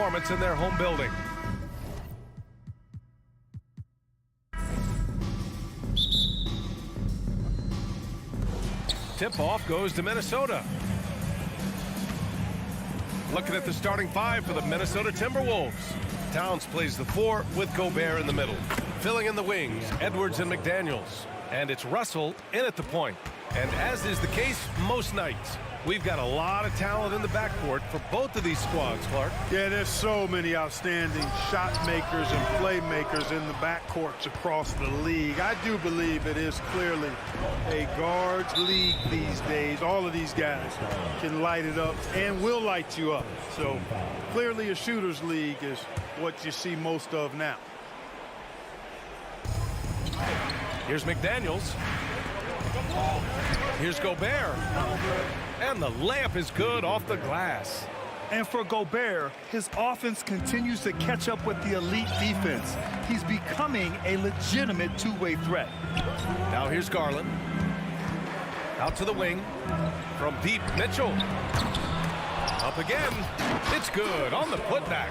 performance in their home building. Tip-off goes to Minnesota. Looking at the starting five for the Minnesota Timberwolves. Towns plays the 4 with Gobert in the middle. Filling in the wings, Edwards and McDaniels. And it's Russell in at the point. And as is the case most nights, we've got a lot of talent in the backcourt for both of these squads, Clark. Yeah, there's so many outstanding shot makers and playmakers in the backcourts across the league. I do believe it is clearly a guards league these days. All of these guys can light it up and will light you up. So clearly a shooters league is what you see most of now. Here's McDaniels. Here's Gobert. And the layup is good off the glass. And for Gobert, his offense continues to catch up with the elite defense. He's becoming a legitimate two-way threat. Now here's Garland. Out to the wing. From deep, Mitchell. Up again. It's good on the putback.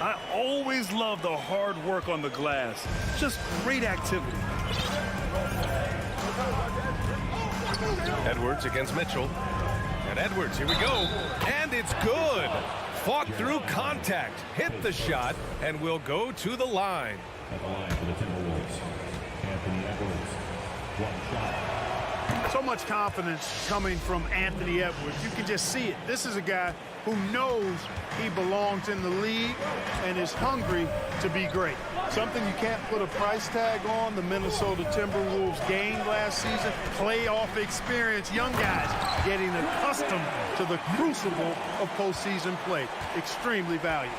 I always love the hard work on the glass. Just great activity. Edwards against Mitchell. And Edwards, here we go. And it's good. Fought through contact, hit the shot, and will go to the line. At the line for the Timberwolves, Anthony Edwards. One shot. So much confidence coming from Anthony Edwards. You can just see it. This is a guy who knows he belongs in the league and is hungry to be great. Something you can't put a price tag on. The Minnesota Timberwolves gained last season. Playoff experience. Young guys getting accustomed to the crucible of postseason play. Extremely valuable.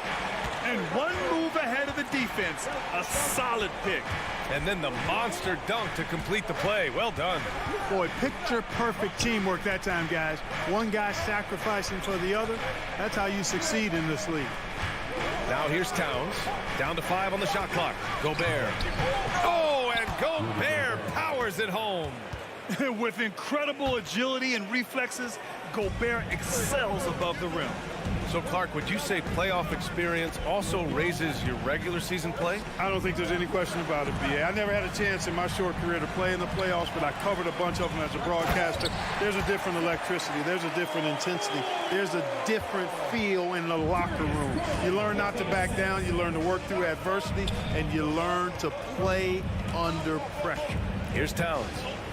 And one move ahead of the defense. A solid pick. And then the monster dunk to complete the play. Well done. Boy, picture-perfect teamwork that time, guys. One guy sacrificing for the other. That's how you succeed in this league. Now here's Towns. Down to 5 on the shot clock. Gobert. Oh, and Gobert powers it home. With incredible agility and reflexes, Gobert excels above the rim. So, Clark, would you say playoff experience also raises your regular season play? I don't think there's any question about it, B.A. I never had a chance in my short career to play in the playoffs, but I covered a bunch of them as a broadcaster. There's a different electricity. There's a different intensity. There's a different feel in the locker room. You learn not to back down. You learn to work through adversity, and you learn to play under pressure. Here's Towns.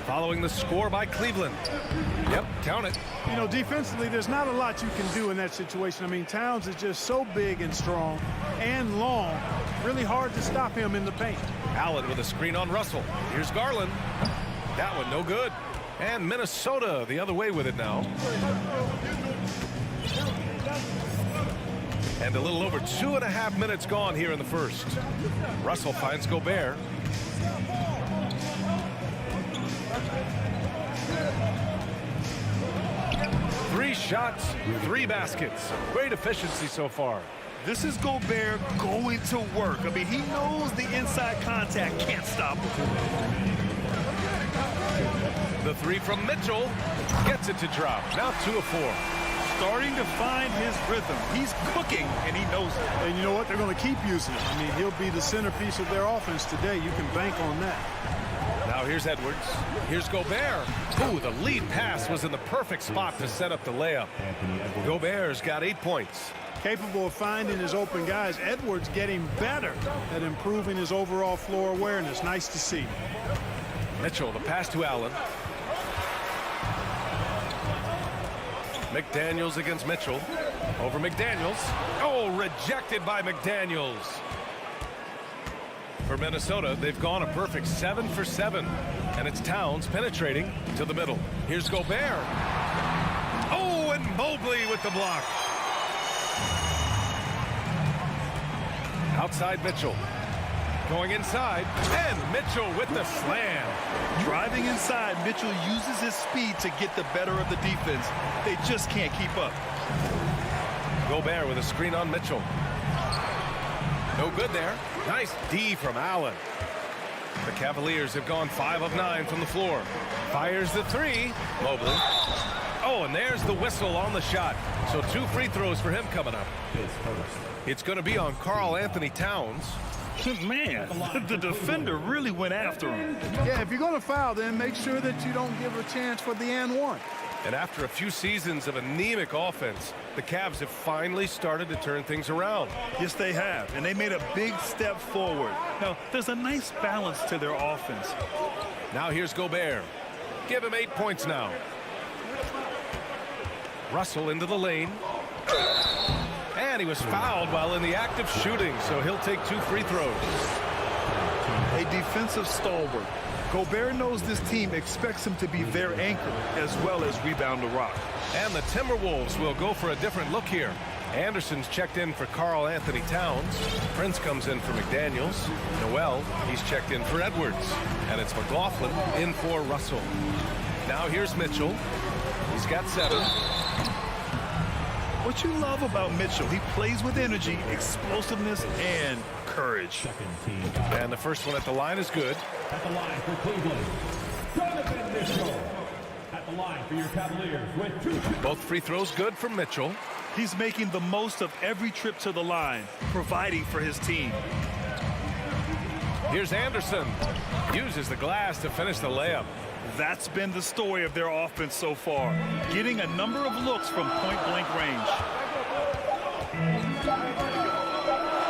Following the score by Cleveland. Yep, count it. You know, defensively, there's not a lot you can do in that situation. I mean, Towns is just so big and strong and long. Really hard to stop him in the paint. Allen with a screen on Russell. Here's Garland. That one no good. And Minnesota the other way with it now. And a little over 2.5 minutes gone here in the first. Russell finds Gobert. Three shots, 3 baskets. Great efficiency so far. This is Gobert going to work. I mean, he knows the inside contact can't stop him. The 3 from Mitchell gets it to drop. Now 2 of 4. Starting to find his rhythm. He's cooking, and he knows it. And you know what? They're going to keep using him. I mean, he'll be the centerpiece of their offense today. You can bank on that. Now here's Edwards. Here's Gobert. Ooh, the lead pass was in the perfect spot to set up the layup. Gobert's got 8 points. Capable of finding his open guys. Edwards getting better at improving his overall floor awareness. Nice to see. Mitchell, the pass to Allen. McDaniels against Mitchell. Over McDaniels. Oh, rejected by McDaniels. For Minnesota, they've gone a perfect 7 for 7. And it's Towns penetrating to the middle. Here's Gobert. Oh, and Mobley with the block. Outside Mitchell. Going inside. And Mitchell with the slam. Driving inside, Mitchell uses his speed to get the better of the defense. They just can't keep up. Gobert with a screen on Mitchell. No good there. Nice D from Allen. The Cavaliers have gone 5 of 9 from the floor. Fires the 3. Mobley. Oh, Oh, and there's the whistle on the shot. So 2 free throws for him coming up. It's going to be on Karl Anthony Towns. Man, the defender really went after him. Yeah, if you're going to foul, then make sure that you don't give a chance for the and one. And after a few seasons of anemic offense, the Cavs have finally started to turn things around. Yes, they have, and they made a big step forward. Now, there's a nice balance to their offense. Now here's Gobert. Give him 8 points now. Russell into the lane. And he was fouled while in the act of shooting, so he'll take 2 free throws. A defensive stalwart. Gobert knows this team expects him to be their anchor as well as rebound the rock. And the Timberwolves will go for a different look here. Anderson's checked in for Karl Anthony Towns. Prince comes in for McDaniels. Noel, he's checked in for Edwards. And it's McLaughlin in for Russell. Now here's Mitchell. He's got 7. What you love about Mitchell, he plays with energy, explosiveness, and courage. Second team. And the first one at the line is good. At the line for Cleveland, Donovan Mitchell. At the line for your Cavaliers with 2. Both free throws good from Mitchell. He's making the most of every trip to the line, providing for his team. Here's Anderson. Uses the glass to finish the layup. That's been the story of their offense so far, getting a number of looks from point-blank range.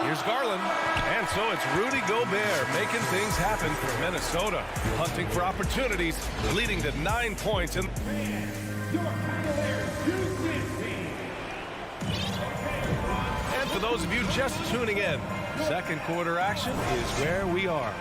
Here's Garland. And so it's Rudy Gobert making things happen for Minnesota. Hunting for opportunities, leading to 9 points. And for those of you just tuning in, second quarter action is where we are.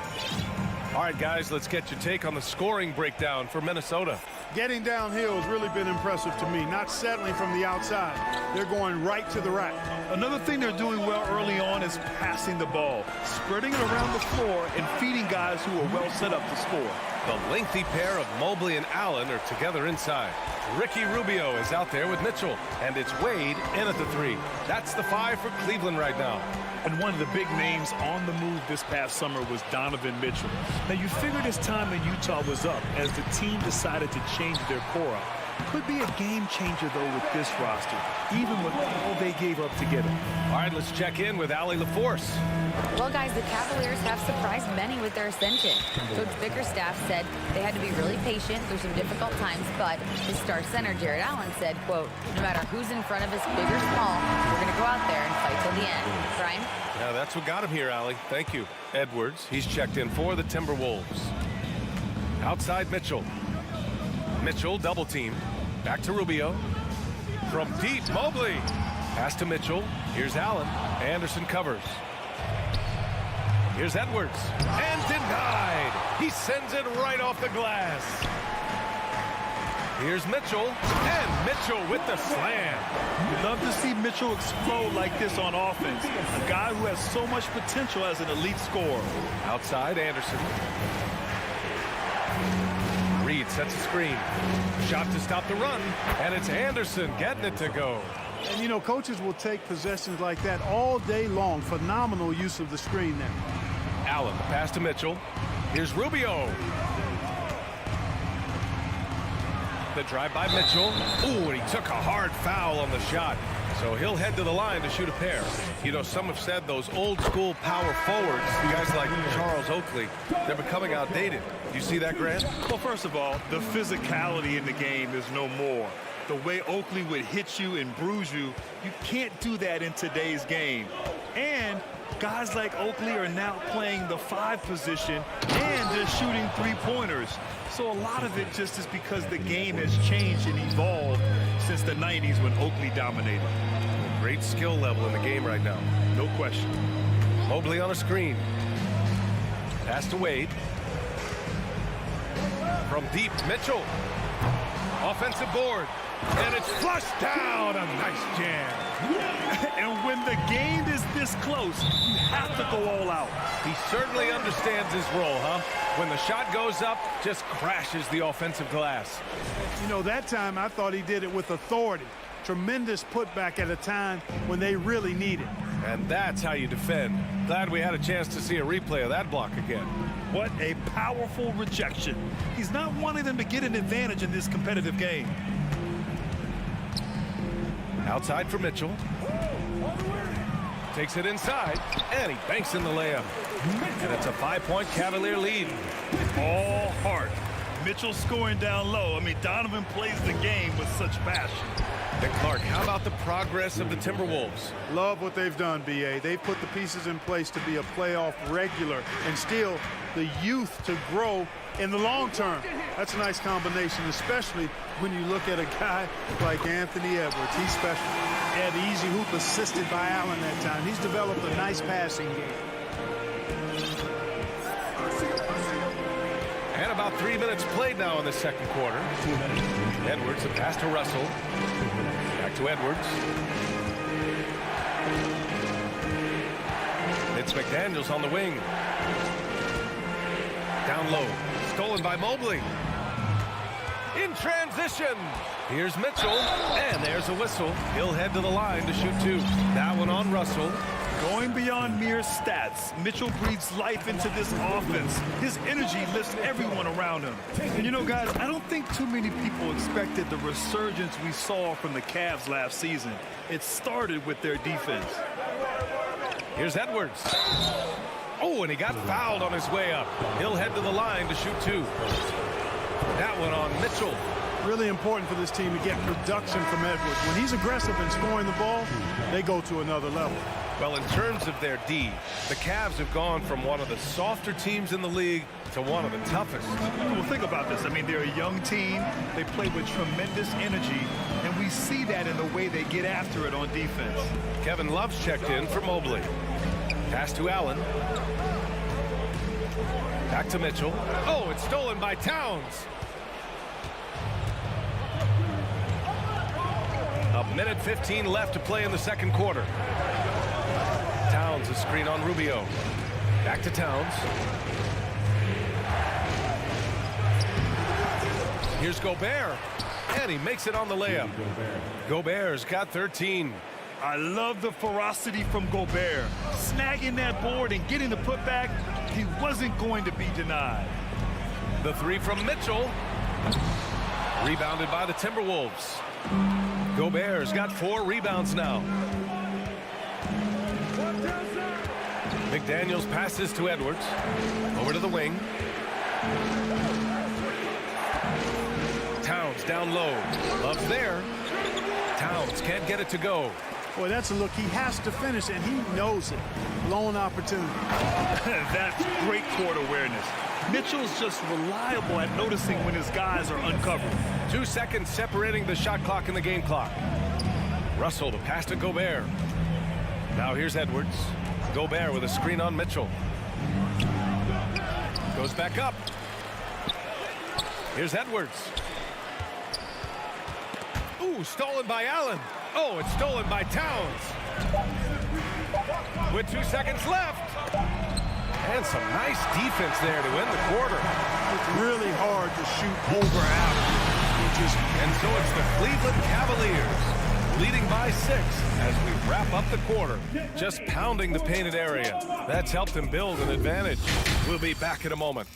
All right, guys, let's get your take on the scoring breakdown for Minnesota. Getting downhill has really been impressive to me, not settling from the outside. They're going right to the rack. Another thing they're doing well early on is passing the ball, spreading it around the floor and feeding guys who are well set up to score. The lengthy pair of Mobley and Allen are together inside. Ricky Rubio is out there with Mitchell, and it's Wade in at the 3. That's the 5 for Cleveland right now. And one of the big names on the move this past summer was Donovan Mitchell. Now, you figured his time in Utah was up as the team decided to change their core up. Could be a game changer, though, with this roster, even with all they gave up to get him. All right, let's check in with Allie LaForce. Well, guys, the Cavaliers have surprised many with their ascension. Coach Bickerstaff said they had to be really patient through some difficult times, but his star center, Jared Allen, said, quote, no matter who's in front of us, big or small, we're going to go out there and fight till the end. Brian? Yeah, that's what got him here, Allie. Thank you. Edwards, he's checked in for the Timberwolves. Outside Mitchell. Mitchell, double team. Back to Rubio. From deep, Mobley. Pass to Mitchell. Here's Allen. Anderson covers. Here's Edwards. And denied. He sends it right off the glass. Here's Mitchell. And Mitchell with the slam. You'd love to see Mitchell explode like this on offense. A guy who has so much potential as an elite scorer. Outside, Anderson. Reed sets a screen. Shot to stop the run. And it's Anderson getting it to go. And, you know, coaches will take possessions like that all day long. Phenomenal use of the screen there. Allen, the pass to Mitchell. Here's Rubio. The drive by Mitchell. Ooh, and he took a hard foul on the shot. So he'll head to the line to shoot a pair. You know, some have said those old school power forwards, guys like Charles Oakley, they're becoming outdated. Do you see that, Grant? Well, first of all, the physicality in the game is no more. The way Oakley would hit you and bruise you, you can't do that in today's game. And guys like Oakley are now playing the 5 position and they're shooting 3-pointers. So a lot of it just is because the game has changed and evolved since the 90s when Oakley dominated. Great skill level in the game right now. No question. Mobley on a screen. Pass to Wade. From deep, Mitchell. Offensive board. And it's flushed down. A nice jam. And when the game is this close, you have to go all out. He certainly understands his role, huh? When the shot goes up, just crashes the offensive glass. You know, that time I thought he did it with authority. Tremendous putback at a time when they really need it. And that's how you defend. Glad we had a chance to see a replay of that block again. What a powerful rejection. He's not wanting them to get an advantage in this competitive game. Outside for Mitchell. Takes it inside, and he banks in the layup. And it's a 5-point Cavalier lead. All heart. Mitchell scoring down low. I mean, Donovan plays the game with such passion. And Clark, how about the progress of the Timberwolves? Love what they've done, B.A. They've put the pieces in place to be a playoff regular and still the youth to grow in the long term. That's a nice combination, especially when you look at a guy like Anthony Edwards. He's special. Yeah, the easy hoop assisted by Allen that time. He's developed a nice passing game. And about 3 minutes played now in the second quarter. Edwards, a pass to Russell. Back to Edwards. It's McDaniels on the wing. Down low. Stolen by Mobley. In transition. Here's Mitchell. And there's a whistle. He'll head to the line to shoot 2. That one on Russell. Going beyond mere stats, Mitchell breathes life into this offense. His energy lifts everyone around him. And you know, guys, I don't think too many people expected the resurgence we saw from the Cavs last season. It started with their defense. Here's Edwards. Oh, and he got fouled on his way up. He'll head to the line to shoot 2. That one on Mitchell. Really important for this team to get production from Edwards. When he's aggressive and scoring the ball, they go to another level. Well, in terms of their D, the Cavs have gone from one of the softer teams in the league to one of the toughest. Well, think about this. I mean, they're a young team. They play with tremendous energy, and we see that in the way they get after it on defense. Kevin Love's checked in for Mobley. Pass to Allen. Back to Mitchell. Oh, it's stolen by Towns. A minute 15 left to play in the second quarter. Towns, a screen on Rubio. Back to Towns. Here's Gobert. And he makes it on the layup. Gobert's got 13. I love the ferocity from Gobert. Snagging that board and getting the putback, he wasn't going to be denied. The 3 from Mitchell. Rebounded by the Timberwolves. Gobert's got 4 rebounds now. McDaniels passes to Edwards. Over to the wing. Towns down low. Love's there. Towns can't get it to go. Boy, that's a look. He has to finish, and he knows it. Lone opportunity. That's great court awareness. Mitchell's just reliable at noticing when his guys are uncovered. 2 seconds separating the shot clock and the game clock. Russell, the pass to Gobert. Now here's Edwards. Gobert with a screen on Mitchell. Goes back up. Here's Edwards. Ooh, stolen by Allen. Oh, it's stolen by Towns. With 2 seconds left. And some nice defense there to end the quarter. It's really hard to shoot over Allen. And so it's the Cleveland Cavaliers leading by 6 as we wrap up the quarter. Just pounding the painted area. That's helped them build an advantage. We'll be back in a moment.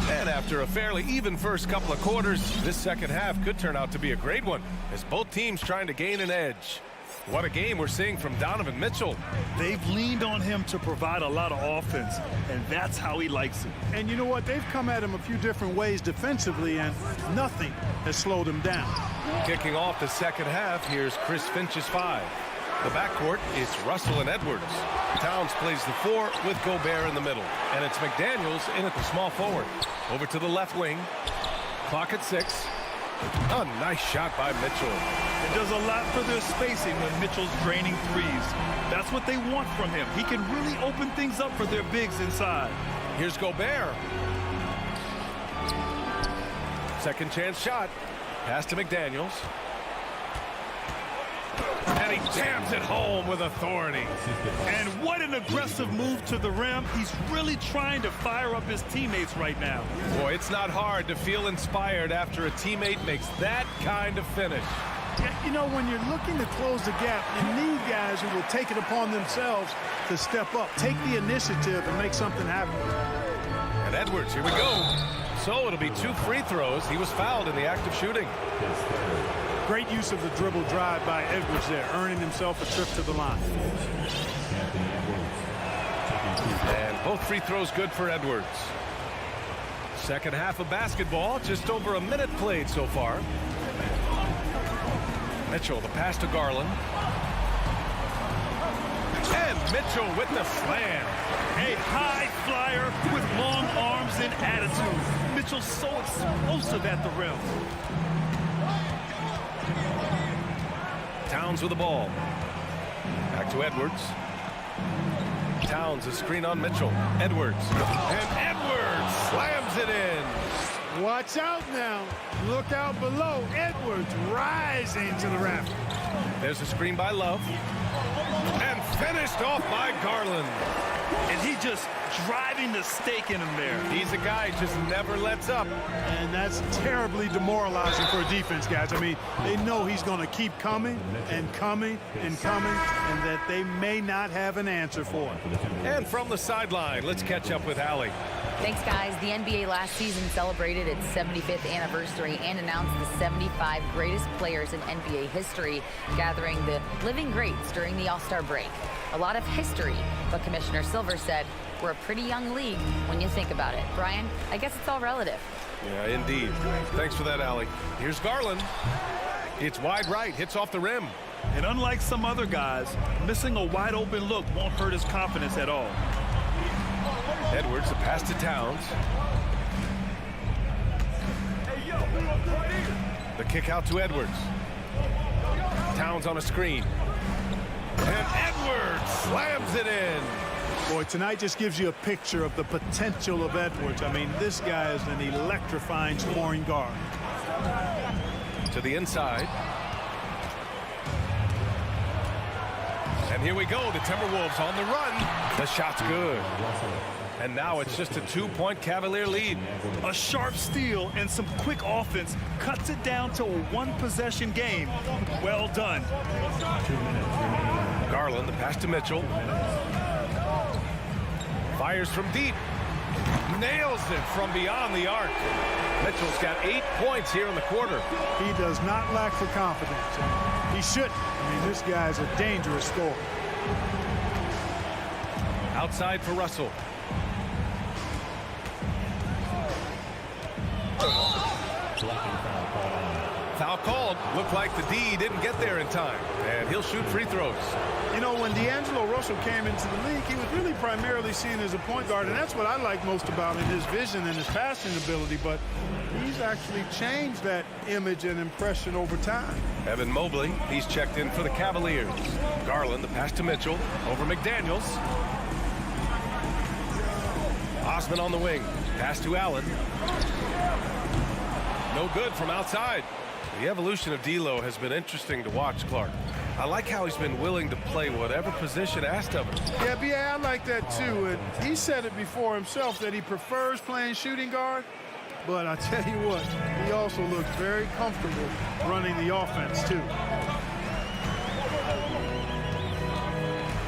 And after a fairly even first couple of quarters, this second half could turn out to be a great one as both teams trying to gain an edge. What a game we're seeing from Donovan Mitchell. They've leaned on him to provide a lot of offense, and that's how he likes it. And you know what? They've come at him a few different ways defensively, and nothing has slowed him down. Kicking off the second half, here's Chris Finch's 5. The backcourt, it's Russell and Edwards. Towns plays the 4 with Gobert in the middle. And it's McDaniels in at the small forward. Over to the left wing. Clock at 6. A nice shot by Mitchell. It does a lot for their spacing when Mitchell's draining threes. That's what they want from him. He can really open things up for their bigs inside. Here's Gobert. Second chance shot. Pass to McDaniels. And he jams it home with authority. And what an aggressive move to the rim. He's really trying to fire up his teammates right now. Boy, it's not hard to feel inspired after a teammate makes that kind of finish. Yeah, you know, when you're looking to close the gap, you need guys who will take it upon themselves to step up, take the initiative, and make something happen. And Edwards, here we go. So it'll be 2 free throws. He was fouled in the act of shooting. Great use of the dribble drive by Edwards there, earning himself a trip to the line. And both free throws good for Edwards. Second half of basketball, just over a minute played so far. Mitchell, the pass to Garland. And Mitchell with the slam. A high flyer with long arms and attitude. Mitchell's so explosive at the rim. Towns with the ball. Back to Edwards. Towns, a screen on Mitchell. Edwards. And Edwards slams it in. Watch out now. Look out below. Edwards rising to the rafters. There's a screen by Love. And finished off by Garland. And he just driving the stake in him there. He's a guy who just never lets up. And that's terribly demoralizing for a defense, guys. I mean, they know he's going to keep coming and coming and coming, and that they may not have an answer for it. And from the sideline, let's catch up with Allie. Thanks, guys. The NBA last season celebrated its 75th anniversary and announced the 75 greatest players in NBA history, gathering the living greats during the All-Star break. A lot of history, but Commissioner Silver said, we're a pretty young league when you think about it. Brian, I guess it's all relative. Yeah, indeed. Thanks for that, Allie. Here's Garland. It's wide right, hits off the rim. And unlike some other guys, missing a wide open look won't hurt his confidence at all. Edwards, a pass to Towns. The kick out to Edwards. Towns on a screen. And Edwards slams it in. Boy, tonight just gives you a picture of the potential of Edwards. I mean, this guy is an electrifying scoring guard. To the inside. And here we go, the Timberwolves on the run. The shot's good. And now it's just a 2-point Cavalier lead. A sharp steal and some quick offense cuts it down to a one-possession game. Well done. Garland, the pass to Mitchell. Fires from deep. Nails it from beyond the arc. Mitchell's got 8 points here in the quarter. He does not lack for confidence. He shouldn't. I mean, this guy's a dangerous scorer. Outside for Russell. Foul called. Looked like the D didn't get there in time. And he'll shoot free throws. You know, when D'Angelo Russell came into the league, he was really primarily seen as a point guard, and that's what I like most about him, his vision and his passing ability, but he's actually changed that image and impression over time. Evan Mobley, he's checked in for the Cavaliers. Garland, the pass to Mitchell, over McDaniels. Osman on the wing, pass to Allen. No good from outside. The evolution of D'Lo has been interesting to watch, Clark. I like how he's been willing to play whatever position asked of him. Yeah, B.A., I like that too. And he said it before himself that he prefers playing shooting guard. But I tell you what, he also looks very comfortable running the offense too.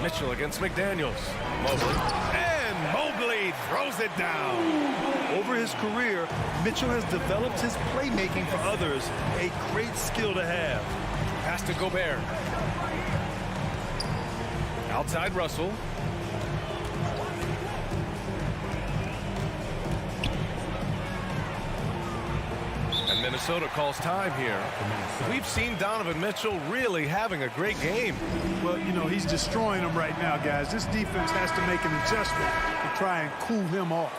Mitchell against McDaniels. Mobley. And Mobley throws it down. Over his career, Mitchell has developed his playmaking for others, a great skill to have. Pass to Gobert. Outside Russell. And Minnesota calls time here. We've seen Donovan Mitchell really having a great game. Well, you know, he's destroying them right now, guys. This defense has to make an adjustment to try and cool him off.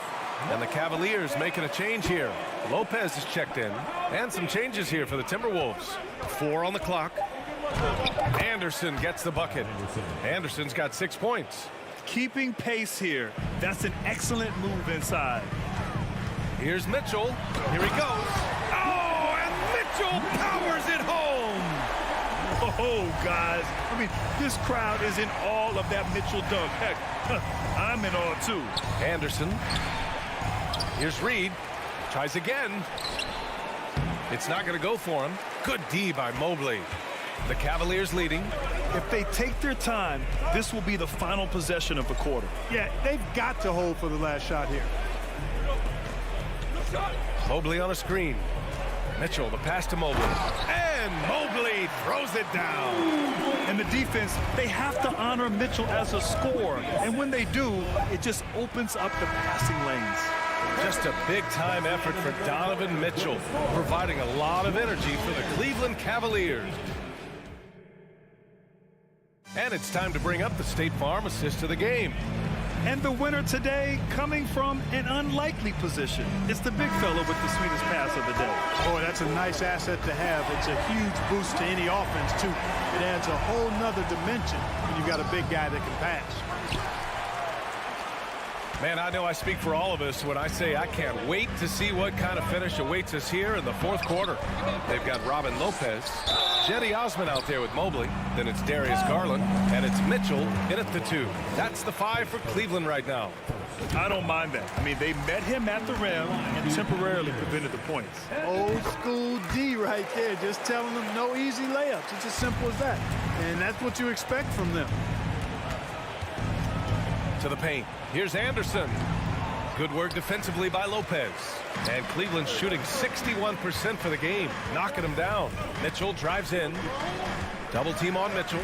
And the Cavaliers making a change here. Lopez is checked in. And some changes here for the Timberwolves. 4 on the clock. Anderson gets the bucket. Anderson's got 6 points. Keeping pace here. That's an excellent move inside. Here's Mitchell. Here he goes. Oh, and Mitchell powers it home. Oh, guys. I mean, this crowd is in awe of that Mitchell dunk. Heck, I'm in awe, too. Anderson. Here's Reed. Tries again. It's not going to go for him. Good D by Mobley. The Cavaliers leading. If they take their time, this will be the final possession of the quarter. Yeah, they've got to hold for the last shot here. Mobley on a screen. Mitchell, the pass to Mobley. And Mobley throws it down. And the defense, they have to honor Mitchell as a scorer. And when they do, it just opens up the passing lanes. Just a big-time effort for Donovan Mitchell, providing a lot of energy for the Cleveland Cavaliers. And it's time to bring up the State Farm assist of the game. And the winner today coming from an unlikely position. It's the big fella with the sweetest pass of the day. Boy, that's a nice asset to have. It's a huge boost to any offense, too. It adds a whole nother dimension when you've got a big guy that can pass. Man, I know I speak for all of us when I say I can't wait to see what kind of finish awaits us here in the fourth quarter. They've got Robin Lopez, Jetty Osman out there with Mobley. Then it's Darius Garland, and it's Mitchell in at the 2. That's the 5 for Cleveland right now. I don't mind that. I mean, they met him at the rim and temporarily prevented the points. Old school D right there, just telling them no easy layups. It's as simple as that. And that's what you expect from them. To the paint. Here's Anderson. Good work defensively by Lopez. And Cleveland's shooting 61% for the game, knocking him down. Mitchell drives in. Double team on Mitchell.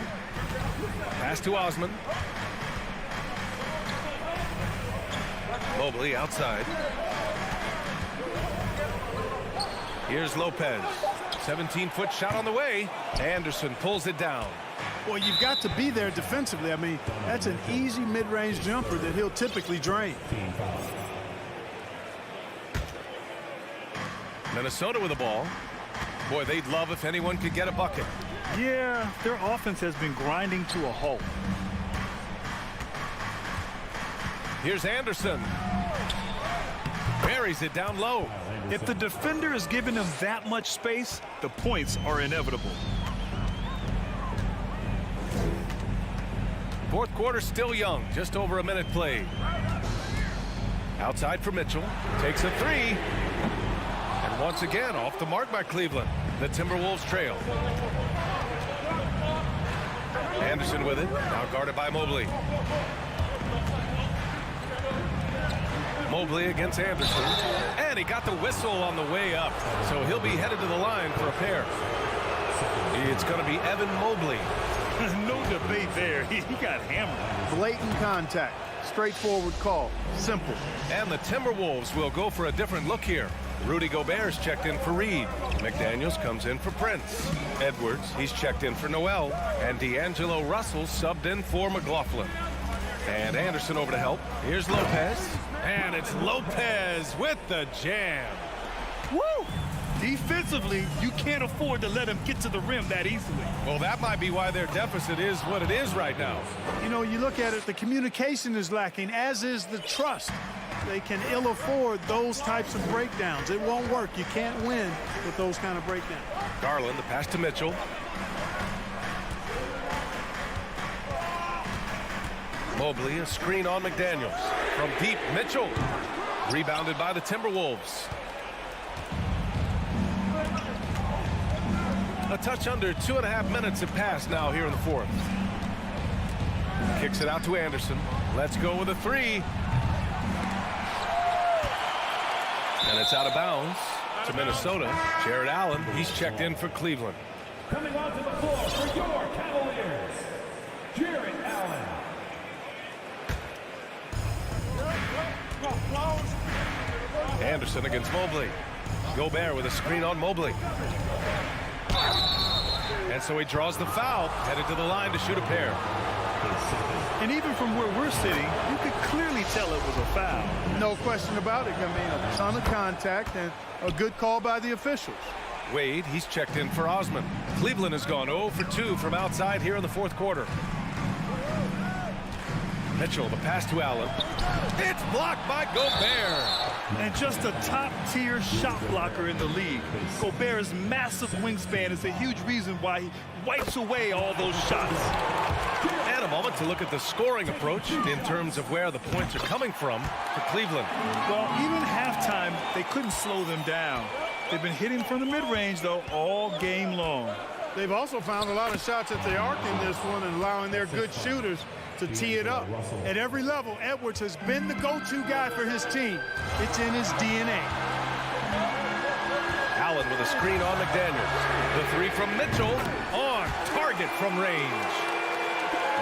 Pass to Osman. Mobley outside. Here's Lopez. 17-foot shot on the way. Anderson pulls it down. Well, you've got to be there defensively. I mean, that's an easy mid-range jumper that he'll typically drain. Minnesota with the ball. Boy, they'd love if anyone could get a bucket. Yeah, their offense has been grinding to a halt. Here's Anderson. Buries it down low. If the defender is giving him that much space, the points are inevitable. Fourth quarter still young, just over a minute played. Outside for Mitchell, takes a 3. And once again, off the mark by Cleveland. The Timberwolves trail. Anderson with it, now guarded by Mobley. Mobley against Anderson. And he got the whistle on the way up. So he'll be headed to the line for a pair. It's going to be Evan Mobley. No debate there. He got hammered. Blatant contact. Straightforward call. Simple. And the Timberwolves will go for a different look here. Rudy Gobert's checked in for Reed. McDaniels comes in for Prince. Edwards, he's checked in for Noel. And D'Angelo Russell subbed in for McLaughlin. And Anderson over to help. Here's Lopez. And it's Lopez with the jam. Woo! Defensively, you can't afford to let him get to the rim that easily. Well, that might be why their deficit is what it is right now. You know, you look at it, the communication is lacking, as is the trust. They can ill afford those types of breakdowns. It won't work. You can't win with those kind of breakdowns. Garland, the pass to Mitchell. Mobley, a screen on McDaniels. From deep, Mitchell. Rebounded by the Timberwolves. A touch under 2.5 minutes have passed now here in the fourth. Kicks it out to Anderson. Let's go with a 3. And it's out of bounds to Minnesota. Jared Allen, he's checked in for Cleveland. Coming onto the floor for your Cavaliers, Jared Allen. Anderson against Mobley. Gobert with a screen on Mobley. And so he draws the foul, headed to the line to shoot a pair. And even from where we're sitting, you could clearly tell it was a foul. No question about it. I mean, a ton of contact and a good call by the officials. Wade, he's checked in for Osman. Cleveland has gone 0 for 2 from outside here in the fourth quarter. Mitchell, the pass to Allen. It's blocked by Gobert. And just a top-tier shot blocker in the league. Gobert's massive wingspan is a huge reason why he wipes away all those shots. And a moment to look at the scoring approach in terms of where the points are coming from for Cleveland. Well, even halftime, they couldn't slow them down. They've been hitting from the mid-range, though, all game long. They've also found a lot of shots at the arc in this one and allowing their good shooters to tee it up. At every level, Edwards has been the go-to guy for his team. It's in his DNA. Allen with a screen on McDaniels. The three from Mitchell on target from range.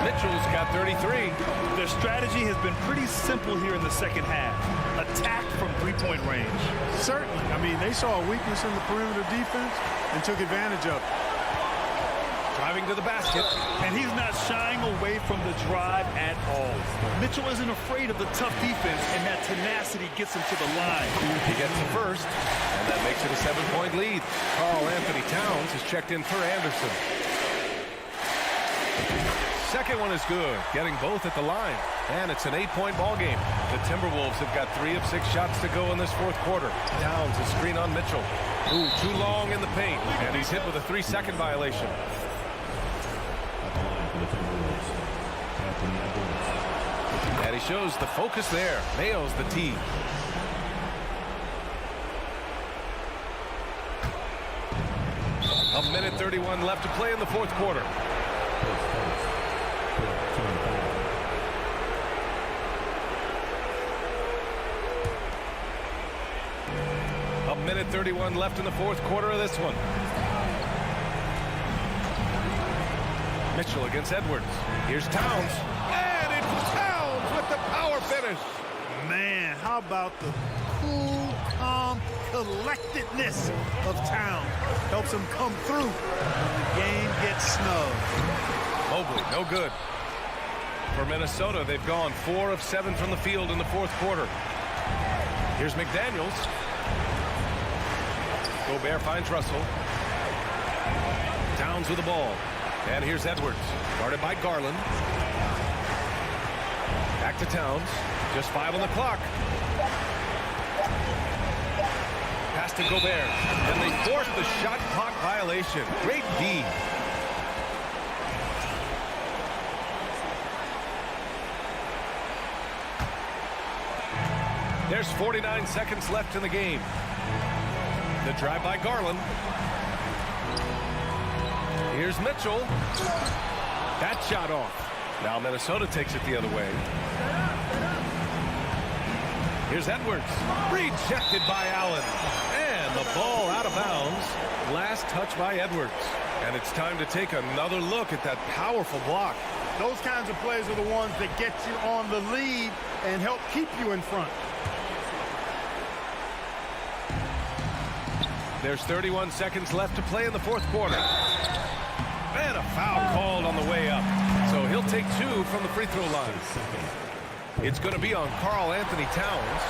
Mitchell's got 33. Their strategy has been pretty simple here in the second half. Attack from three-point range. Certainly. I mean, they saw a weakness in the perimeter defense and took advantage of it. Driving to the basket. And he's not shying away from the drive at all. Mitchell isn't afraid of the tough defense, and that tenacity gets him to the line. He gets the first, and that makes it a 7-point lead. Karl Anthony Towns has checked in for Anderson. Second one is good, getting both at the line. And it's an 8-point ball game. The Timberwolves have got 3 of 6 shots to go in this fourth quarter. Towns a screen on Mitchell. Ooh, too long in the paint. And he's hit with a 3-second violation. And he shows the focus there. Nails the tee. A minute 31 left to play in the fourth quarter. A minute 31 left in the fourth quarter of this one. Mitchell against Edwards. Here's Towns. And it's Towns with the power finish. Man, how about the cool, calm collectedness of Towns? Helps him come through when the game gets snug. Mobley, no good. For Minnesota, they've gone 4 of 7 from the field in the fourth quarter. Here's McDaniels. Gobert finds Russell. Towns with the ball. And here's Edwards, guarded by Garland. Back to Towns. Just 5 on the clock. Pass to Gobert. And they force the shot clock violation. Great D. There's 49 seconds left in the game. The drive by Garland. Here's Mitchell. That shot off. Now Minnesota takes it the other way. Here's Edwards. Rejected by Allen. And the ball out of bounds. Last touch by Edwards. And it's time to take another look at that powerful block. Those kinds of plays are the ones that get you on the lead and help keep you in front. There's 31 seconds left to play in the fourth quarter. And a foul called on the way up. So he'll take 2 from the free throw line. It's going to be on Karl Anthony Towns.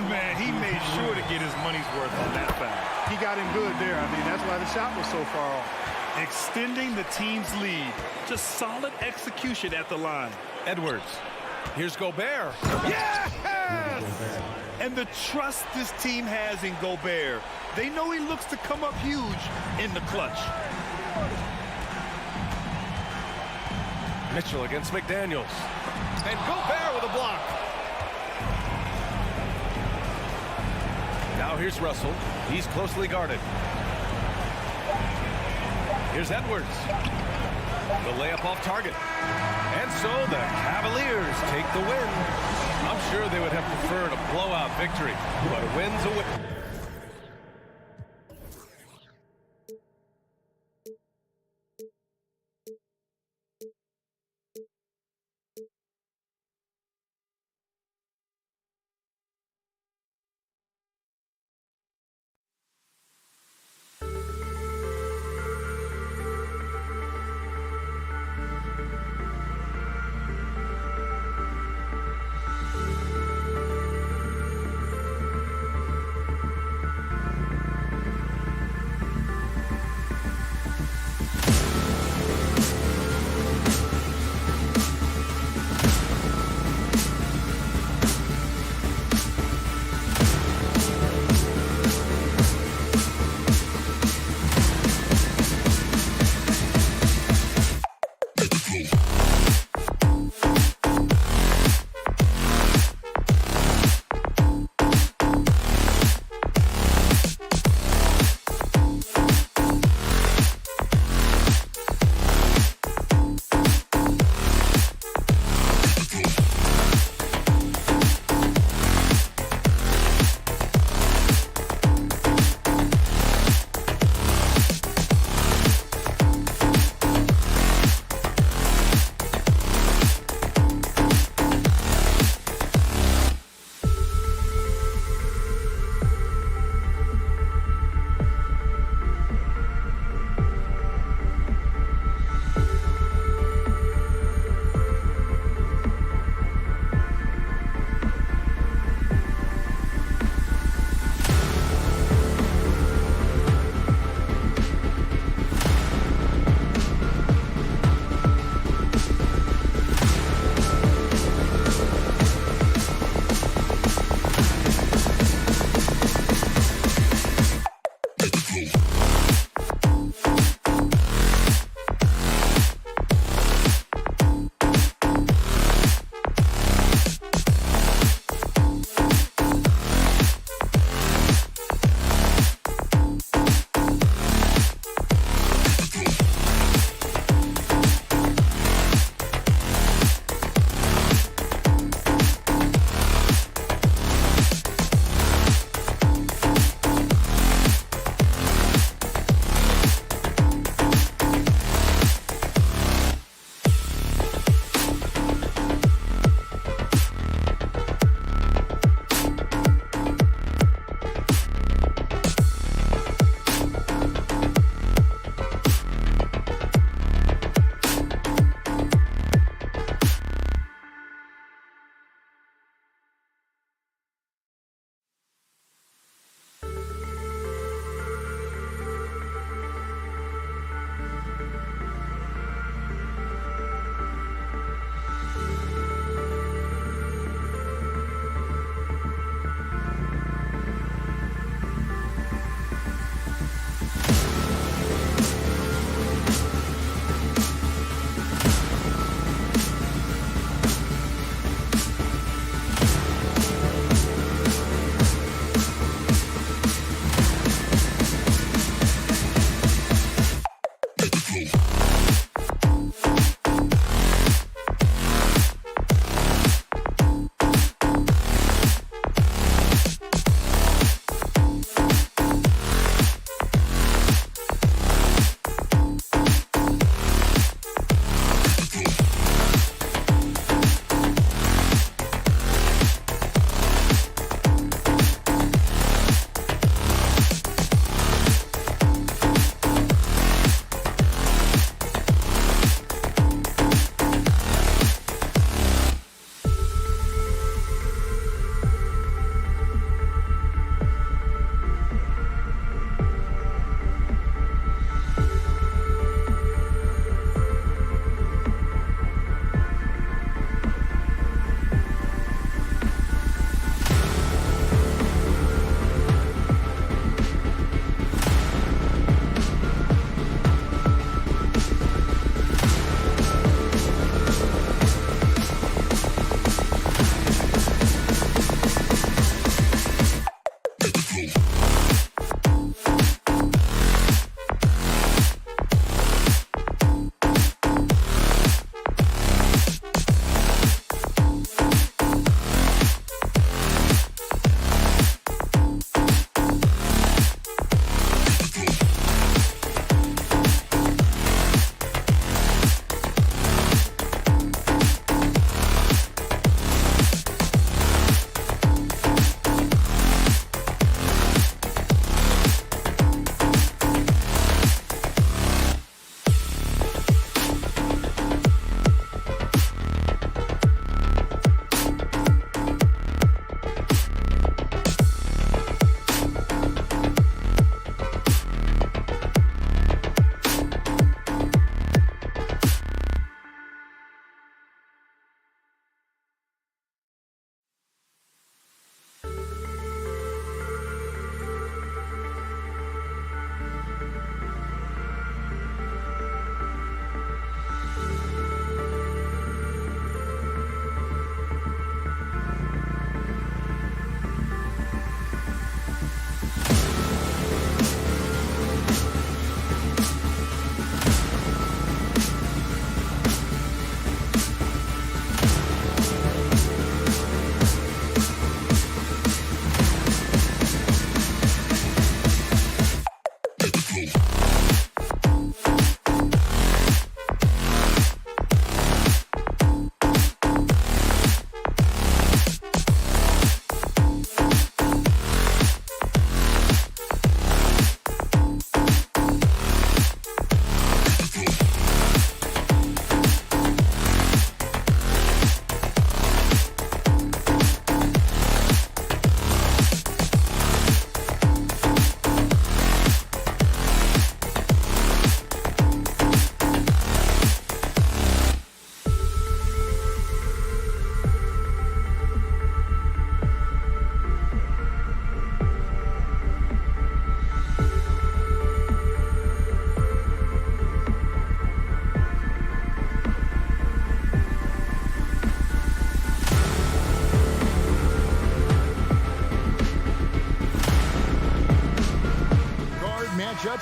Man, he made sure to get his money's worth on that foul. He got him good there. I mean, that's why the shot was so far off. Extending the team's lead. Just solid execution at the line. Edwards. Here's Gobert. Yes! And the trust this team has in Gobert. They know he looks to come up huge in the clutch. Mitchell against McDaniels. And Gobert with a block. Now here's Russell. He's closely guarded. Here's Edwards. The layup off target. And so the Cavaliers take the win. I'm sure they would have preferred a blowout victory, but a win's a win.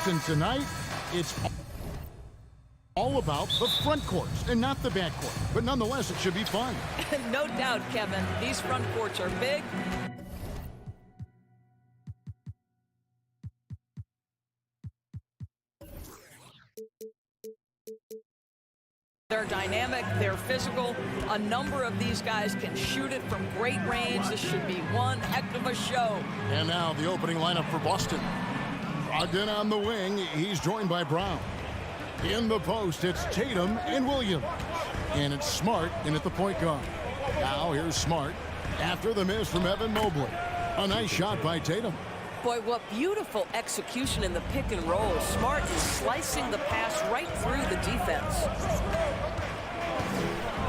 And tonight, it's all about the front courts and not the back court. But nonetheless, it should be fun. No doubt, Kevin. These front courts are big. They're dynamic, they're physical. A number of these guys can shoot it from great range. This should be one heck of a show. And now the opening lineup for Boston. Brogdon on the wing. He's joined by Brown. In the post, it's Tatum and Williams. And it's Smart in at the point guard. Now here's Smart after the miss from Evan Mobley. A nice shot by Tatum. Boy, what beautiful execution in the pick and roll. Smart is slicing the pass right through the defense.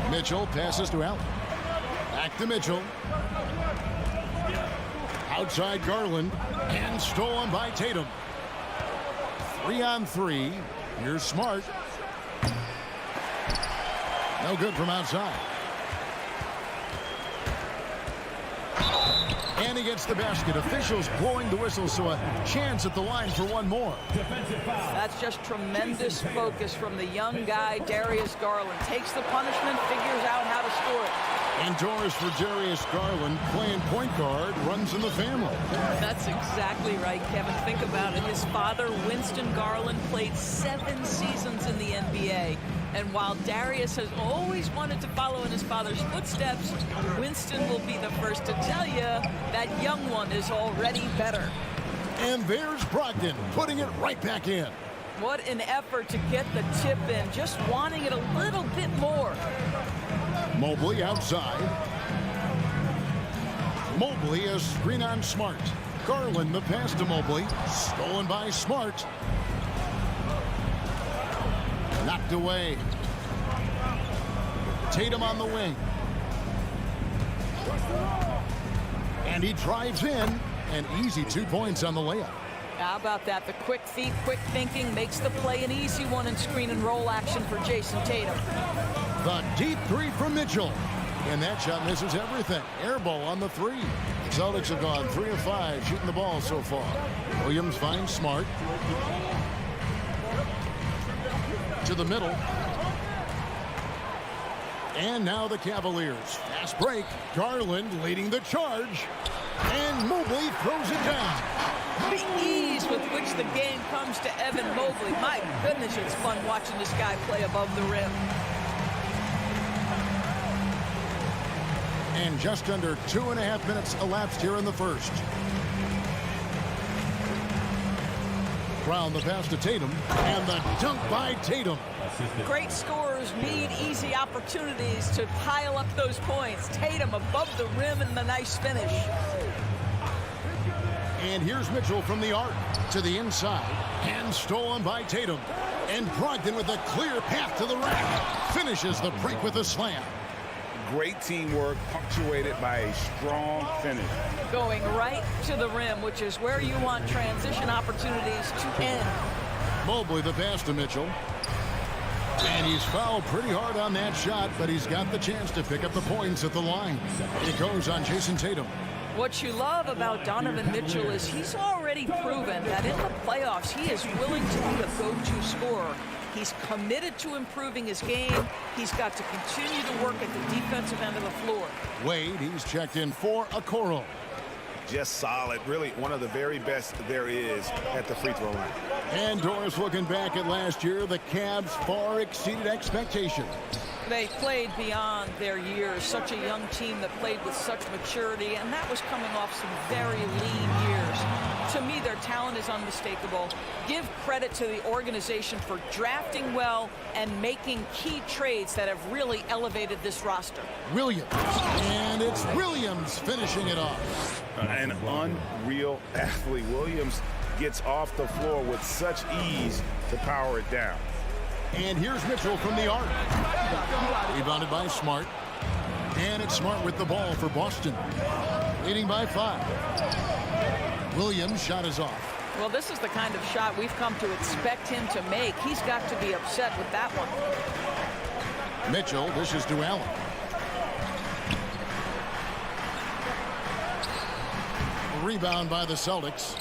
Mitchell passes to Allen. Back to Mitchell. Outside Garland. And stolen by Tatum. 3-on-3. Here's Smart. No good from outside. And he gets the basket. Officials blowing the whistle, so a chance at the line for one more. That's just tremendous focus from the young guy, Darius Garland. Takes the punishment, figures out how to score it. Indoors for Darius Garland, playing point guard, runs in the family. That's exactly right, Kevin. Think about it. His father, Winston Garland, played 7 seasons in the NBA. And while Darius has always wanted to follow in his father's footsteps, Winston will be the first to tell you that young one is already better. And there's Brogdon putting it right back in. What an effort to get the tip in, just wanting it a little bit more. Mobley outside. Mobley a screen on Smart. Garland the pass to Mobley. Stolen by Smart. Knocked away. Tatum on the wing. And he drives in. An easy 2 points on the layup. How about that? The quick feet, quick thinking makes the play an easy one in screen and roll action for Jason Tatum. The deep three from Mitchell. And that shot misses everything. Air ball on the three. Celtics have gone 3 of 5 shooting the ball so far. Williams finds Smart. To the middle. And now the Cavaliers. Fast break. Garland leading the charge. And Mobley throws it down. The ease with which the game comes to Evan Mobley. My goodness, it's fun watching this guy play above the rim. And just under 2.5 minutes elapsed here in the first. Brown the pass to Tatum. And the dunk by Tatum. Great scorers need easy opportunities to pile up those points. Tatum above the rim and the nice finish. And here's Mitchell from the arc to the inside. And stolen by Tatum. And Brogdon with a clear path to the rack. Finishes the break with a slam. Great teamwork punctuated by a strong finish. Going right to the rim, which is where you want transition opportunities to end. Mobley the pass to Mitchell. And he's fouled pretty hard on that shot, but he's got the chance to pick up the points at the line. It goes on Jason Tatum. What you love about Donovan Mitchell is he's already proven that in the playoffs he is willing to be a go-to scorer. He's committed to improving his game. He's got to continue to work at the defensive end of the floor. Wade, he's checked in for Okoro. Just solid. Really one of the very best there is at the free throw line. And Doris looking back at last year, the Cavs far exceeded expectations. They played beyond their years. Such a young team that played with such maturity, and that was coming off some very lean years. To me, their talent is unmistakable. Give credit to the organization for drafting well and making key trades that have really elevated this roster. Williams. And it's Williams finishing it off. An unreal athlete. Williams gets off the floor with such ease to power it down. And here's Mitchell from the arc. Rebounded by Smart. And it's Smart with the ball for Boston. Leading by 5. Williams' shot is off. Well, this is the kind of shot we've come to expect him to make. He's got to be upset with that one. Mitchell dishes to Allen. Rebound by the Celtics.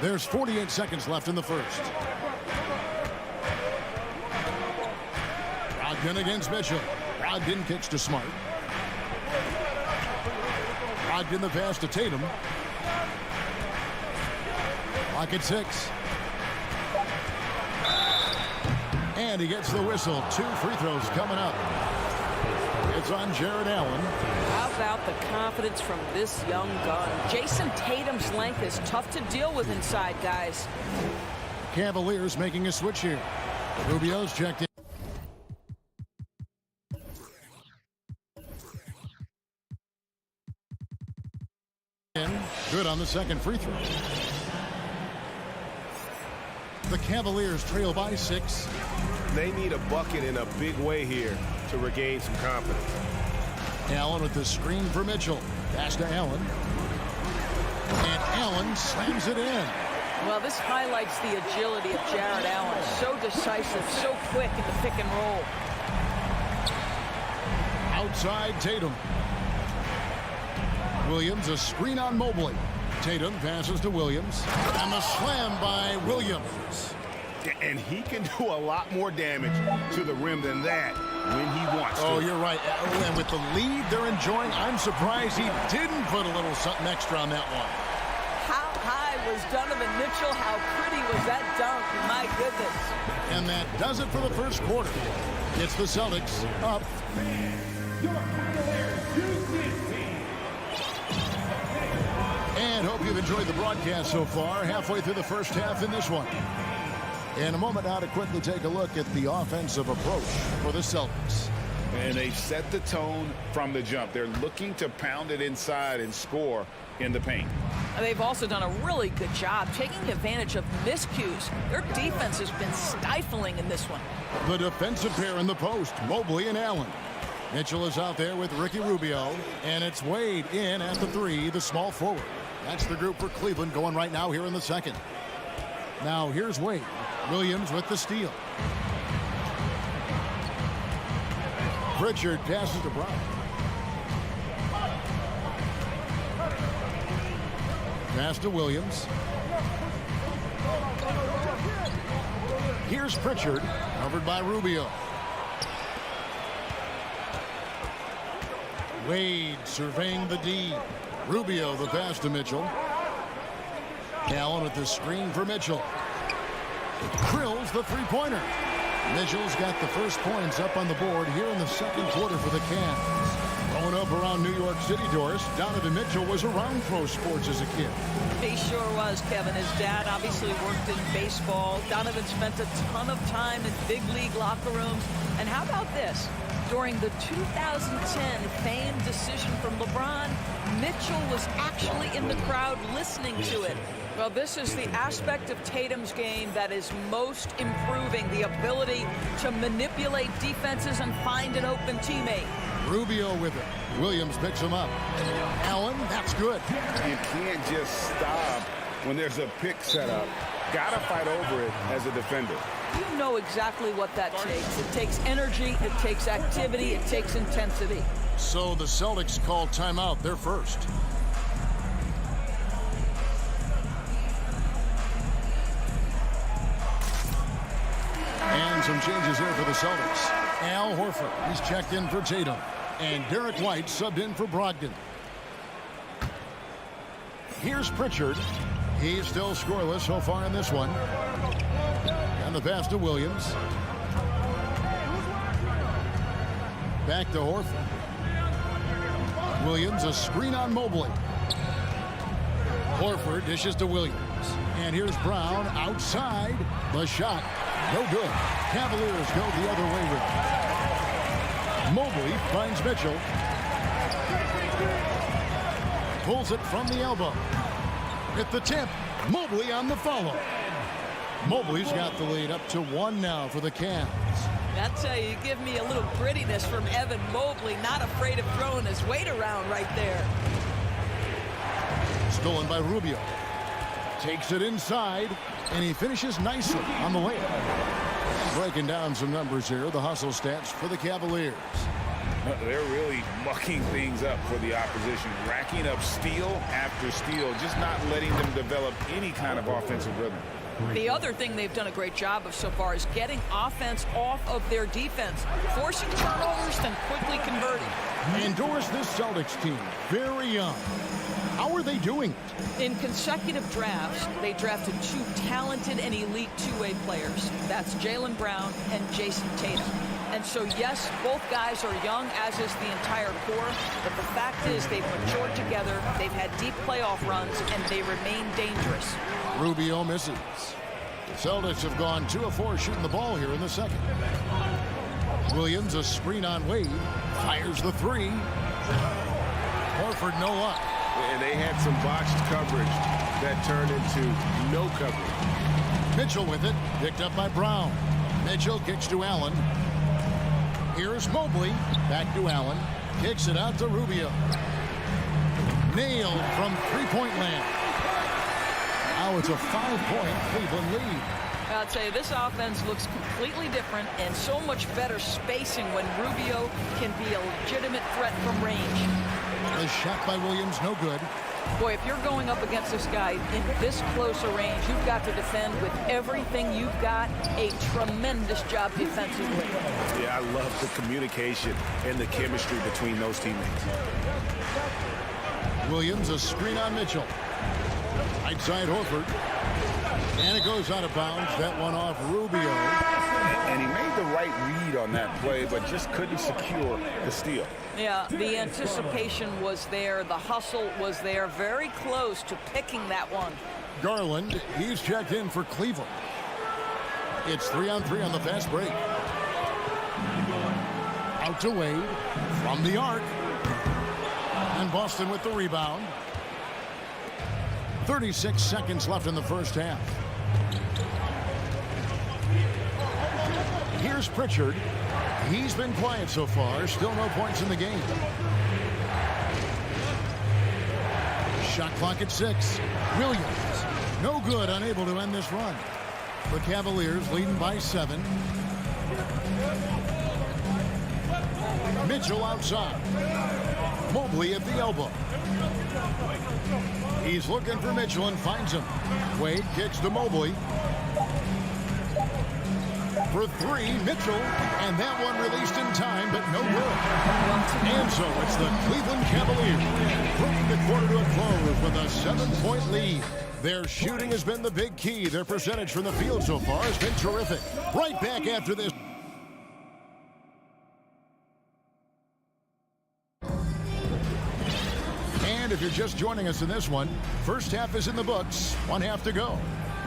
There's 48 seconds left in the first. Brogdon against Mitchell. Brogdon kicks to Smart. Brogdon the pass to Tatum. Clock at 6. And he gets the whistle. 2 free throws coming up. It's on Jared Allen. How about the confidence from this young gun? Jason Tatum's length is tough to deal with inside, guys. Cavaliers making a switch here. Rubio's checked in. Good on the second free throw. The Cavaliers trail by 6. They need a bucket in a big way here to regain some confidence. Allen with the screen for Mitchell. Pass to Allen. And Allen slams it in. Well, this highlights the agility of Jared Allen. So decisive, so quick in the pick and roll. Outside Tatum. Williams, a screen on Mobley. Tatum passes to Williams. And the slam by Williams. And he can do a lot more damage to the rim than that when he wants to. Oh, you're right. And with the lead they're enjoying, I'm surprised he didn't put a little something extra on that one. How high was Donovan Mitchell? How pretty was that dunk? My goodness. And that does it for the first quarter. It's the Celtics up. And hope you've enjoyed the broadcast so far. Halfway through the first half in this one. In a moment now to quickly take a look at the offensive approach for the Celtics. And they've set the tone from the jump. They're looking to pound it inside and score in the paint. They've also done a really good job taking advantage of miscues. Their defense has been stifling in this one. The defensive pair in the post, Mobley and Allen. Mitchell is out there with Ricky Rubio, and it's Wade in at the 3, the small forward. That's the group for Cleveland going right now here in the second. Now here's Wade. Williams with the steal. Pritchard passes to Brown. Pass to Williams. Here's Pritchard, covered by Rubio. Wade surveying the D. Rubio the pass to Mitchell. Allen with the screen for Mitchell. Drills the three-pointer. Mitchell's got the first points up on the board here in the second quarter for the Cavs. Growing up around New York City, Doris, Donovan Mitchell was around pro sports as a kid. He sure was, Kevin. His dad obviously worked in baseball. Donovan spent a ton of time in big league locker rooms. And how about this? During the 2010 famed decision from LeBron, Mitchell was actually in the crowd listening to it. Well, this is the aspect of Tatum's game that is most improving, the ability to manipulate defenses and find an open teammate. Rubio with it. Williams picks him up. Allen, that's good. You can't just stop when there's a pick set up. Gotta fight over it as a defender. You know exactly what that takes. It takes energy, it takes activity, it takes intensity. So the Celtics call timeout. They're first. And some changes here for the Celtics. Al Horford, he's checked in for Tatum. And Derek White subbed in for Brogdon. Here's Pritchard. He's still scoreless so far in this one. And the pass to Williams. Back to Horford. Williams, a screen on Mobley. Horford dishes to Williams. And here's Brown outside. The shot, no good. Cavaliers go the other way with it. Mobley finds Mitchell. Pulls it from the elbow. At the tip, Mobley on the follow. Mobley's got the lead up to 1 now for the Cavs. I tell you, you give me a little grittiness from Evan Mobley, not afraid of throwing his weight around right there. Stolen by Rubio. Takes it inside, and he finishes nicely on the layup. Breaking down some numbers here, the hustle stats for the Cavaliers. They're really mucking things up for the opposition, racking up steal after steal, just not letting them develop any kind of offensive rhythm. The other thing they've done a great job of so far is getting offense off of their defense, forcing turnovers, then quickly converting. Endorse this Celtics team, very young. How are they doing it? In consecutive drafts, they drafted 2 talented and elite two-way players. That's Jaylen Brown and Jason Tatum. And so, yes, both guys are young, as is the entire core. But the fact is they've matured together, they've had deep playoff runs, and they remain dangerous. Rubio misses. The Celtics have gone 2 of 4 shooting the ball here in the second. Williams, a screen on Wade, fires the 3. Horford, no luck. And they had some botched coverage that turned into no coverage. Mitchell with it, picked up by Brown. Mitchell kicks to Allen. Here's Mobley, back to Allen. Kicks it out to Rubio. Nailed from three-point land. Now it's a 5-point Cleveland lead. I'll tell you, this offense looks completely different and so much better spacing when Rubio can be a legitimate threat from range. The shot by Williams, no good. Boy, if you're going up against this guy in this close a range, you've got to defend with everything you've got. A tremendous job defensively. Yeah, I love the communication and the chemistry between those teammates. Williams, a screen on Mitchell. Right side Horford. And it goes out of bounds. That one off Rubio. And he made the right read on that play, but just couldn't secure the steal. Yeah, the anticipation was there. The hustle was there. Very close to picking that one. Garland, he's checked in for Cleveland. It's 3-on-3 on the fast break. Out to Wade from the arc. And Boston with the rebound. 36 seconds left in the first half. Here's Pritchard. He's been quiet so far. Still no points in the game. Shot clock at 6. Williams. No good. Unable to end this run. The Cavaliers leading by 7. Mitchell outside. Mobley at the elbow. He's looking for Mitchell and finds him. Wade kicks to Mobley. For 3, Mitchell, and that one released in time, but no good. And so it's the Cleveland Cavaliers bringing the quarter to a close with a 7-point lead. Their shooting has been the big key. Their percentage from the field so far has been terrific. Right back after this. And if you're just joining us in this one, first half is in the books. 1 half to go.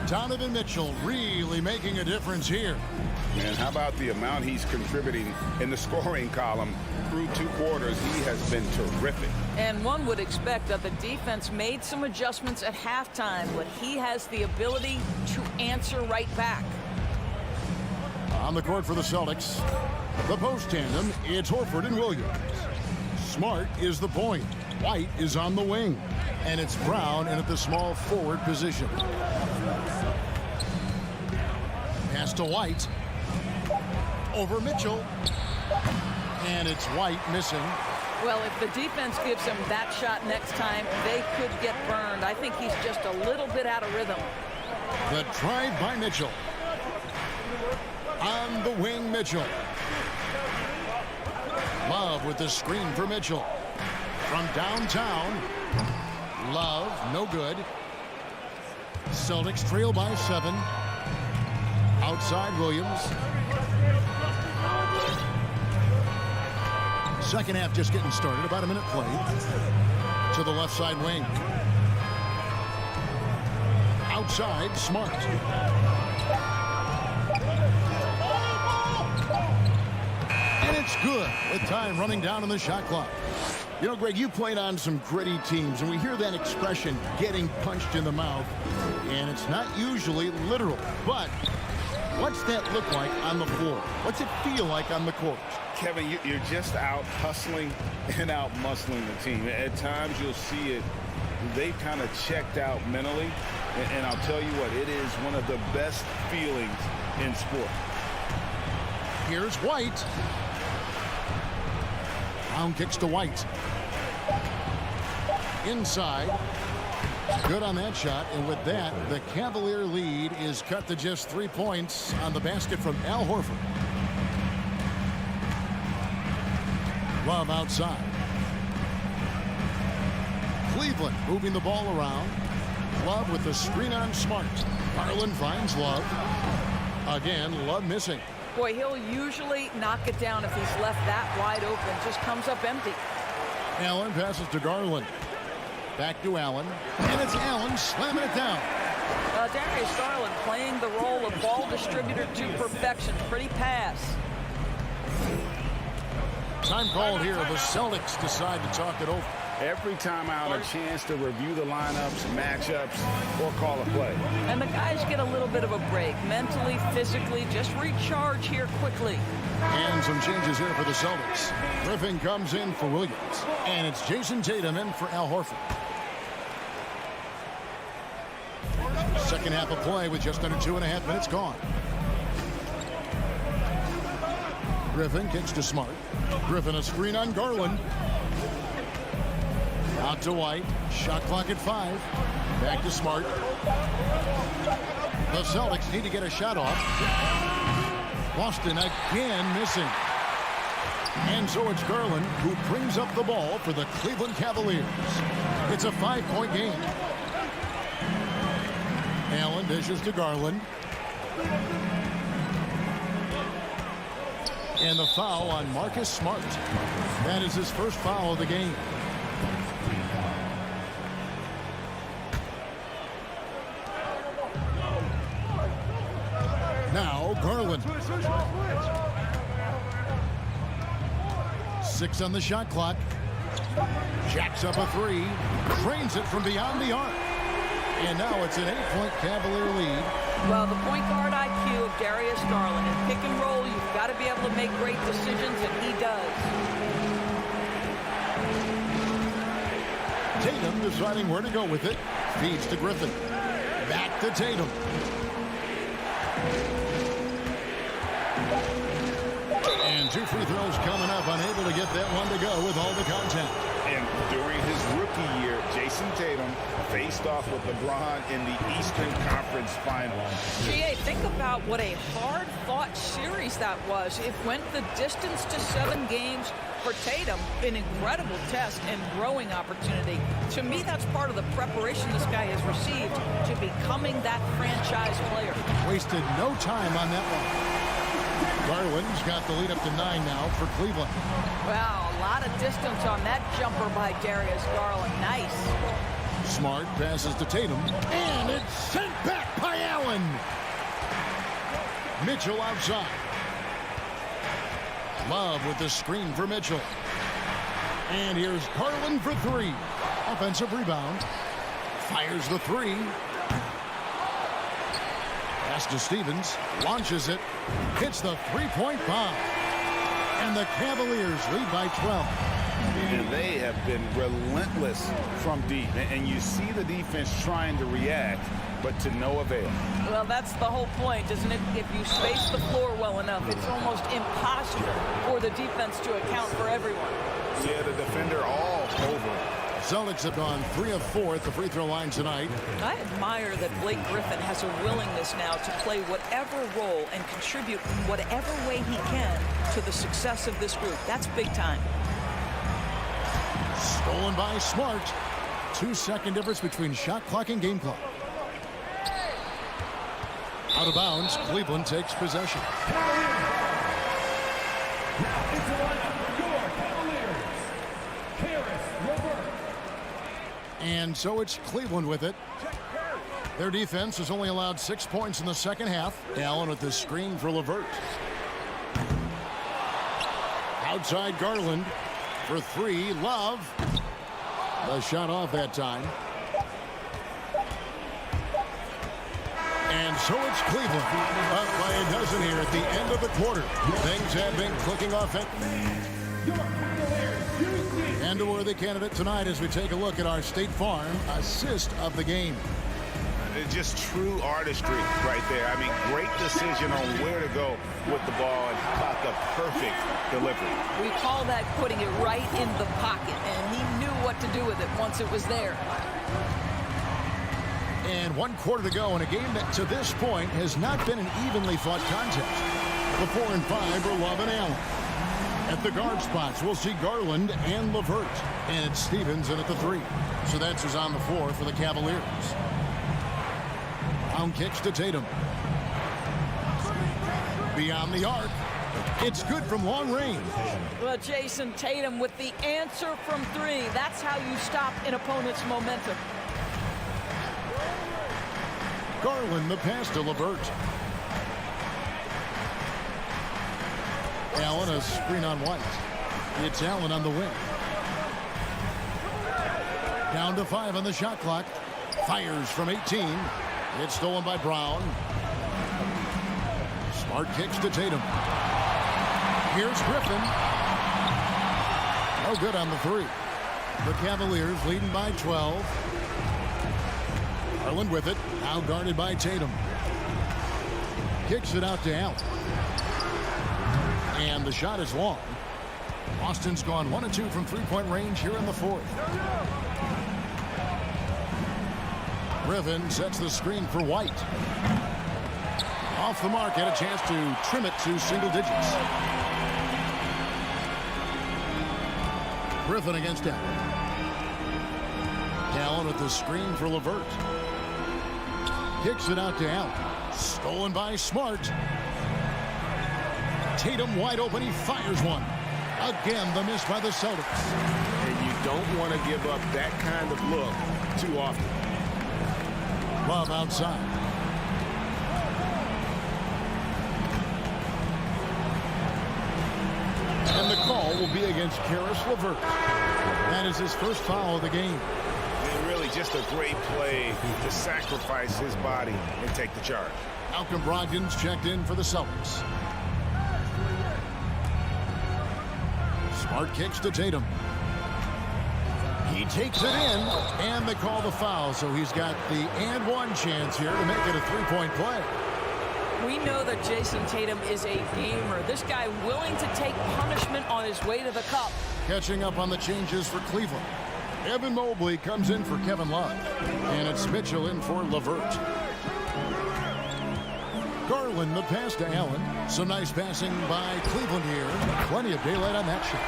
Donovan Mitchell really making a difference here. And how about the amount he's contributing in the scoring column through 2 quarters? He has been terrific. And one would expect that the defense made some adjustments at halftime, but he has the ability to answer right back. On the court for the Celtics, the post tandem, it's Horford and Williams. Smart is the point. White is on the wing. And it's Brown in at the small forward position. Pass to White. Over Mitchell. And it's White missing. Well, if the defense gives him that shot next time, they could get burned. I think he's just a little bit out of rhythm. The drive by Mitchell. On the wing, Mitchell. Love with the screen for Mitchell. From downtown. Love, no good. Celtics trail by 7. Outside Williams. Second half just getting started. About a minute played. To the left side wing. Outside, Smart. And it's good with time running down on the shot clock. You know, Greg, you played on some gritty teams, and we hear that expression, getting punched in the mouth, and it's not usually literal. But what's that look like on the floor? What's it feel like on the court? Kevin, you're just out hustling and out muscling the team. At times you'll see it. They've kind of checked out mentally, and I'll tell you what, it is one of the best feelings in sport. Here's White. Brown kicks to White. Inside. Good on that shot, and with that, the Cavalier lead is cut to just 3 points on the basket from Al Horford. Love outside. Cleveland moving the ball around. Love with the screen on Smart. Garland finds Love. Again, Love missing. Boy, he'll usually knock it down if he's left that wide open. Just comes up empty. Allen passes to Garland. Back to Allen. And it's Allen slamming it down. Darius Garland playing the role of ball distributor to perfection. Pretty pass. Time called here. The Celtics decide to talk it over. Every time out, a chance to review the lineups, matchups, or call a play. And the guys get a little bit of a break. Mentally, physically, just recharge here quickly. And some changes here for the Celtics. Griffin comes in for Williams. And it's Jason Tatum in for Al Horford. Second half of play with just under 2.5 minutes gone. Griffin kicks to Smart. Griffin a screen on Garland. Out to White. Shot clock at 5. Back to Smart. The Celtics need to get a shot off. Boston again missing. And so it's Garland who brings up the ball for the Cleveland Cavaliers. It's a 5-point game. Allen dishes to Garland. And the foul on Marcus Smart. That is his first foul of the game. Now Garland. 6 on the shot clock. Jacks up a 3. Drains it from beyond the arc. And now it's an 8-point Cavalier lead. Well, the point guard IQ of Darius Garland. In pick and roll, you've got to be able to make great decisions, and he does. Tatum deciding where to go with it. Feeds to Griffin. Back to Tatum. And 2 free throws coming up, unable to get that one to go with all the contact. And during his rookie year, Jason Tatum faced off with LeBron in the Eastern Conference Finals. GA, think about what a hard-fought series that was. It went the distance to 7 games for Tatum. An incredible test and growing opportunity. To me, that's part of the preparation this guy has received to becoming that franchise player. Wasted no time on that one. Garland's got the lead up to 9 now for Cleveland. Wow, a lot of distance on that jumper by Darius Garland. Nice. Smart passes to Tatum. And it's sent back by Allen. Mitchell outside. Love with the screen for Mitchell. And here's Garland for 3. Offensive rebound. Fires the 3. Pass to Stevens. Launches it. Hits the 3-point bomb. And the Cavaliers lead by 12. And they have been relentless from deep. And you see the defense trying to react, but to no avail. Well, that's the whole point, isn't it? If you space the floor well enough, it's almost impossible for the defense to account for everyone. Yeah, the defender all over. Celtics have gone 3 of 4 at the free throw line tonight. I admire that Blake Griffin has a willingness now to play whatever role and contribute in whatever way he can to the success of this group. That's big time. Stolen by Smart. 2-second difference between shot clock and game clock. Out of bounds, Cleveland takes possession. And so it's Cleveland with it. Their defense has only allowed 6 points in the second half. Allen with the screen for LeVert. Outside Garland for 3. Love. The shot off that time. And so it's Cleveland up by a dozen here at the end of the quarter. Things have been clicking off it. And a worthy candidate tonight as we take a look at our State Farm assist of the game. Just true artistry right there. I mean, great decision on where to go with the ball, and how about the perfect delivery. We call that putting it right in the pocket, and he knew what to do with it once it was there. And 1 quarter to go in a game that to this point has not been an evenly fought contest. The 4 and 5 are Love and Allen. At the guard spots, we'll see Garland and LeVert. And it's Stevens in at the 3. So that's who's on the floor for the Cavaliers. Brown kicks to Tatum. Beyond the arc. It's good from long range. Well, Jason Tatum with the answer from 3. That's how you stop an opponent's momentum. Garland the pass to LeVert. Allen a screen on White. It's Allen on the wing. Down to 5 on the shot clock. Fires from 18. It's stolen by Brown. Smart kicks to Tatum. Here's Griffin. No good on the 3. The Cavaliers leading by 12. Garland with it. Now guarded by Tatum. Kicks it out to Allen. And the shot is long. Boston's gone 1 of 2 from three-point range here in the 4th. Griffin sets the screen for White. Off the mark, had a chance to trim it to single digits. Griffin against Allen. Allen with the screen for LeVert. Kicks it out to Allen. Stolen by Smart. Tatum wide open. He fires one. Again, the miss by the Celtics. And you don't want to give up that kind of look too often. Love outside. And the call will be against Karis LeVert. That is his first foul of the game. And really just a great play to sacrifice his body and take the charge. Malcolm Brogdon's checked in for the Celtics. Smart kicks to Tatum. He takes it in, and they call the foul, so he's got the and one chance here to make it a three-point play. We know that Jason Tatum is a gamer. This guy willing to take punishment on his way to the cup. Catching up on the changes for Cleveland. Evan Mobley comes in for Kevin Love, and it's Mitchell in for LeVert. Garland the pass to Allen. Some nice passing by Cleveland here. Plenty of daylight on that shot.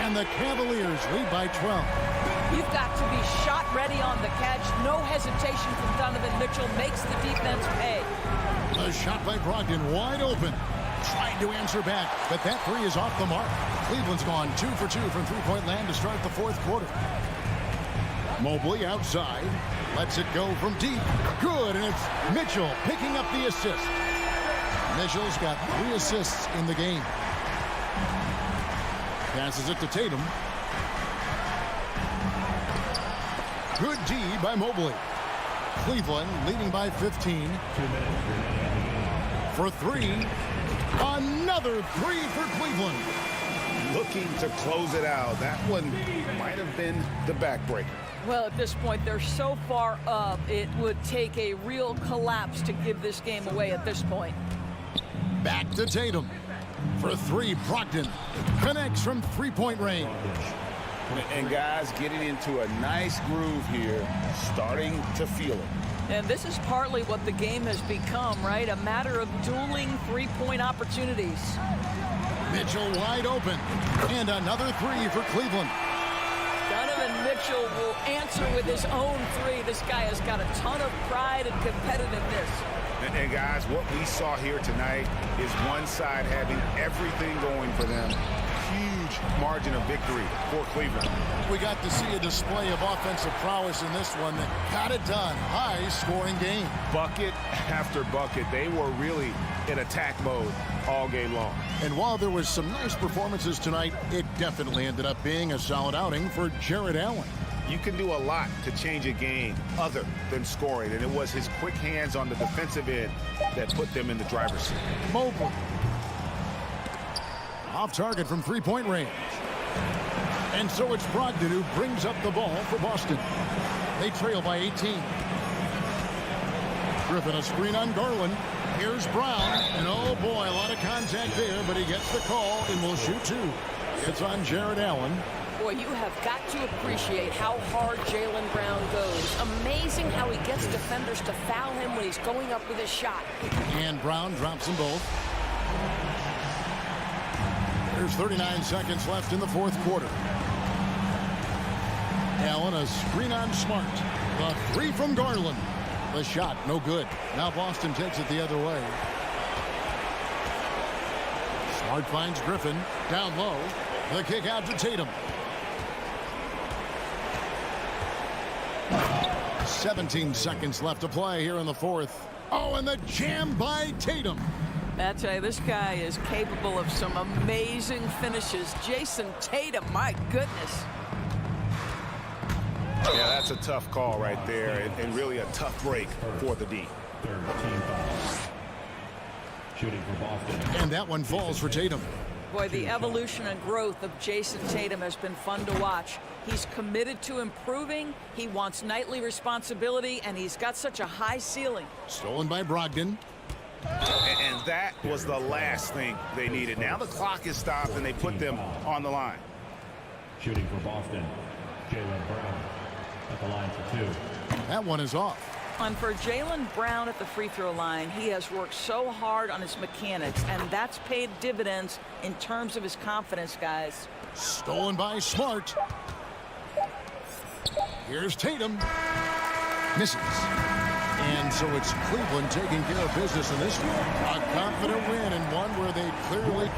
And the Cavaliers lead by 12. You've got to be shot ready on the catch. No hesitation from Donovan Mitchell. Makes the defense pay. A shot by Brogdon wide open. Trying to answer back, but that 3 is off the mark. Cleveland's gone 2 for 2 from three-point land to start the 4th quarter. Mobley outside. Lets it go from deep. Good, and it's Mitchell picking up the assist. Mitchell's got 3 assists in the game. Passes it to Tatum. Good D by Mobley. Cleveland leading by 15. For 3. Another 3 for Cleveland. Looking to close it out. That one might have been the backbreaker. Well, at this point, they're so far up, it would take a real collapse to give this game away at this point. Back to Tatum. For 3, Brogdon connects from three-point range. And guys getting into a nice groove here, starting to feel it. And this is partly what the game has become, right? A matter of dueling three-point opportunities. Mitchell wide open. And another 3 for Cleveland. Donovan Mitchell will answer with his own 3. This guy has got a ton of pride and competitiveness. And guys, what we saw here tonight is one side having everything going for them. Huge margin of victory for Cleveland. We got to see a display of offensive prowess in this one that got it done. High-scoring game. Bucket after bucket. They were really in attack mode all game long. And while there was some nice performances tonight, it definitely ended up being a solid outing for Jared Allen. You can do a lot to change a game other than scoring, and it was his quick hands on the defensive end that put them in the driver's seat. Mobley. Off target from three-point range. And so it's Brogdon who brings up the ball for Boston. They trail by 18. Griffin, a screen on Garland. Here's Brown, and oh boy, a lot of contact there, but he gets the call and will shoot two. It's on Jared Allen. Boy, you have got to appreciate how hard Jaylen Brown goes. Amazing how he gets defenders to foul him when he's going up with his shot. And Brown drops them both. There's 39 seconds left in the fourth quarter. Allen, a screen on Smart. The three from Garland. The shot, no good. Now Boston takes it the other way. Smart finds Griffin. Down low. The kick out to Tatum. 17 seconds left to play here in the fourth. Oh, and the jam by Tatum. I tell you, this guy is capable of some amazing finishes. Jason Tatum, my goodness. Yeah, that's a tough call right there, and really a tough break for the D. Third team foul. Shooting for Boston. And that one falls for Tatum. Boy, the evolution and growth of Jason Tatum has been fun to watch. He's committed to improving. He wants nightly responsibility, and he's got such a high ceiling. Stolen by Brogdon. And that was the last thing they needed. Now the clock is stopped, and they put them on the line. Shooting for Boston, Jaylen Brown at the line for two. That one is off. And for Jaylen Brown at the free throw line, he has worked so hard on his mechanics, and that's paid dividends in terms of his confidence, guys. Stolen by Smart. Here's Tatum. Misses. And so it's Cleveland taking care of business in this one. A confident win, and one where they clearly...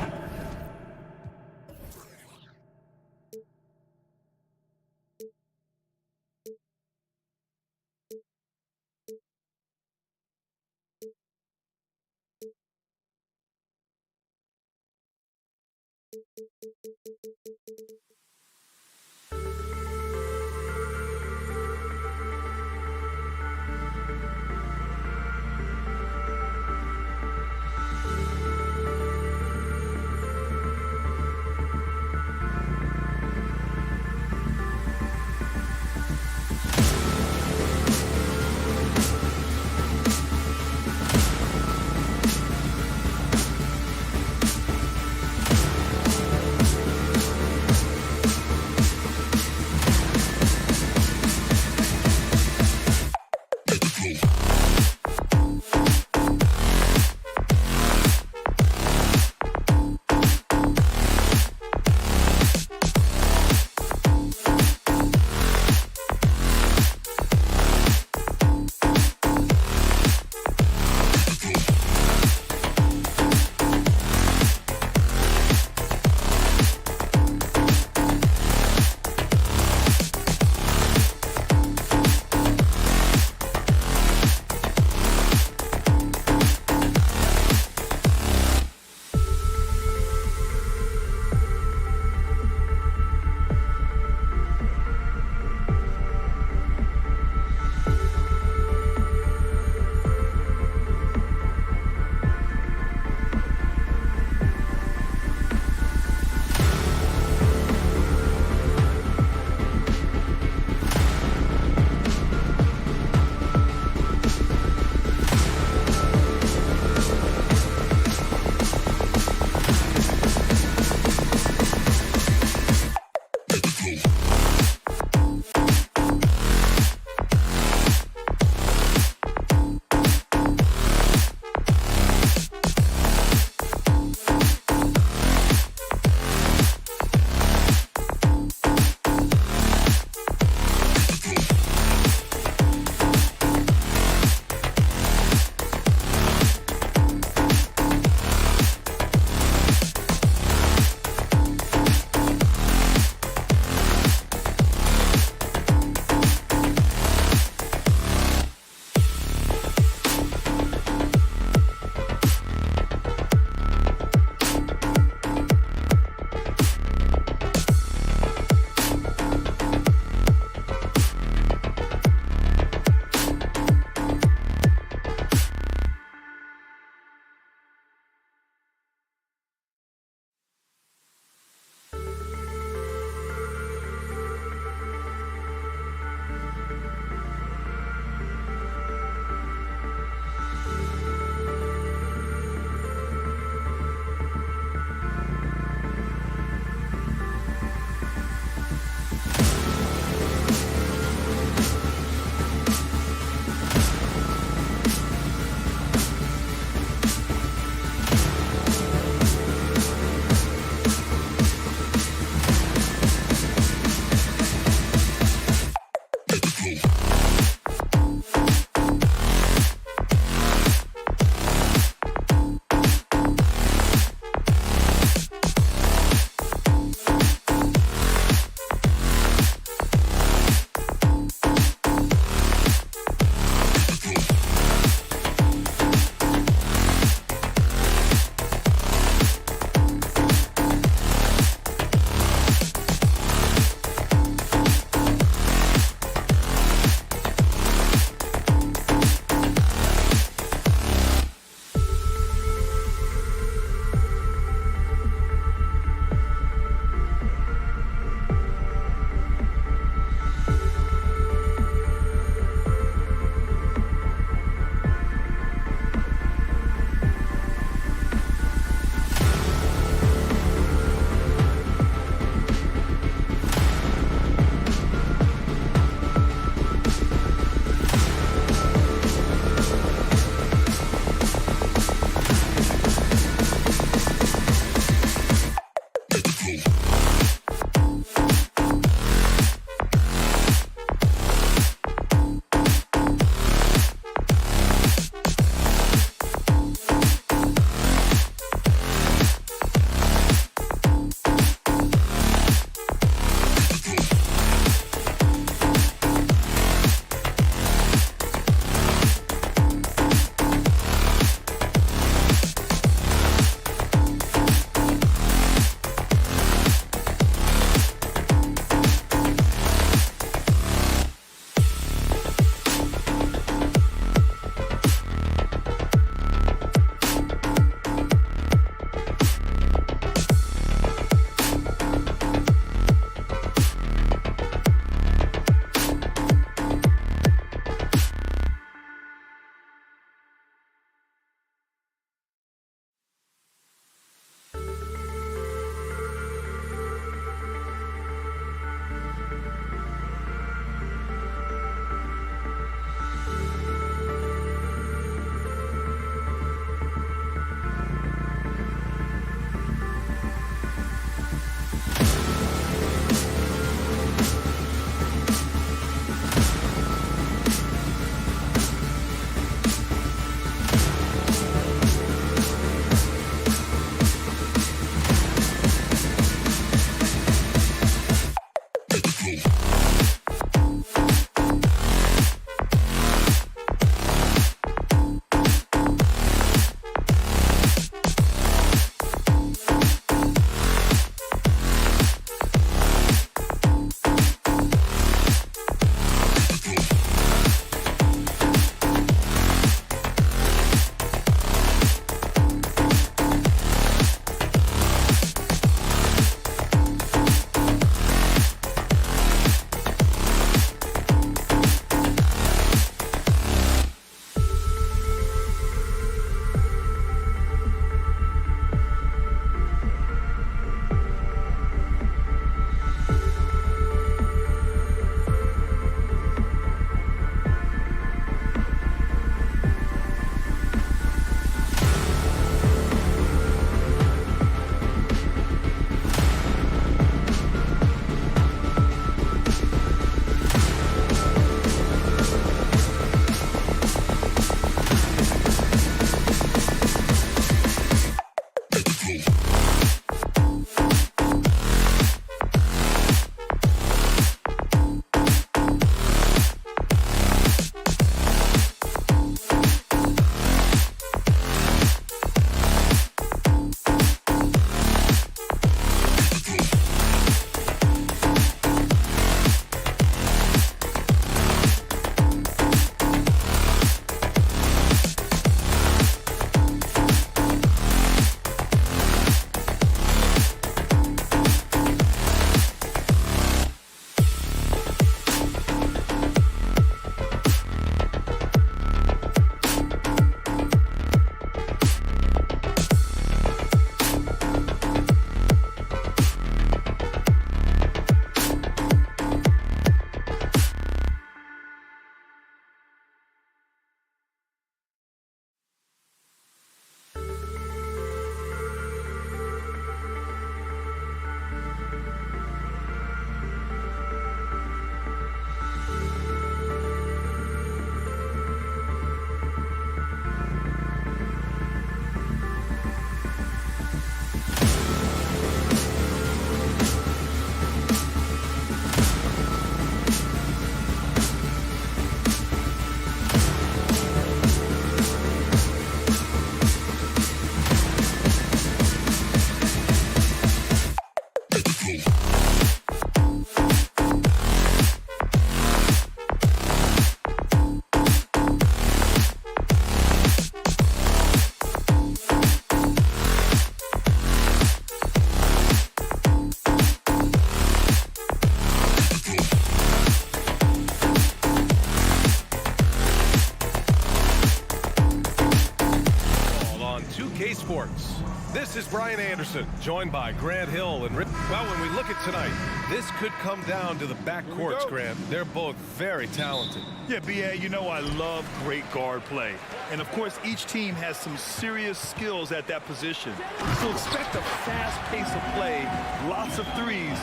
NBA Sports. This is Brian Anderson, joined by Grant Hill and Rick. Well, when we look at tonight, this could come down to the backcourts, Grant. They're both very talented. Yeah, B.A., you know I love great guard play. And, of course, each team has some serious skills at that position. So expect a fast pace of play, lots of threes.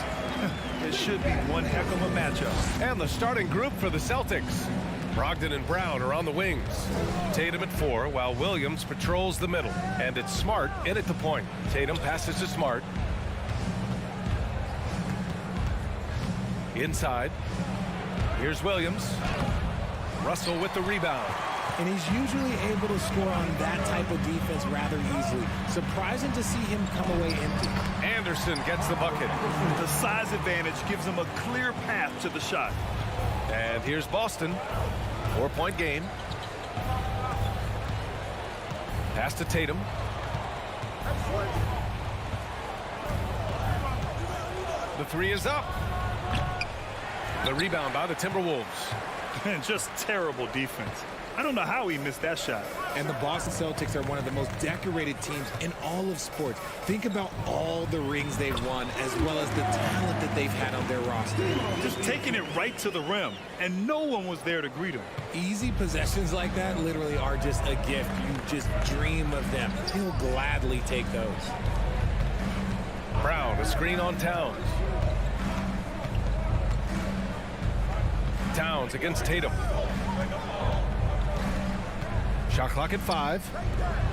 It should be one heck of a matchup. And the starting group for the Celtics. Brogdon and Brown are on the wings. Tatum at 4, while Williams patrols the middle. And it's Smart in at the point. Tatum passes to Smart. Inside. Here's Williams. Russell with the rebound. And he's usually able to score on that type of defense rather easily. Surprising to see him come away empty. Anderson gets the bucket. The size advantage gives him a clear path to the shot. And here's Boston. 4-point game. Pass to Tatum. The three is up. The rebound by the Timberwolves. And just terrible defense. I don't know how he missed that shot. And the Boston Celtics are one of the most decorated teams in all of sports. Think about all the rings they've won, as well as the talent that they've had on their roster. Just taking it right to the rim, and no one was there to greet him. Easy possessions like that literally are just a gift. You just dream of them. He'll gladly take those. Brown, a screen on Towns. Towns against Tatum. Shot clock at 5.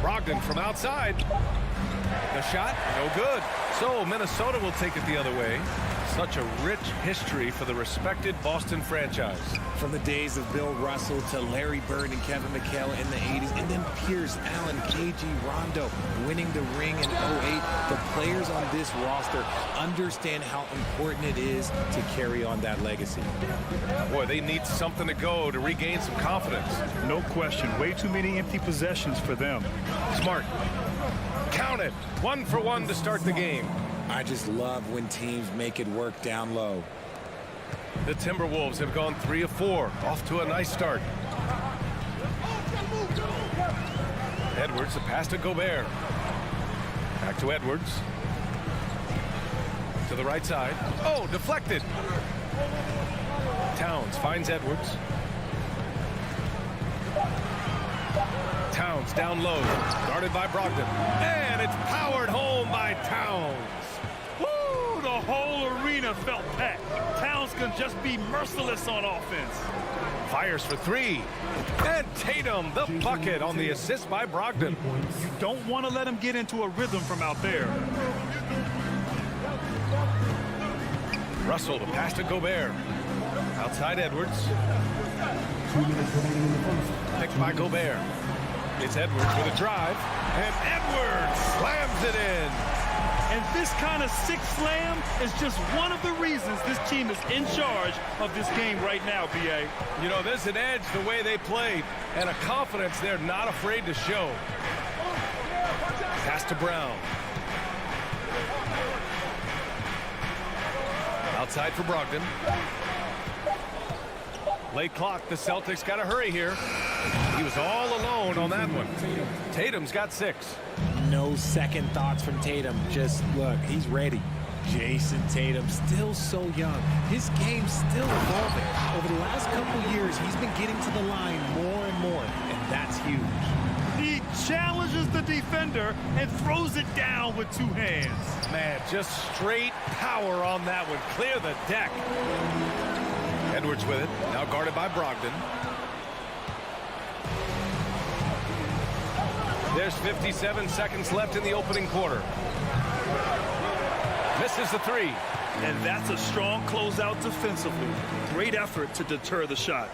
Brogdon from outside. The shot, no good. So Minnesota will take it the other way. Such a rich history for the respected Boston franchise. From the days of Bill Russell to Larry Bird and Kevin McHale in the 80s, and then Pierce, Allen, KG, Rondo winning the ring in 08. The players on this roster understand how important it is to carry on that legacy. Boy, they need something to go to regain some confidence. No question. Way too many empty possessions for them. Smart. Count it. 1 for 1 to start the game. I just love when teams make it work down low. The Timberwolves have gone 3 of 4. Off to a nice start. Edwards, a pass to Gobert. Back to Edwards. To the right side. Oh, deflected. Towns finds Edwards. Towns down low. Guarded by Brogdon. And it's powered home by Towns. Woo! The whole arena felt packed. Towns can just be merciless on offense. Fires for 3. And Tatum, the bucket on the assist by Brogdon. You don't want to let him get into a rhythm from out there. Russell, the pass to Gobert. Outside Edwards. Picked by Gobert. It's Edwards with a drive. And Edwards slams it in. And this kind of sick slam is just one of the reasons this team is in charge of this game right now, B.A. You know, there's an edge the way they played and a confidence they're not afraid to show. Pass to Brown. Outside for Brogdon. Late clock. The Celtics got to hurry here. He was all alone on that one. Tatum's got 6. No second thoughts from Tatum. Just look, he's ready. Jason Tatum, still so young. His game's still evolving. Over the last couple years, he's been getting to the line more and more, and that's huge. He challenges the defender and throws it down with 2 hands. Man, just straight power on that one. Clear the deck. Edwards with it. Now guarded by Brogdon. There's 57 seconds left in the opening quarter. Misses the 3. And that's a strong closeout defensively. Great effort to deter the shot.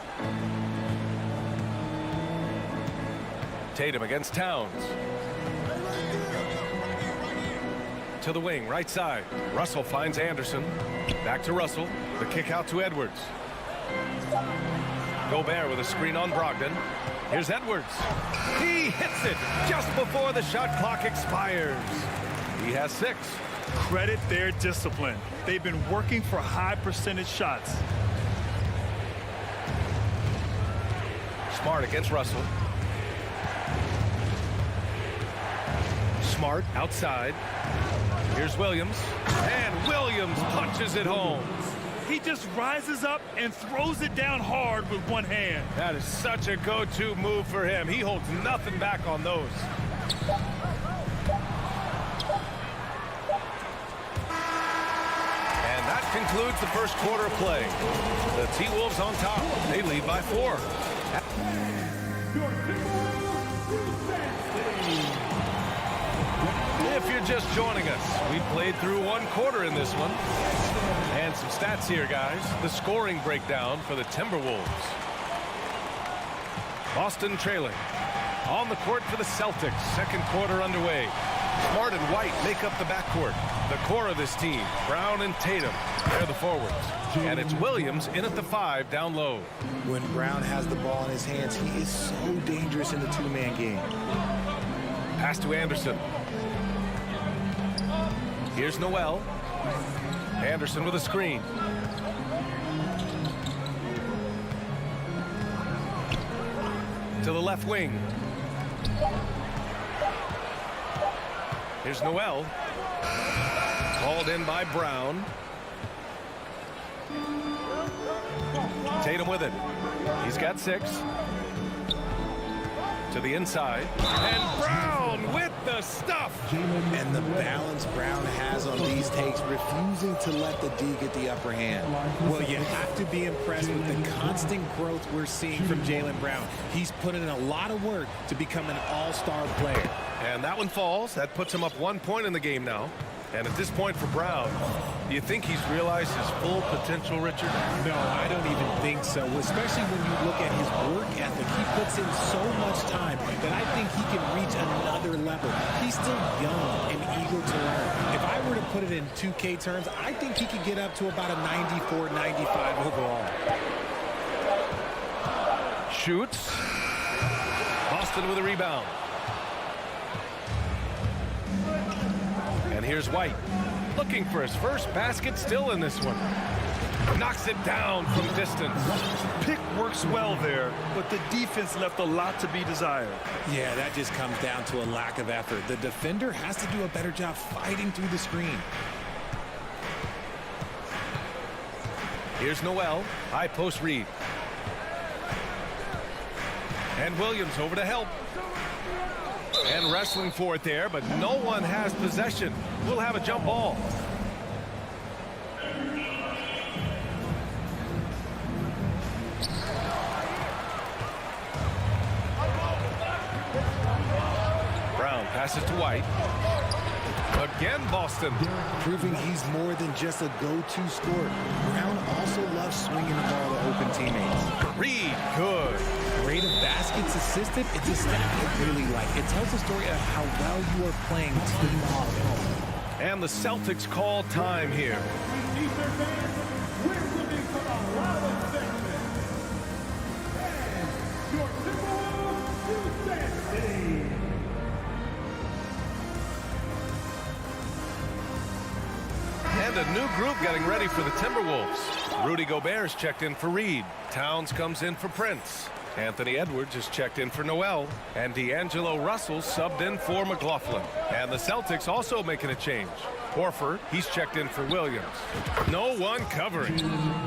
Tatum against Towns. To the wing, right side. Russell finds Anderson. Back to Russell. The kick out to Edwards. Gobert with a screen on Brogdon. Here's Edwards. He hits it just before the shot clock expires. He has 6. Credit their discipline. They've been working for high percentage shots. Smart against Russell. Smart outside. Here's Williams. And Williams punches it home. He just rises up and throws it down hard with one hand. That is such a go-to move for him. He holds nothing back on those. And that concludes the first quarter of play. The T-Wolves on top. They lead by 4. If you're just joining us, we played through 1 quarter in this one. And some stats here, guys. The scoring breakdown for the Timberwolves. Boston trailing. On the court for the Celtics. Second quarter underway. Smart and White make up the backcourt. The core of this team, Brown and Tatum, they're the forwards. And it's Williams in at the 5 down low. When Brown has the ball in his hands, he is so dangerous in the two-man game. Pass to Anderson. Here's Noel. Anderson with a screen. To the left wing. Here's Noel. Called in by Brown. Tatum with it. He's got 6. To the inside. And Brown with the stuff. And the balance Brown has on these takes, refusing to let the D get the upper hand. Well, you have to be impressed with the constant growth we're seeing from Jaylen Brown. He's put in a lot of work to become an all-star player. And that one falls. That puts him up 1 point in the game now. And at this point for Brown, do you think he's realized his full potential, Richard? No, I don't even think so, especially when you look at his work ethic. He puts in so much time that I think he can reach another level. He's still young and eager to learn. If I were to put it in 2K terms, I think he could get up to about a 94, 95 overall. Shoots. Boston with a rebound. And here's White, looking for his first basket, still in this one. Knocks it down from distance. Pick works well there, but the defense left a lot to be desired. Yeah, that just comes down to a lack of effort. The defender has to do a better job fighting through the screen. Here's Noel, high post read. And Williams over to help. And wrestling for it there, but no one has possession. We'll have a jump ball. Brown passes to White. Again, Boston. Proving he's more than just a go-to scorer. Brown also loves swinging the ball to open teammates. Reed, good. Rate of baskets assisted, it's a stat I really like. It tells the story of how well you are playing team offense. And the Celtics call time here. And a new group getting ready for the Timberwolves. Rudy Gobert's checked in for Reed. Towns comes in for Prince. Anthony Edwards is checked in for Noel. And D'Angelo Russell subbed in for McLaughlin. And the Celtics also making a change. Horford, he's checked in for Williams. No one covering.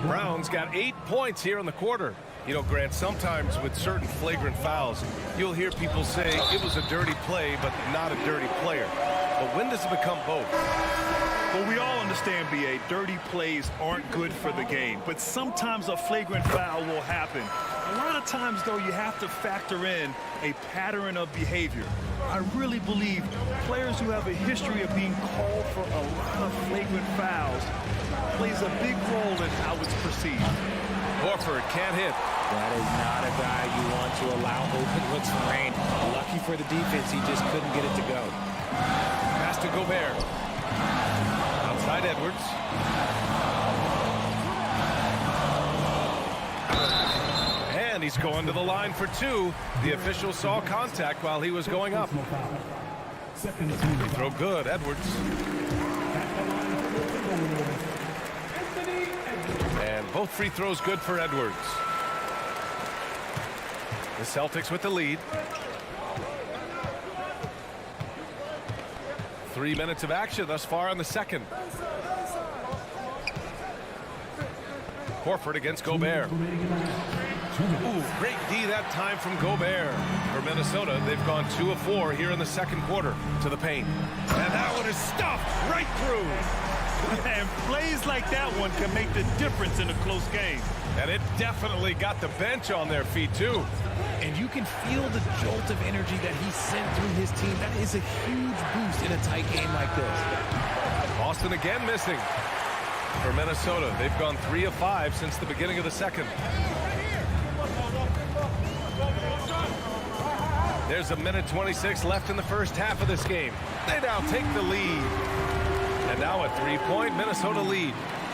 Brown's got 8 points here in the quarter. You know, Grant, sometimes with certain flagrant fouls, you'll hear people say it was a dirty play, but not a dirty player. But when does it become both? Well, we all understand, B.A., dirty plays aren't good for the game, but sometimes a flagrant foul will happen. A lot of times, though, you have to factor in a pattern of behavior. I really believe players who have a history of being called for a lot of flagrant fouls plays a big role in how it's perceived. Horford can't hit. That is not a guy you want to allow open looks and rain. Lucky for the defense, he just couldn't get it to go. Pass to Gobert. Outside Edwards. And he's going to the line for 2. The official saw contact while he was going up. Free throw good, Edwards. And both free throws good for Edwards. The Celtics with the lead. 3 minutes of action thus far in the second. Horford against Gobert. Ooh, great D that time from Gobert. For Minnesota, they've gone 2 of 4 here in the second quarter to the paint. And that one is stuffed right through. And plays like that one can make the difference in a close game. And it definitely got the bench on their feet, too. And you can feel the jolt of energy that he sent through his team. That is a huge boost in a tight game like this. Boston again missing. For Minnesota, they've gone 3 of 5 since the beginning of the second. There's a minute 26 left in the first half of this game. They now take the lead. And now a 3-point Minnesota lead.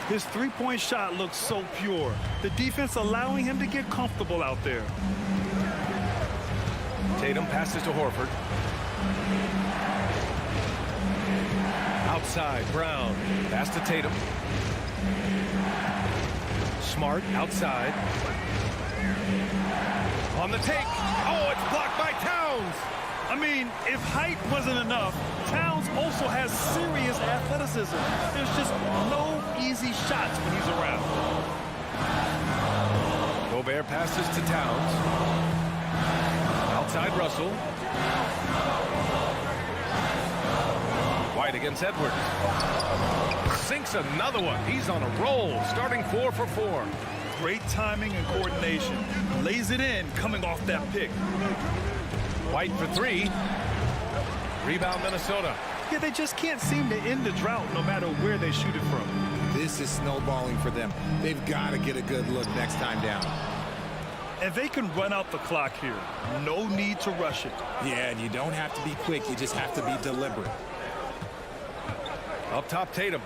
His three-point shot looks so pure. The defense allowing him to get comfortable out there. Tatum passes to Horford. Outside, Brown. Pass to Tatum. Smart outside. On the take. Oh, it's blocked by Towns. I mean, if height wasn't enough, Towns also has serious athleticism. There's just no easy shots when he's around. Gobert passes to Towns. Outside Russell. White against Edwards. Sinks another one. He's on a roll, starting 4 for 4. Great timing and coordination. Lays it in, coming off that pick. White for 3. Rebound Minnesota. Yeah, they just can't seem to end the drought no matter where they shoot it from. This is snowballing for them. They've got to get a good look next time down. And they can run out the clock here. No need to rush it. Yeah, and you don't have to be quick. You just have to be deliberate. Up top, Tatum.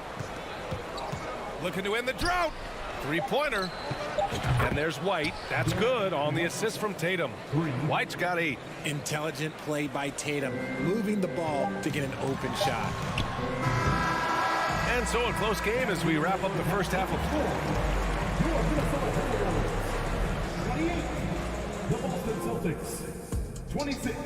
Looking to end the drought. 3-pointer. And there's White. That's good on the assist from Tatum. White's got 8. Intelligent play by Tatum, moving the ball to get an open shot. And so a close game as we wrap up the first half of 28. The Boston Celtics. 26.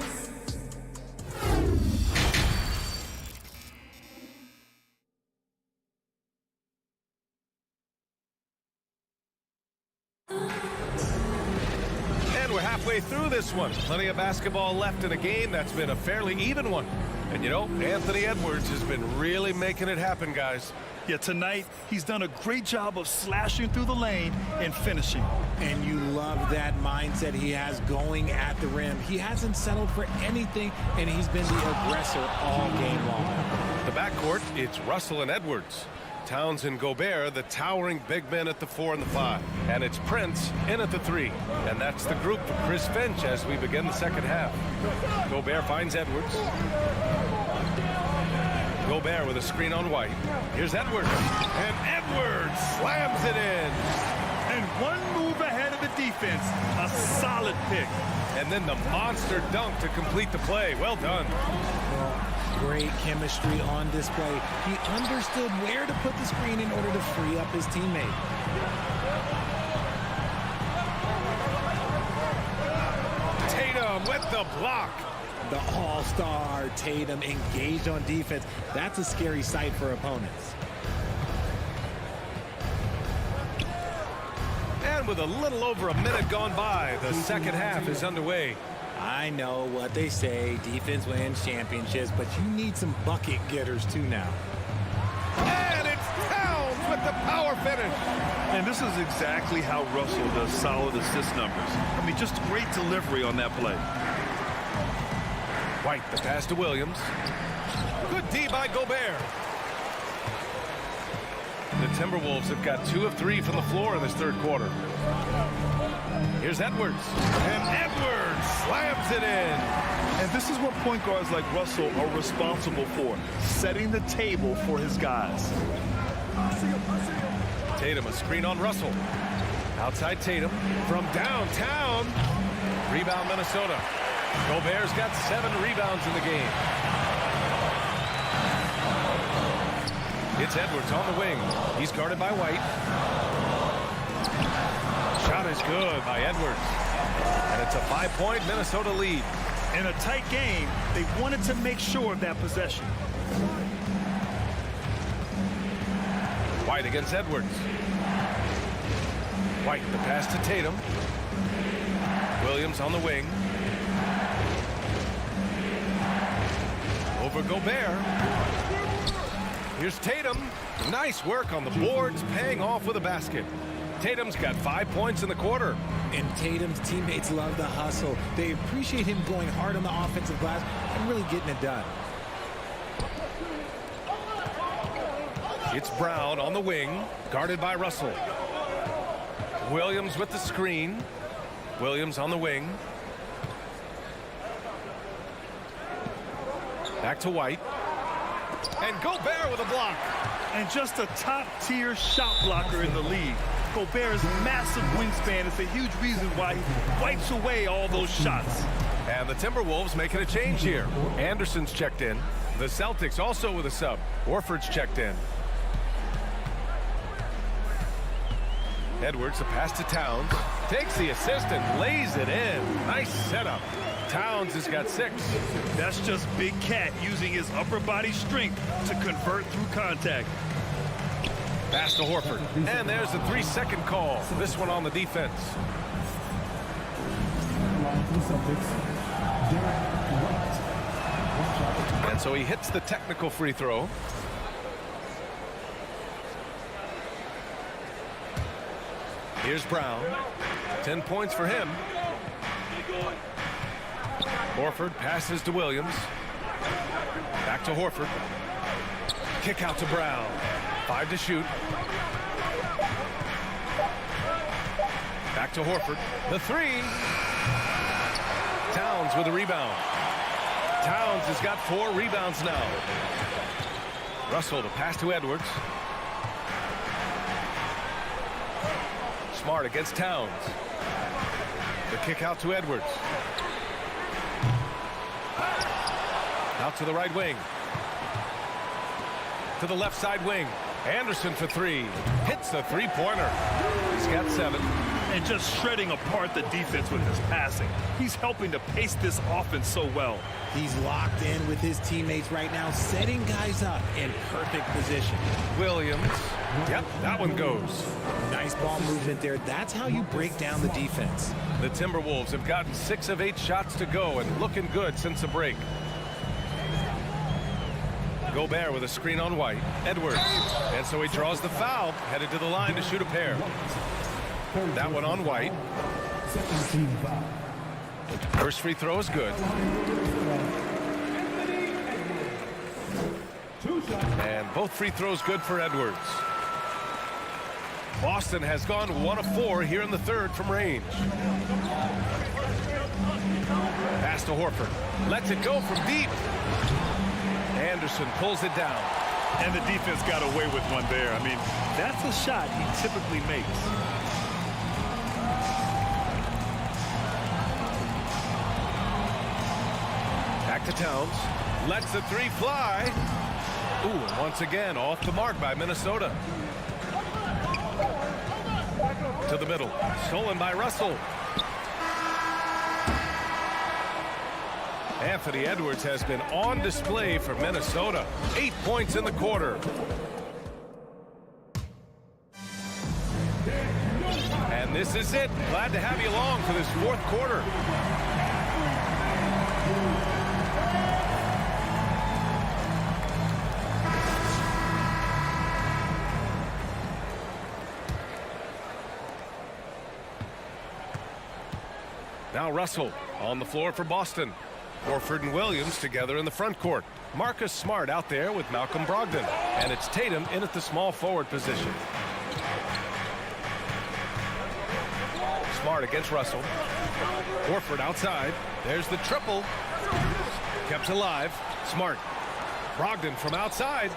halfway through this one. Plenty of basketball left in a game that's been a fairly even one. And, you know, Anthony Edwards has been really making it happen, guys. Yeah, tonight he's done a great job of slashing through the lane and finishing. And you love that mindset he has going at the rim. He hasn't settled for anything, and he's been the aggressor all game long. The backcourt, it's Russell and Edwards. Towns and Gobert, the towering big men at the 4 and the 5. And it's Prince in at the 3. And that's the group for Chris Finch as we begin the second half. Gobert finds Edwards. Gobert with a screen on White. Here's Edwards. And Edwards slams it in. And one move ahead of the defense. A solid pick. And then the monster dunk to complete the play. Well done. Great chemistry on display. He understood where to put the screen in order to free up his teammate. Tatum with the block. The all-star Tatum engaged on defense. That's a scary sight for opponents. And with a little over a minute gone by, the second half is underway. I know what they say, defense wins championships, but you need some bucket getters too now. And it's Towns with the power finish. And this is exactly how Russell does solid assist numbers. I mean, just great delivery on that play. White, the pass to Williams. Good D by Gobert. The Timberwolves have got 2 of 3 from the floor in this third quarter. Here's Edwards. And Edwards slams it in. And this is what point guards like Russell are responsible for, setting the table for his guys. Tatum, a screen on Russell. Outside Tatum from downtown. Rebound Minnesota. Gobert's got 7 rebounds in the game. It's Edwards on the wing. He's guarded by White. Shot is good by Edwards. And it's a 5-point Minnesota lead. In a tight game, they wanted to make sure of that possession. White against Edwards. White, the pass to Tatum. Williams on the wing. Over Gobert. Here's Tatum. Nice work on the boards, paying off with a basket. Tatum's got 5 points in the quarter. And Tatum's teammates love the hustle. They appreciate him going hard on the offensive glass and really getting it done. It's Brown on the wing, guarded by Russell. Williams with the screen. Williams on the wing. Back to White. And Gobert with a block. And just a top-tier shot blocker in the league. Gobert's massive wingspan is a huge reason why he wipes away all those shots. And the Timberwolves making a change here. Anderson's checked in. The Celtics also with a sub. Horford's checked in. Edwards, a pass to Towns. Takes the assist and lays it in. Nice setup. Towns has got 6. That's just Big Cat using his upper body strength to convert through contact. Pass to Horford. And there's a 3-second call. This one on the defense. And so he hits the technical free throw. Here's Brown. 10 points for him. Horford passes to Williams. Back to Horford. Kick out to Brown. 5 to shoot. Back to Horford. The 3. Towns with a rebound. Towns has got 4 rebounds now. Russell, the pass to Edwards. Smart against Towns. The kick out to Edwards. Out to the right wing. To the left side wing. Anderson for 3. Hits the three-pointer. He's got 7. And just shredding apart the defense with his passing. He's helping to pace this offense so well. He's locked in with his teammates right now, setting guys up in perfect position. Williams. Yep, that one goes. Nice ball movement there. That's how you break down the defense. The Timberwolves have gotten 6 of 8 shots to go and looking good since the break. Gobert with a screen on White. Edwards. And so he draws the foul, headed to the line to shoot a pair. That one on White. First free throw is good. And both free throws good for Edwards. Boston has gone 1 of 4 here in the third from range. Pass to Horford. Lets it go from deep. Anderson pulls it down. And the defense got away with one there. I mean, that's a shot he typically makes. Back to Towns. Lets the 3 fly. Ooh, and once again, off the mark by Minnesota. To the middle. Stolen by Russell. Anthony Edwards has been on display for Minnesota. 8 points in the quarter. And this is it. Glad to have you along for this 4th quarter. Now Russell on the floor for Boston. Horford and Williams together in the front court. Marcus Smart out there with Malcolm Brogdon. And it's Tatum in at the small forward position. Smart against Russell. Horford outside. There's the triple. Kept alive. Smart. Brogdon from outside.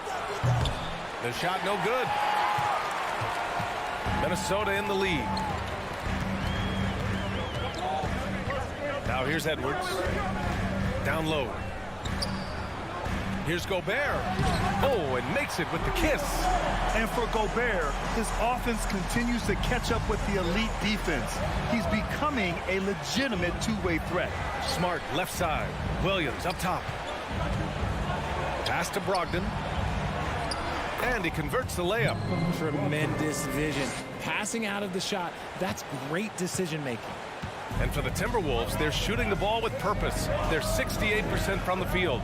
The shot no good. Minnesota in the lead. Now here's Edwards. Down low. Here's Gobert. Oh, and makes it with the kiss. And for Gobert, his offense continues to catch up with the elite defense. He's becoming a legitimate two-way threat. Smart left side. Williams up top. Pass to Brogdon. And he converts the layup. Tremendous vision. Passing out of the shot, that's great decision making. And for the Timberwolves, they're shooting the ball with purpose. They're 68% from the field.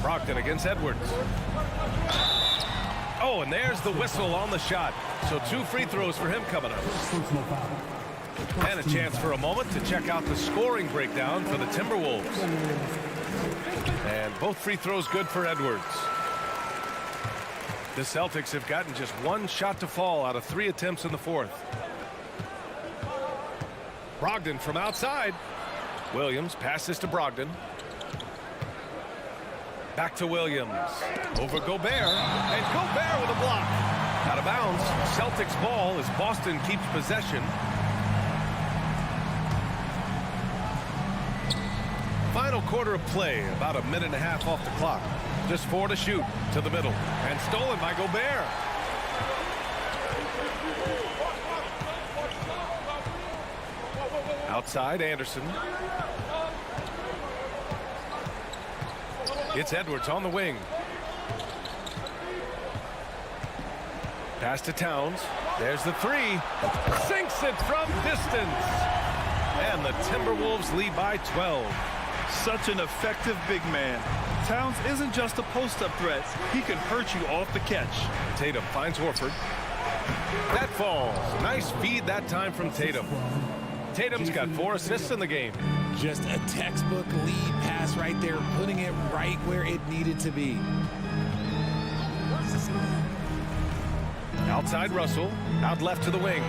Brogdon against Edwards. Oh, and there's the whistle on the shot. So 2 free throws for him coming up. And a chance for a moment to check out the scoring breakdown for the Timberwolves. And both free throws good for Edwards. The Celtics have gotten just 1 shot to fall out of 3 attempts in the fourth. Brogdon from outside. Williams passes to Brogdon. Back to Williams. Over Gobert. And Gobert with a block. Out of bounds. Celtics ball as Boston keeps possession. Final quarter of play. About a minute and a half off the clock. Just 4 to shoot. To the middle. And stolen by Gobert. Outside, Anderson. It's Edwards on the wing. Pass to Towns. There's the 3. Sinks it from distance. And the Timberwolves lead by 12. Such an effective big man. Towns isn't just a post-up threat. He can hurt you off the catch. Tatum finds Horford. That falls. Nice feed that time from Tatum. Tatum's got 4 assists in the game. Just a textbook lead pass right there, putting it right where it needed to be. Outside Russell. Out left to the wing.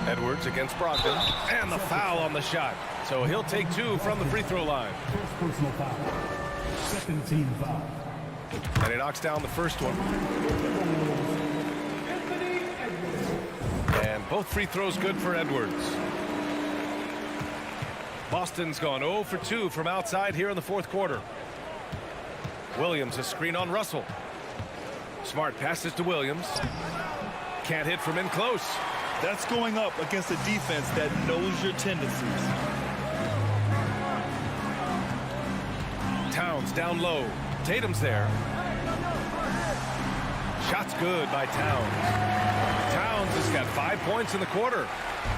Edwards against Brogdon. And the foul on the shot. So he'll take 2 from the free throw line. First personal foul. Second team foul. And he knocks down the first one. And both free throws good for Edwards. Boston's gone 0 for 2 from outside here in the fourth quarter. Williams a screen on Russell. Smart passes to Williams. Can't hit from in close. That's going up against a defense that knows your tendencies. Towns down low. Tatum's there. Shot's good by Towns. Towns has got 5 points in the quarter.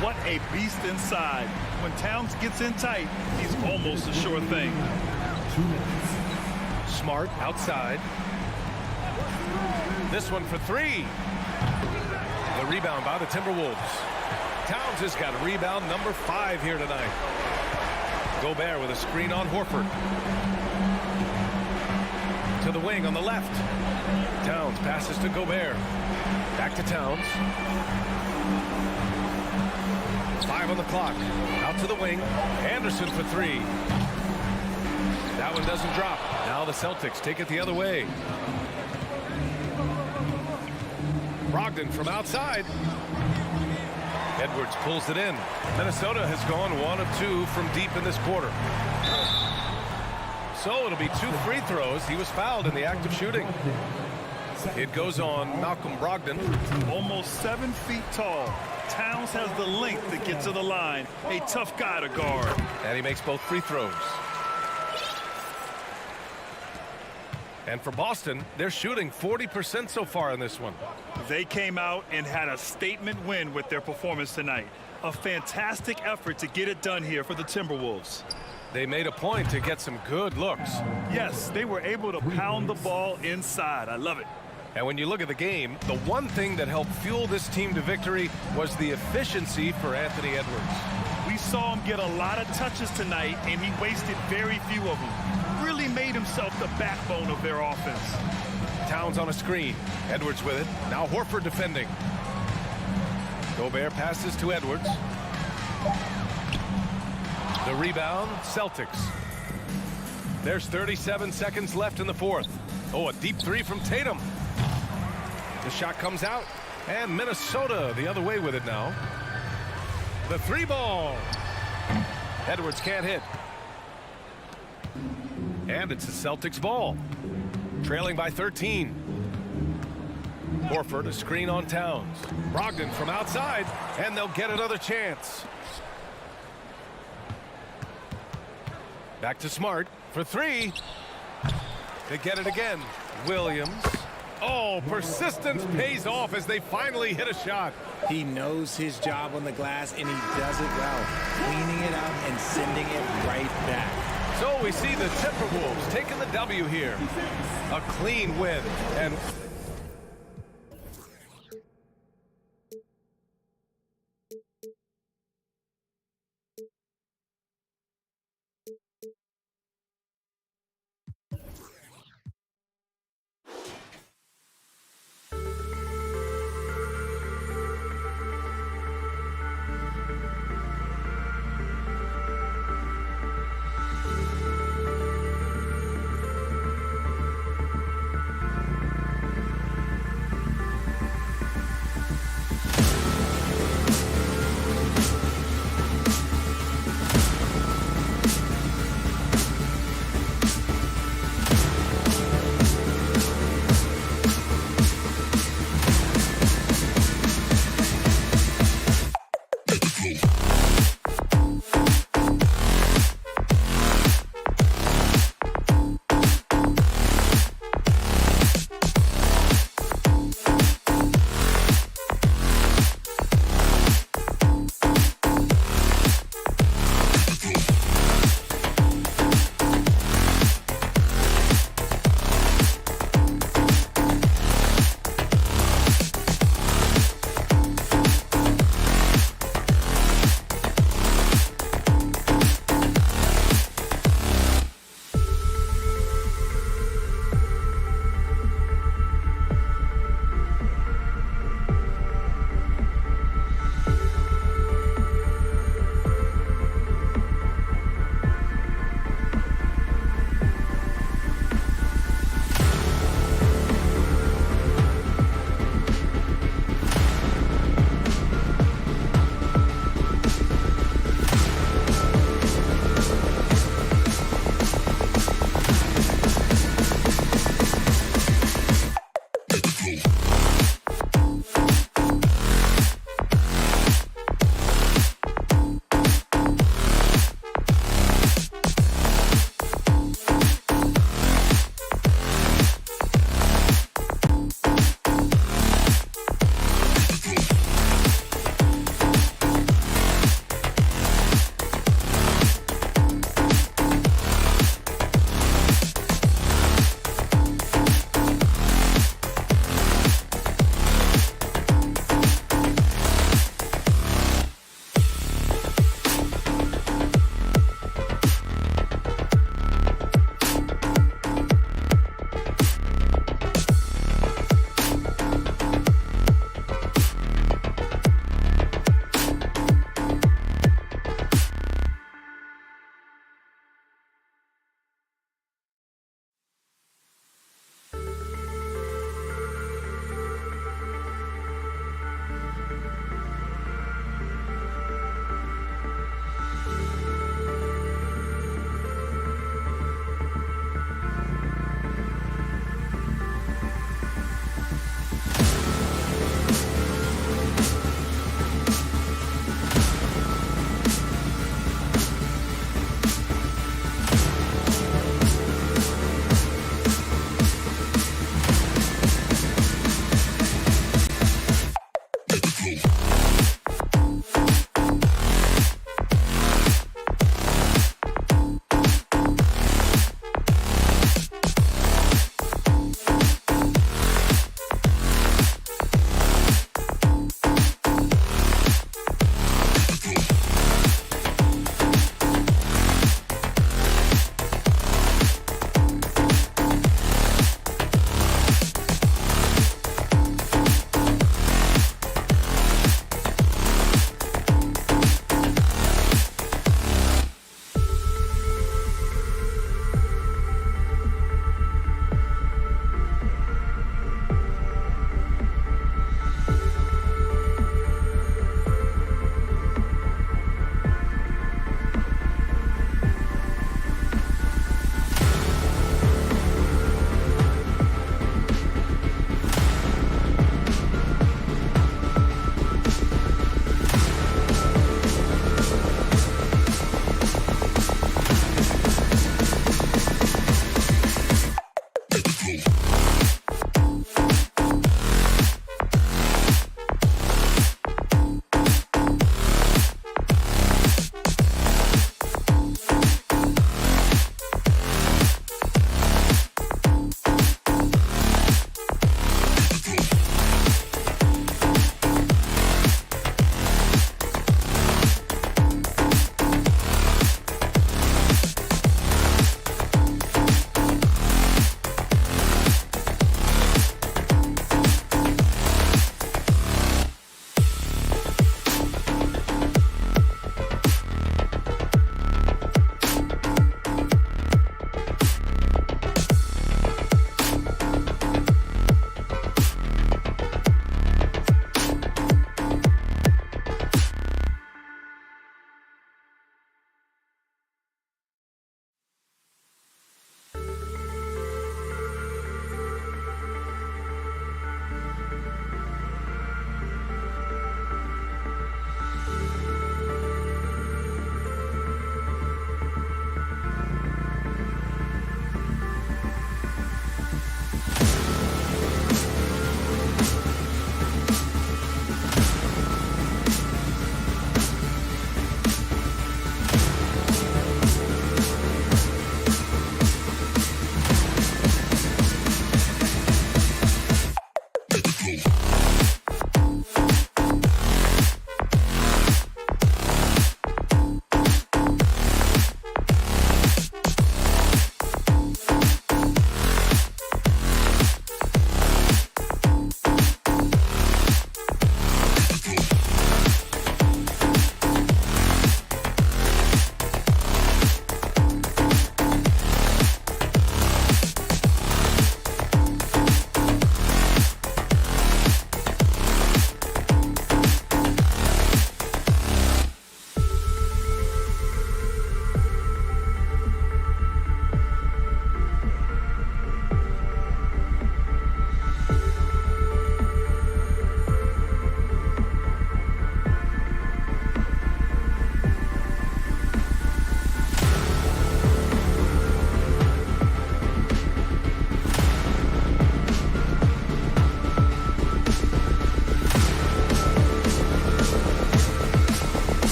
What a beast inside. When Towns gets in tight, he's almost a sure thing. 2 minutes. Smart outside. This one for 3. The rebound by the Timberwolves. Towns has got rebound number 5 here tonight. Gobert with a screen on Horford. To the wing on the left. Towns passes to Gobert. Back to Towns. 5 on the clock. Out to the wing. Anderson for 3. That one doesn't drop. Now the Celtics take it the other way. Brogdon from outside. Edwards pulls it in. Minnesota has gone 1 of 2 from deep in this quarter. So it'll be 2 free throws. He was fouled in the act of shooting. It goes on Malcolm Brogdon. Almost 7 feet tall. Towns has the length to get to the line. A tough guy to guard. And he makes both free throws. And for Boston, they're shooting 40% so far in this one. They came out and had a statement win with their performance tonight. A fantastic effort to get it done here for the Timberwolves. They made a point to get some good looks. Yes, they were able to pound the ball inside. I love it. And when you look at the game, the one thing that helped fuel this team to victory was the efficiency for Anthony Edwards. We saw him get a lot of touches tonight, and he wasted very few of them. Really made himself the backbone of their offense. Towns on a screen. Edwards with it. Now Horford defending. Gobert passes to Edwards. The rebound, Celtics. There's 37 seconds left in the fourth. Oh, a deep 3 from Tatum. The shot comes out, and Minnesota the other way with it now. The 3 ball. Edwards can't hit. And it's the Celtics ball. Trailing by 13. Horford a screen on Towns. Brogdon from outside, and they'll get another chance. Back to Smart for three. They get it again. Williams. Oh, persistence pays off as they finally hit a shot. He knows his job on the glass, and he does it well, cleaning it up and sending it right back. So we see the Timberwolves taking the W here. A clean win. And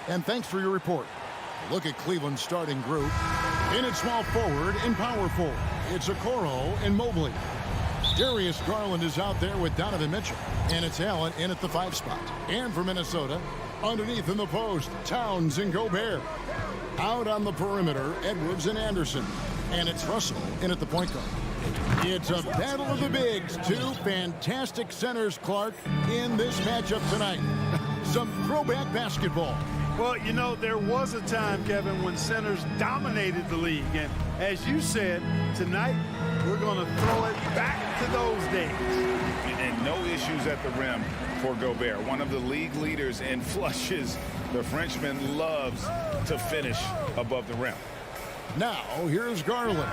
And thanks for your report. Look at Cleveland's starting group. In at small forward and power forward, it's Okoro and Mobley. Darius Garland is out there with Donovan Mitchell. And it's Allen in at the 5 spot. And for Minnesota, underneath in the post, Towns and Gobert. Out on the perimeter, Edwards and Anderson. And it's Russell in at the point guard. It's a battle of the bigs. Two fantastic centers, Clark, in this matchup tonight. Some throwback basketball. Well, you know, there was a time, Kevin, when centers dominated the league. And as you said, tonight we're going to throw it back to those days. And no issues at the rim for Gobert. One of the league leaders in flushes. The Frenchman loves to finish above the rim. Now, here's Garland.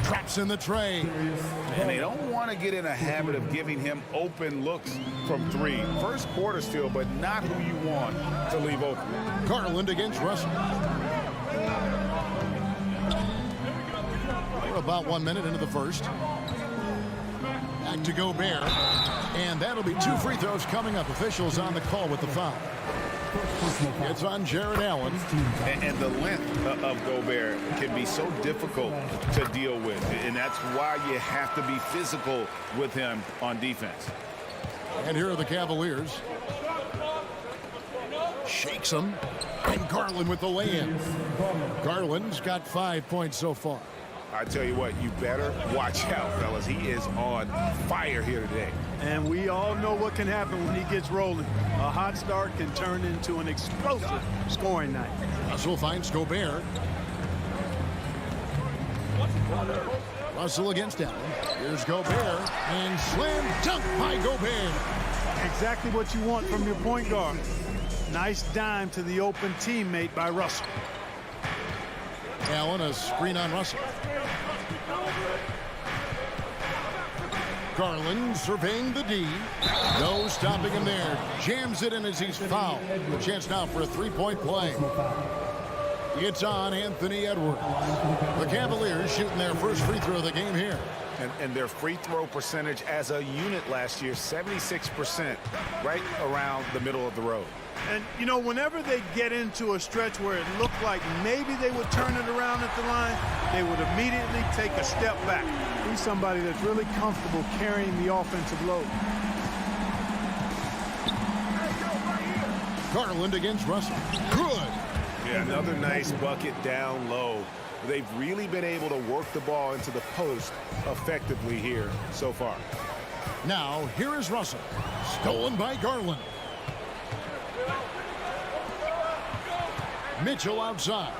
Traps in the tray. And they don't want to get in a habit of giving him open looks from 3. First quarter still, but not who you want to leave open. Garland against Russell. We're about 1 minute into the first. Back to Gobert. And that'll be 2 free throws coming up. Officials on the call with the foul. It's on Jared Allen. And the length of Gobert can be so difficult to deal with. And that's why you have to be physical with him on defense. And here are the Cavaliers. Shakes them. And Garland with the lay-in. Garland's got 5 points so far. I tell you what, you better watch out, fellas. He is on fire here today. And we all know what can happen when he gets rolling. A hot start can turn into an explosive scoring night. Russell finds Gobert. Russell against Allen. Here's Gobert. And slam dunk by Gobert. Exactly what you want from your point guard. Nice dime to the open teammate by Russell. Allen, a screen on Russell. Garland surveying the D. No stopping him there. Jams it in as he's fouled. A chance now for a 3-point play. It's on Anthony Edwards. The Cavaliers shooting their first free throw of the game here. And their free throw percentage as a unit last year, 76%, right around the middle of the road. And, you know, whenever they get into a stretch where it looked like maybe they would turn it around at the line, they would immediately take a step back. He's somebody that's really comfortable carrying the offensive load. Garland against Russell. Good. Yeah, another nice bucket down low. They've really been able to work the ball into the post effectively here so far. Now, here is Russell. Stolen by Garland. Mitchell outside.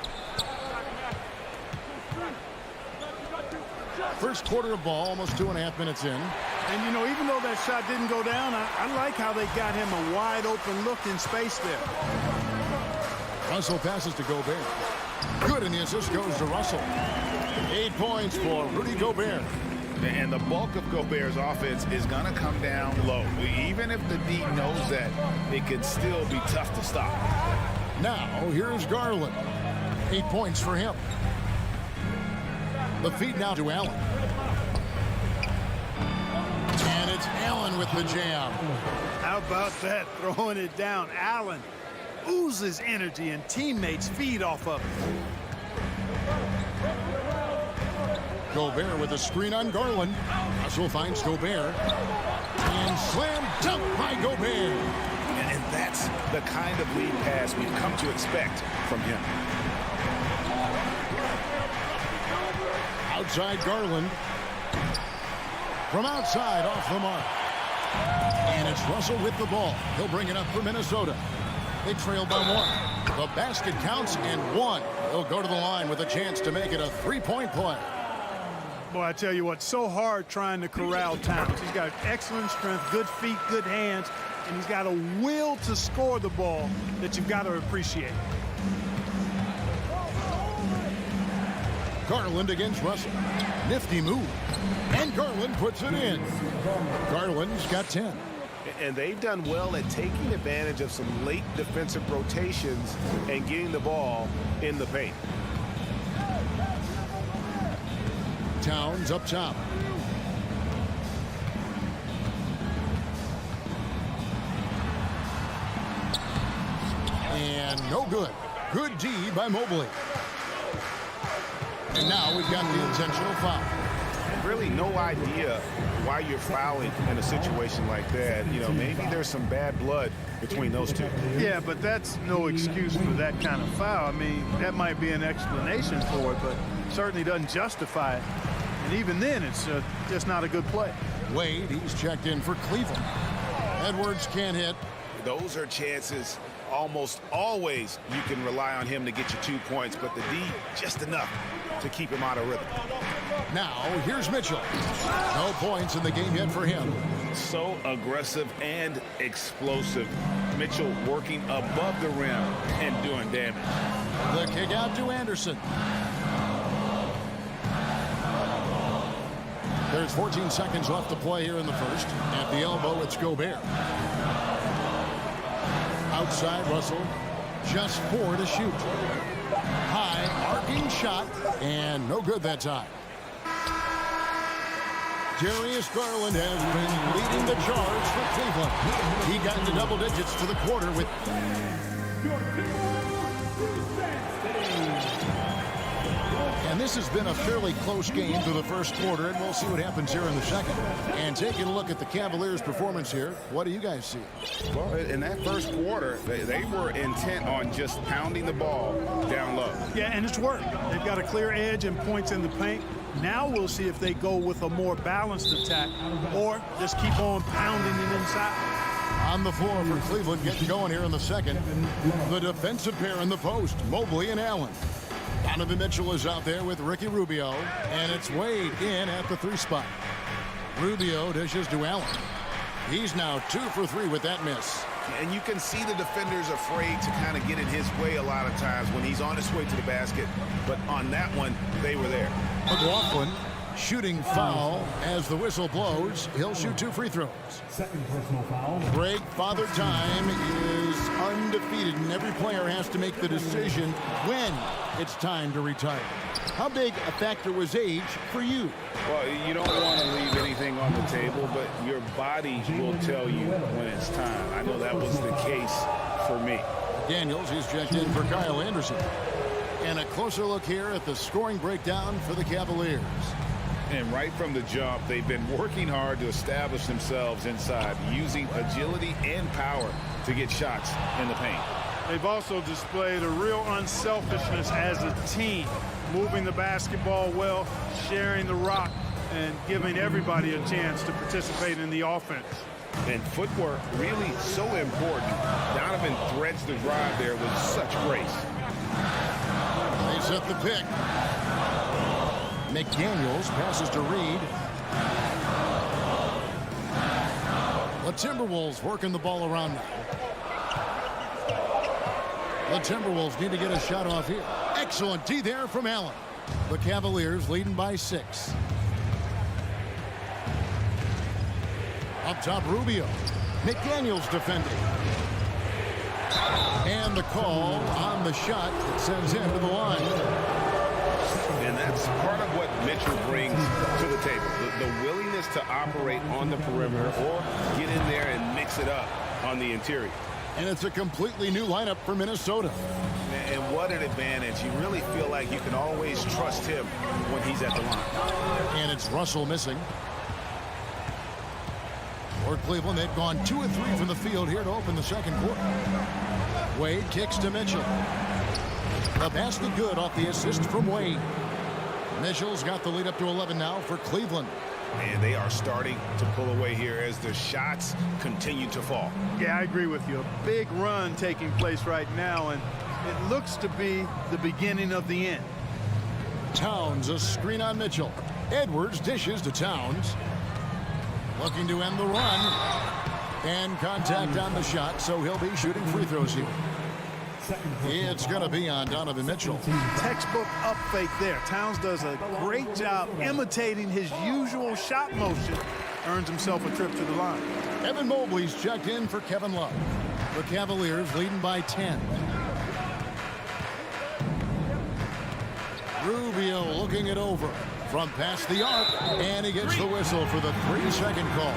First quarter of ball, almost 2.5 minutes in. And, you know, even though that shot didn't go down, I like how they got him a wide open look in space there. Russell passes to Gobert. Good, and the assist goes to Russell. 8 points for Rudy Gobert. And the bulk of Gobert's offense is going to come down low. Even if the D knows that, it can still be tough to stop. Now, here's Garland. 8 points for him. The feed now to Allen. And it's Allen with the jam. How about that, throwing it down? Allen oozes energy and teammates feed off of it. Gobert with a screen on Garland. Russell finds Gobert. And slam dunk by Gobert. And that's the kind of lead pass we've come to expect from him. Outside Garland. From outside, off the mark. And it's Russell with the ball. He'll bring it up for Minnesota. They trail by 1. The basket counts and 1. They'll go to the line with a chance to make it a 3-point play. Boy, I tell you what, so hard trying to corral Towns. He's got excellent strength, good feet, good hands, and he's got a will to score the ball that you've got to appreciate. Garland against Russell. Nifty move. And Garland puts it in. Garland's got 10. And they've done well at taking advantage of some late defensive rotations and getting the ball in the paint. Towns up top. And And no good. Good D by Mobley. And now we've got the intentional foul. Really no idea why you're fouling in a situation like that. You know, maybe there's some bad blood between those two. Yeah, but that's no excuse for that kind of foul. I mean, that might be an explanation for it, but certainly doesn't justify it. And even then, it's just not a good play. Wade, he's checked in for Cleveland. Edwards can't hit. Those are chances almost always you can rely on him to get you 2 points, but the D just enough to keep him out of rhythm. Now, here's Mitchell. No points in the game yet for him. So aggressive and explosive. Mitchell working above the rim and doing damage. The kick out to Anderson. There's 14 seconds left to play here in the first. At the elbow, it's Gobert. Outside, Russell. Just 4 to shoot. High, arcing shot, and no good that time. Darius Garland has been leading the charge for Cleveland. He got into double digits to the quarter with... And this has been a fairly close game through the first quarter, and we'll see what happens here in the second. And taking a look at the Cavaliers' performance here, what do you guys see? Well, in that first quarter, they were intent on just pounding the ball down low. Yeah, and it's worked. They've got a clear edge and points in the paint. Now we'll see if they go with a more balanced attack or just keep on pounding it inside. On the floor for Cleveland, getting going here in the second. The defensive pair in the post, Mobley and Allen. Donovan Mitchell is out there with Ricky Rubio, and it's Wade in at the 3 spot. Rubio dishes to Allen. He's now 2 for 3 with that miss. And you can see the defenders afraid to kind of get in his way a lot of times when he's on his way to the basket. But on that one, they were there. McLaughlin shooting foul as the whistle blows. He'll shoot 2 free throws. Second personal foul. Greg, Father Time is undefeated, and every player has to make the decision when it's time to retire. How big a factor was age for you? Well, you don't want to leave anything on the table, but your body will tell you when it's time. I know that was the case for me. Daniels, he's checked in for Kyle Anderson. And a closer look here at the scoring breakdown for the Cavaliers. And right from the jump, they've been working hard to establish themselves inside, using agility and power to get shots in the paint. They've also displayed a real unselfishness as a team, moving the basketball well, sharing the rock, and giving everybody a chance to participate in the offense. And footwork really so important. Donovan threads the drive there with such grace. They set the pick. McDaniels passes to Reed. The Timberwolves working the ball around now. The Timberwolves need to get a shot off here. Excellent D there from Allen. The Cavaliers leading by 6. Up top, Rubio. McDaniels defending. And the call on the shot that sends him to the line. And that's part of what Mitchell brings to the table. The willingness to operate on the perimeter or get in there and mix it up on the interior. And it's a completely new lineup for Minnesota. And what an advantage. You really feel like you can always trust him when he's at the line. And it's Russell missing. For Cleveland, they've gone 2 of 3 from the field here to open the second quarter. Wade kicks to Mitchell. The basket good off the assist from Wade. Mitchell's got the lead up to 11 now for Cleveland. And they are starting to pull away here as the shots continue to fall. Yeah, I agree with you. A big run taking place right now, and it looks to be the beginning of the end. Towns, a screen on Mitchell. Edwards dishes to Towns. Looking to end the run. And contact on the shot, so he'll be shooting free throws here. It's going to be on Donovan Mitchell. Textbook up fake there. Towns does a great job imitating his usual shot motion. Earns himself a trip to the line. Evan Mobley's checked in for Kevin Love. The Cavaliers leading by 10. Rubio looking it over from past the arc, and he gets the whistle for the 3-second call.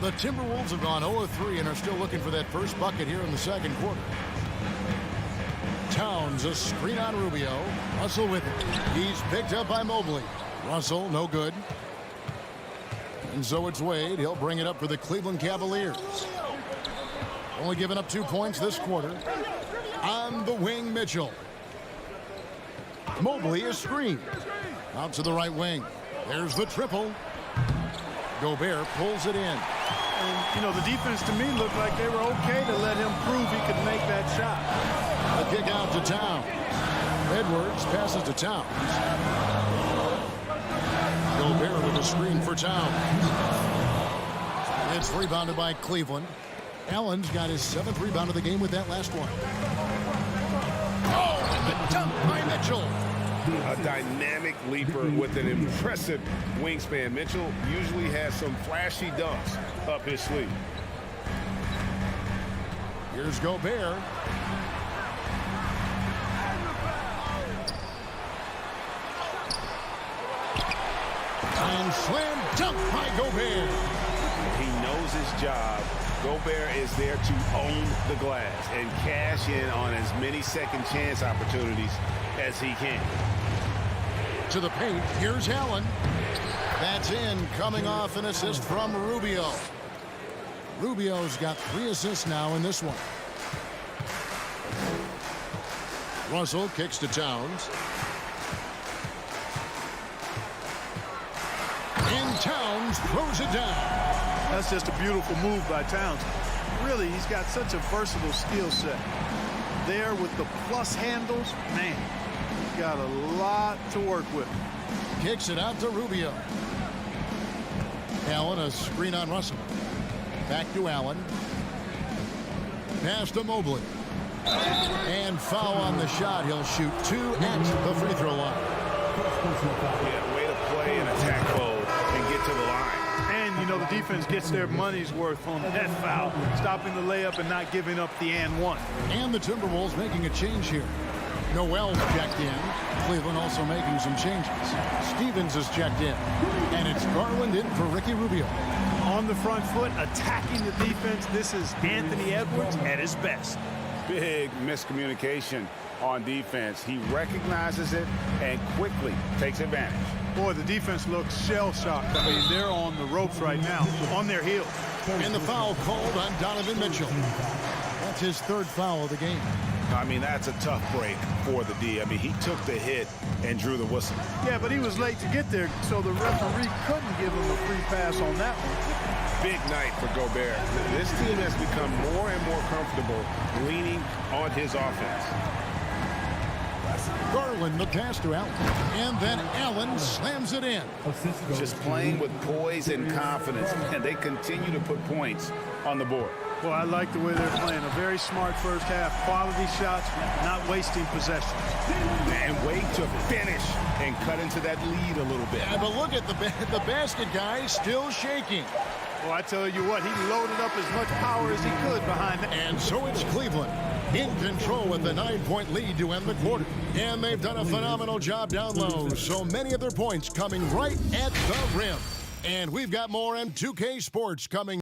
The Timberwolves have gone 0-3 and are still looking for that first bucket here in the second quarter. Towns, a screen on Rubio. Russell with it. He's picked up by Mobley. Russell, no good. And so it's Wade. He'll bring it up for the Cleveland Cavaliers. Only giving up 2 points this quarter. On the wing, Mitchell. Mobley is screened. Out to the right wing. There's the triple. Gobert pulls it in. And, you know, the defense to me looked like they were okay to let him prove he could make that shot. A kick out to Towns. Edwards passes to Towns. Gobert with a screen for Towns. It's rebounded by Cleveland. Allen's got his 7th rebound of the game with that last one. Oh, and the dunk by Mitchell. A dynamic leaper with an impressive wingspan. Mitchell usually has some flashy dunks up his sleeve. Here's Gobert. And slam dunk by Gobert. He knows his job. Gobert is there to own the glass and cash in on as many second chance opportunities as he can. To the paint, here's Allen. That's in, coming off an assist from Rubio. Rubio's got 3 assists now in this one. Russell kicks to Towns. And Towns throws it down. That's just a beautiful move by Towns. Really, he's got such a versatile skill set. There with the plus handles, man, he's got a lot to work with. Kicks it out to Rubio. Allen, a screen on Russell. Back to Allen. Pass to Mobley. And foul on the shot. He'll shoot 2 at the free throw line. Yeah, way to play and attack mode and get to the line. And, you know, the defense gets their money's worth on that foul, stopping the layup and not giving up the and one. And the Timberwolves making a change here. Noel's checked in. Cleveland also making some changes. Stevens is checked in. And it's Garland in for Ricky Rubio. On the front foot, attacking the defense, this is Anthony Edwards at his best. Big miscommunication on defense. He recognizes it and quickly takes advantage. Boy, the defense looks shell-shocked. I mean, they're on the ropes right now, on their heels. And the foul called on Donovan Mitchell. That's his 3rd foul of the game. I mean, that's a tough break for the D. I mean, he took the hit and drew the whistle. Yeah, but he was late to get there, so the referee couldn't give him a free pass on that one. Big night for Gobert. This team has become more and more comfortable leaning on his offense. Garland, the pass to Allen. And then Allen slams it in. Just playing with poise and confidence, and they continue to put points on the board. Well, I like the way they're playing. A very smart first half. Quality shots, not wasting possession. And wait to finish and cut into that lead a little bit. Yeah, but look at the basket guy still shaking. Well, I tell you what, he loaded up as much power as he could behind that. And so it's Cleveland in control with the 9-point lead to end the quarter. And they've done a phenomenal job down low. So many of their points coming right at the rim. And we've got more M2K Sports coming.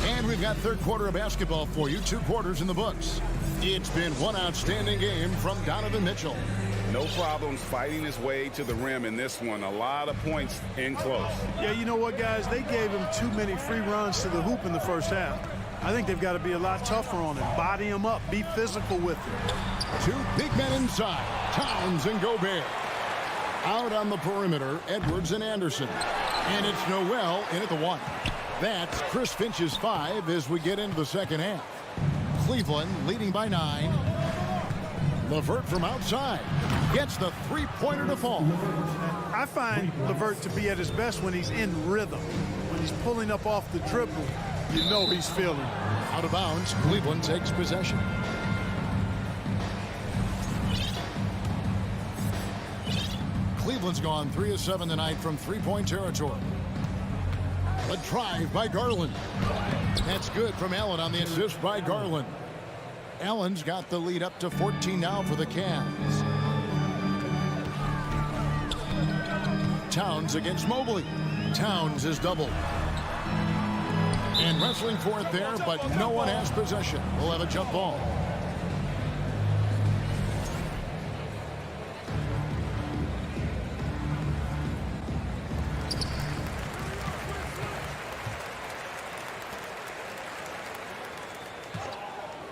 And we've got 3rd quarter of basketball for you. 2 quarters in the books. It's been one outstanding game from Donovan Mitchell. No problems fighting his way to the rim in this one. A lot of points in close. Yeah, you know what, guys? They gave him too many free runs to the hoop in the first half. I think they've got to be a lot tougher on him. Body him up. Be physical with him. 2 big men inside. Towns and Gobert. Out on the perimeter, Edwards and Anderson. And it's Noel in at the 1. That's Chris Finch's 5 as we get into the second half. Cleveland leading by 9. LeVert from outside gets the 3-pointer to fall. I find LeVert to be at his best when he's in rhythm. When he's pulling up off the dribble, you know he's feeling it. Out of bounds, Cleveland takes possession. Cleveland's gone 3 of 7 tonight from 3-point territory. A drive by Garland. That's good from Allen on the assist by Garland. Allen's got the lead up to 14 now for the Cavs. Towns against Mobley. Towns is doubled. And wrestling for it there, but no one has possession. We'll have a jump ball.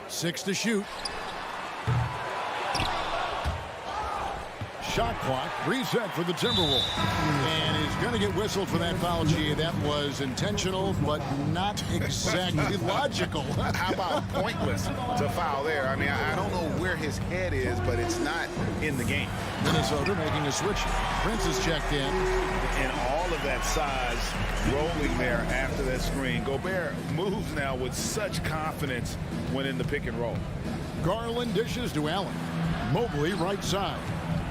Six to shoot. Shot clock reset for the Timberwolves. And he's going to get whistled for that foul, G. That was intentional, but not exactly logical. How about pointless to foul there? I mean, I don't know where his head is, but it's not in the game. Minnesota making a switch. Prince is checked in. And all of that size rolling there after that screen. Gobert moves now with such confidence when in the pick and roll. Garland dishes to Allen. Mobley right side.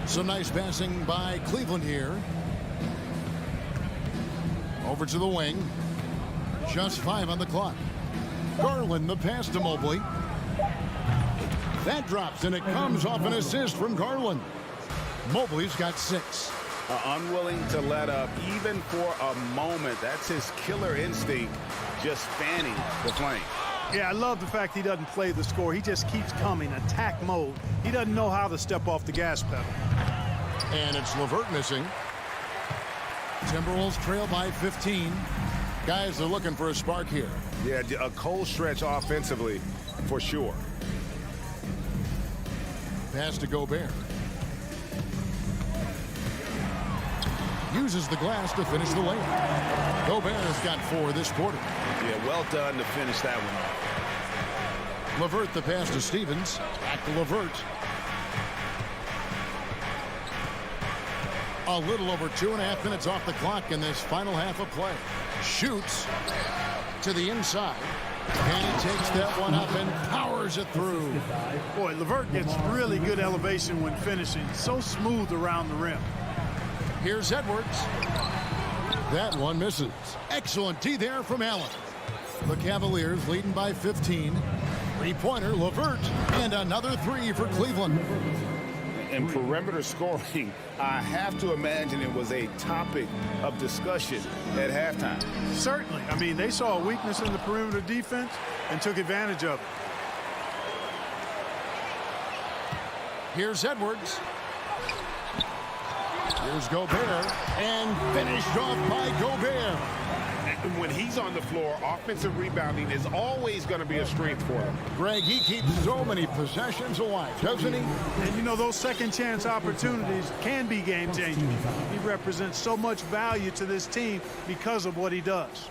Some nice passing by Cleveland here. Over to the wing. Just 5 on the clock. Garland the pass to Mobley. That drops and it comes off an assist from Garland. Mobley's got 6. Unwilling to let up even for a moment. That's his killer instinct, just fanning the flame. Yeah, I love the fact he doesn't play the score. He just keeps coming, attack mode. He doesn't know how to step off the gas pedal. And it's LeVert missing. Timberwolves trail by 15. Guys are looking for a spark here. Yeah, a cold stretch offensively for sure. Pass to Gobert. Uses the glass to finish the layup. Gobert has got 4 this quarter. Yeah, well done to finish that one. LeVert the pass to Stevens. Back to LeVert. A little over 2.5 minutes off the clock in this final half of play. Shoots to the inside. And he takes that one up and powers it through. Boy, LeVert gets really good elevation when finishing. So smooth around the rim. Here's Edwards. That one misses. Excellent D there from Allen. The Cavaliers leading by 15. Three-pointer, LeVert. And another 3 for Cleveland. And perimeter scoring, I have to imagine it was a topic of discussion at halftime. Certainly. I mean, they saw a weakness in the perimeter defense and took advantage of it. Here's Edwards. Here's Gobert. And finished off by Gobert. And when he's on the floor, offensive rebounding is always going to be a strength for him. Greg, he keeps so many possessions alive, doesn't he? And you know, those second chance opportunities can be game changing. He represents so much value to this team because of what he does.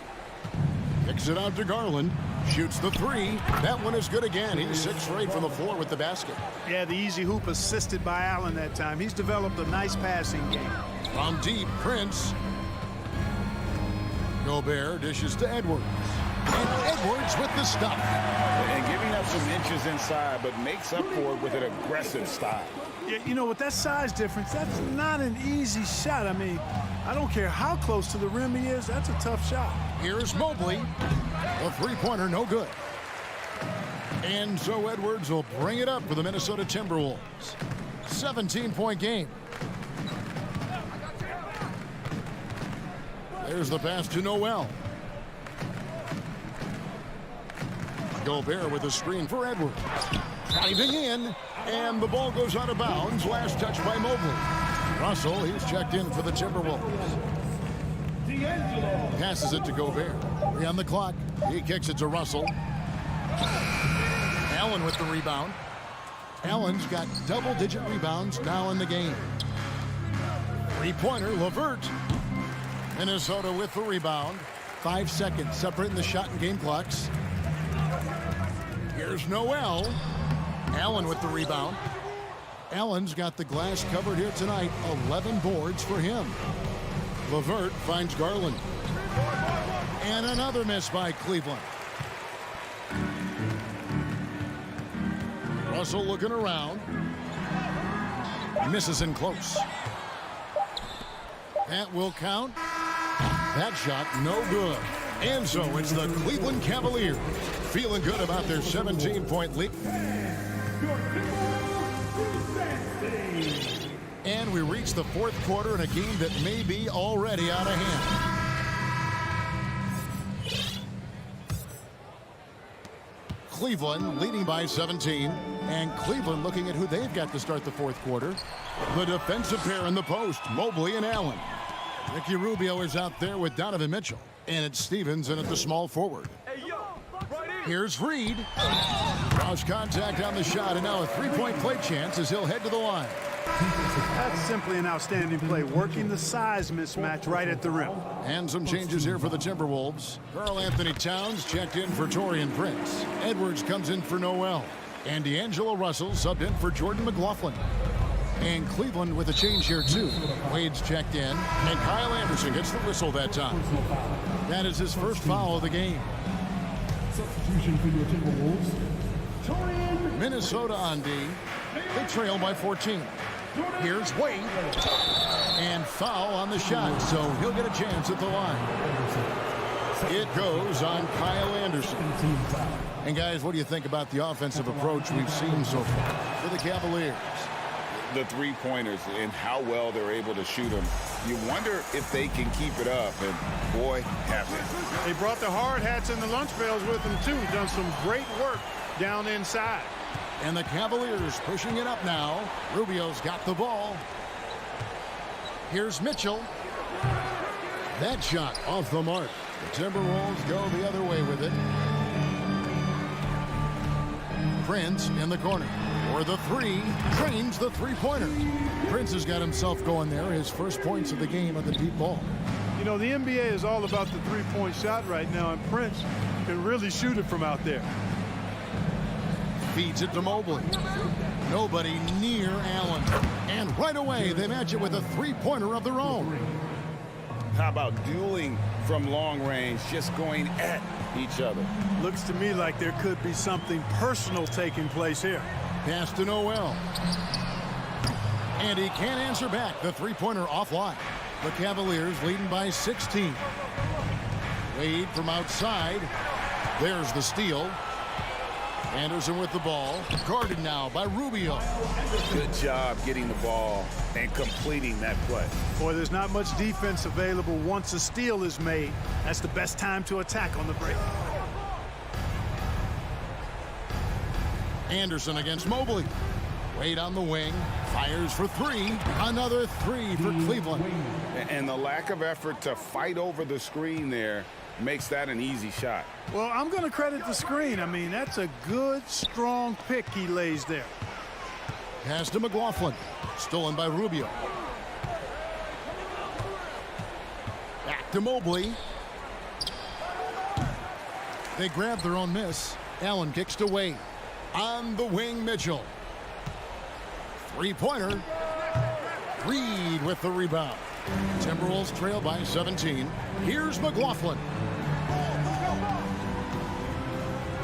Kicks it out to Garland. Shoots the 3. That one is good again. He's 6 straight from the floor with the basket. Yeah, the easy hoop assisted by Allen that time. He's developed a nice passing game. From deep, Prince. Gobert dishes to Edwards. And Edwards with the stop. And giving up some inches inside, but makes up for it with an aggressive style. Yeah, you know, with that size difference, that's not an easy shot. I mean, I don't care how close to the rim he is. That's a tough shot. Here's Mobley. A three-pointer, no good. And so Edwards will bring it up for the Minnesota Timberwolves. 17-point game. There's the pass to Noel. Gobert with a screen for Edwards. Driving in, and the ball goes out of bounds. Last touch by Mobley. Russell, he's checked in for the Timberwolves. Passes it to Gobert. 3 on the clock. He kicks it to Russell. Allen with the rebound. Allen's got double-digit rebounds now in the game. Three-pointer, LeVert. Minnesota with the rebound. 5 seconds separating the shot and game clocks. Here's Noel. Allen with the rebound. Allen's got the glass covered here tonight. 11 boards for him. LeVert finds Garland. And another miss by Cleveland. Russell looking around. Misses in close. That will count. That shot no good. And so it's the Cleveland Cavaliers feeling good about their 17-point lead. And we reach the fourth quarter in a game that may be already out of hand. Cleveland leading by 17. And Cleveland looking at who they've got to start the fourth quarter. The defensive pair in the post, Mobley and Allen. Ricky Rubio is out there with Donovan Mitchell. And it's Stevens in at the small forward. Here's Reed. Cross contact on the shot, and now a three-point play chance as he'll head to the line. That's simply an outstanding play, working the size mismatch right at the rim. And some changes here for the Timberwolves. Karl Anthony Towns checked in for Taurean Prince. Edwards comes in for Noel. And D'Angelo Russell subbed in for Jordan McLaughlin. And Cleveland with a change here, too. Wade's checked in, and Kyle Anderson gets the whistle that time. That is his first foul of the game. Substitution for your Timberwolves. Minnesota on D. They trail by 14. Here's Wade. And foul on the shot, so he'll get a chance at the line. It goes on Kyle Anderson. And guys, what do you think about the offensive approach we've seen so far for the Cavaliers? The three-pointers and how well they're able to shoot them. You wonder if they can keep it up, and boy, have they. They brought the hard hats and the lunch pails with them, too. Done some great work down inside. And the Cavaliers pushing it up now. Rubio's got the ball. Here's Mitchell. That shot off the mark. The Timberwolves go the other way with it. Prince in the corner. For the three, trains the three-pointer. Prince has got himself going there. His first points of the game on the deep ball. You know, the NBA is all about the three-point shot right now, and Prince can really shoot it from out there. Feeds it to Mobley. Nobody near Allen. And right away, they match it with a three-pointer of their own. How about dueling from long range, just going at each other? Looks to me like there could be something personal taking place here. Pass to Noel. And he can't answer back. The three-pointer offline. The Cavaliers leading by 16. Wade from outside. There's the steal. Anderson with the ball. Guarded now by Rubio. Good job getting the ball and completing that play. Boy, there's not much defense available once a steal is made. That's the best time to attack on the break. Anderson against Mobley. Wade on the wing. Fires for three. Another three for Cleveland. And the lack of effort to fight over the screen there makes that an easy shot. Well, I'm going to credit the screen. I mean, that's a good, strong pick he lays there. Pass to McLaughlin. Stolen by Rubio. Back to Mobley. They grab their own miss. Allen kicks to Wade. On the wing, Mitchell. Three-pointer. Reed with the rebound. Timberwolves trail by 17. Here's McLaughlin.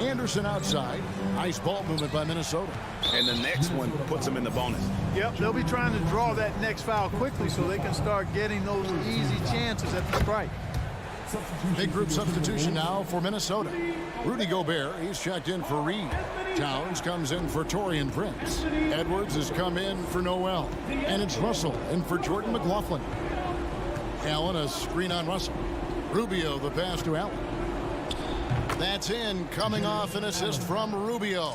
Anderson outside. Nice ball movement by Minnesota. And the next one puts them in the bonus. Yep, they'll be trying to draw that next foul quickly so they can start getting those easy chances at the strike. Big group substitution now for Minnesota. Rudy Gobert, he's checked in for Reed. Towns comes in for Taurean Prince. Edwards has come in for Noel. And it's Russell in for Jordan McLaughlin. Allen, a screen on Russell. Rubio, the pass to Allen. That's in, coming off an assist from Rubio.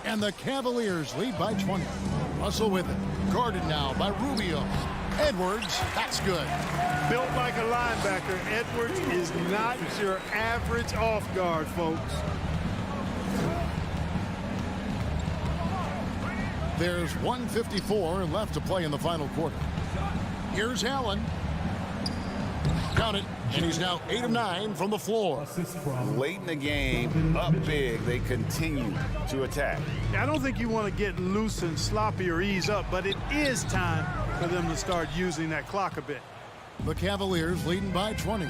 And the Cavaliers lead by 20. Russell with it. Guarded now by Rubio. Edwards, that's good. Built like a linebacker, Edwards is not your average off guard, folks. There's 1:54 left to play in the final quarter. Here's Allen. Count it, and he's now 8 of 9 from the floor. Late in the game, up big, they continue to attack. I don't think you want to get loose and sloppy or ease up, but it is time for them to start using that clock a bit. The Cavaliers leading by 20.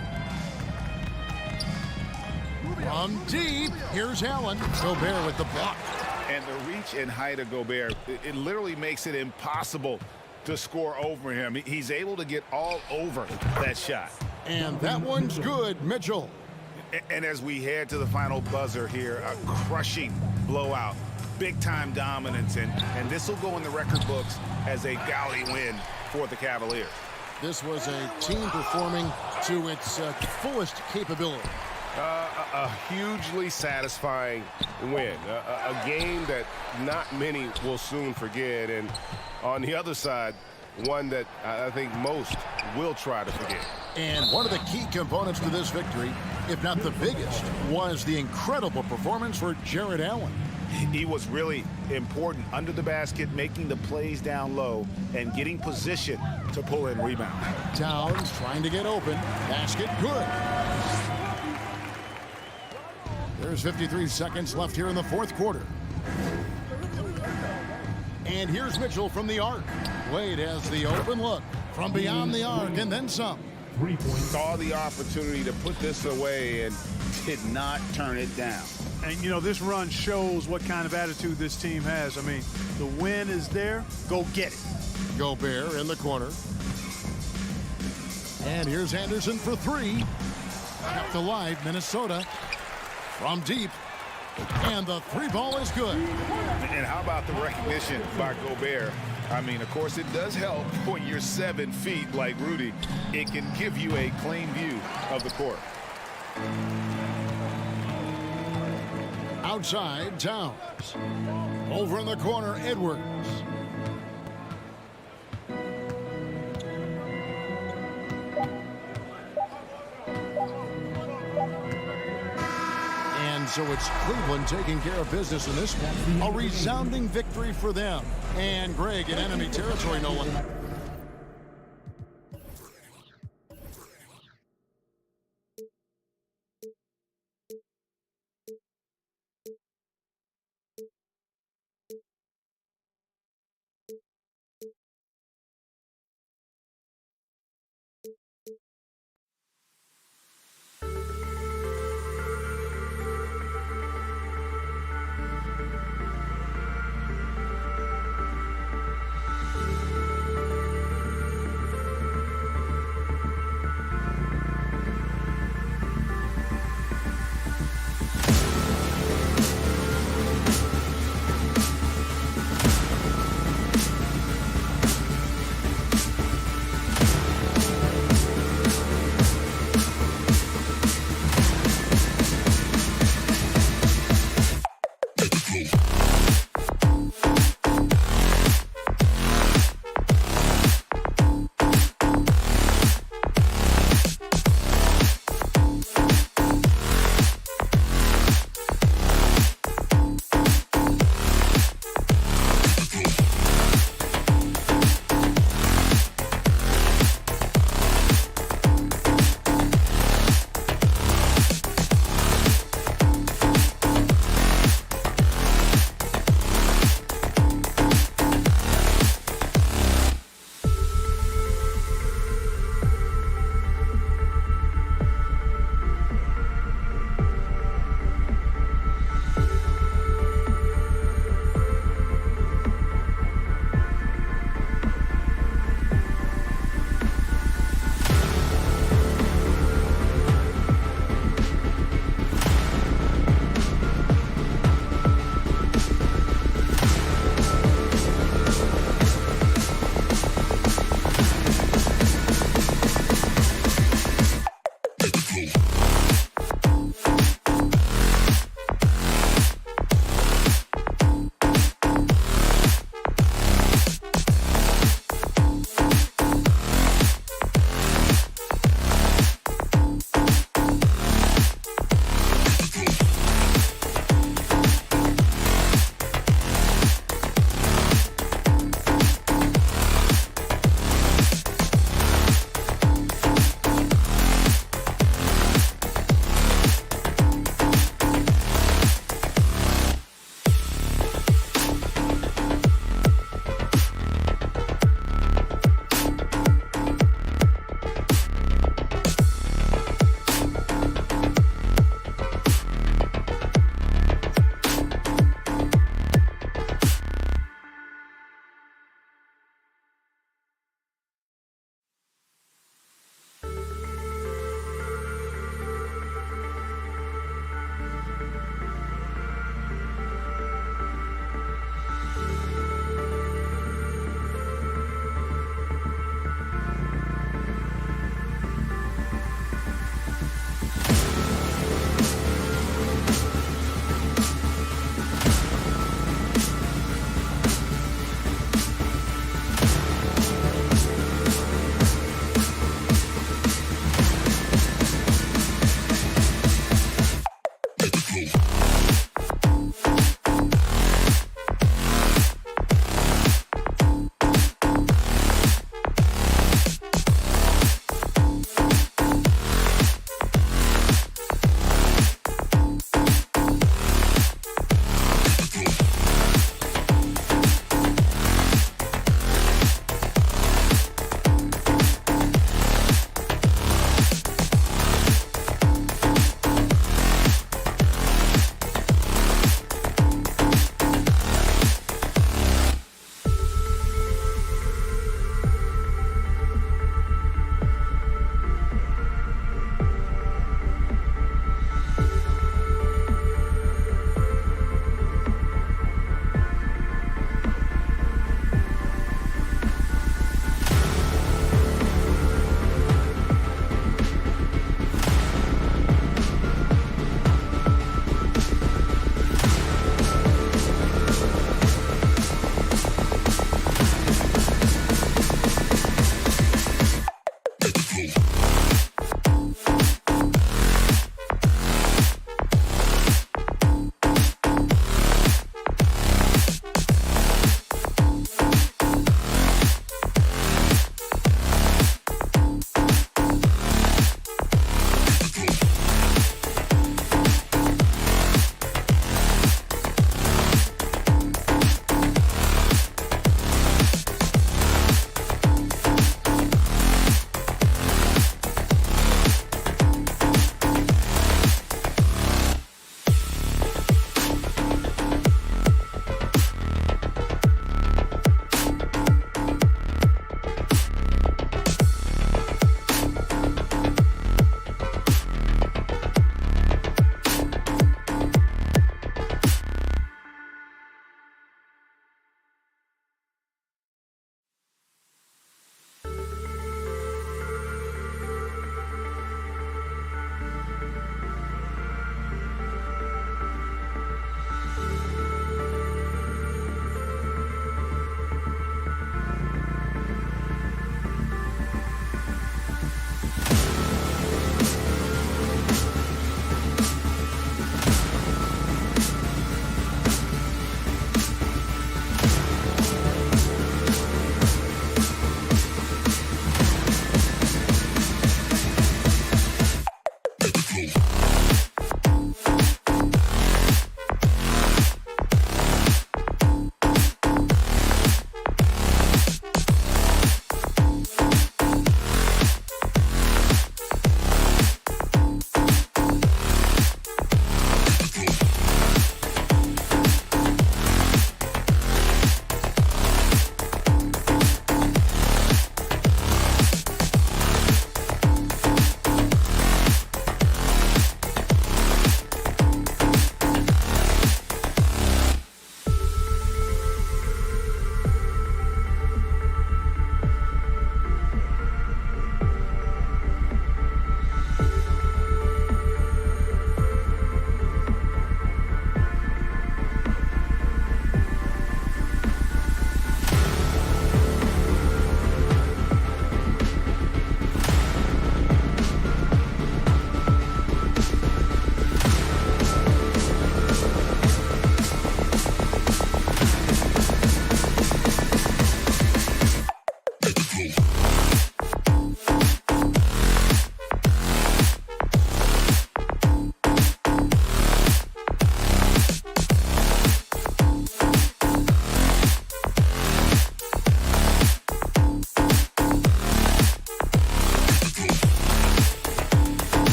From deep, here's Allen. Gobert with the block. And the reach and height of Gobert, it literally makes it impossible to score over him. He's able to get all over that shot. And that one's good, Mitchell. And as we head to the final buzzer here, a crushing blowout big-time dominance, and this will go in the record books as a gaudy win for the Cavaliers. This was a team performing to its fullest capability. A hugely satisfying win. A game that not many will soon forget. And on the other side, one that I think most will try to forget. And one of the key components to this victory, if not the biggest, was the incredible performance for Jared Allen. He was really important under the basket, making the plays down low and getting position to pull in rebound. Towns trying to get open. Basket good. There's 53 seconds left here in the fourth quarter. And here's Mitchell from the arc. Wade has the open look from beyond the arc and then some. 3 points. Saw the opportunity to put this away and did not turn it down. And, you know, this run shows what kind of attitude this team has. I mean, the win is there. Go get it. Gobert in the corner. And here's Anderson for three. Kept alive, Minnesota. From deep. And the three ball is good. And how about the recognition by Gobert? I mean, of course, it does help when you're 7 feet like Rudy. It can give you a clean view of the court. Outside, Towns. Over in the corner, Edwards. And so it's Cleveland taking care of business in this one. A resounding victory for them. And Greg in enemy territory, Nolan.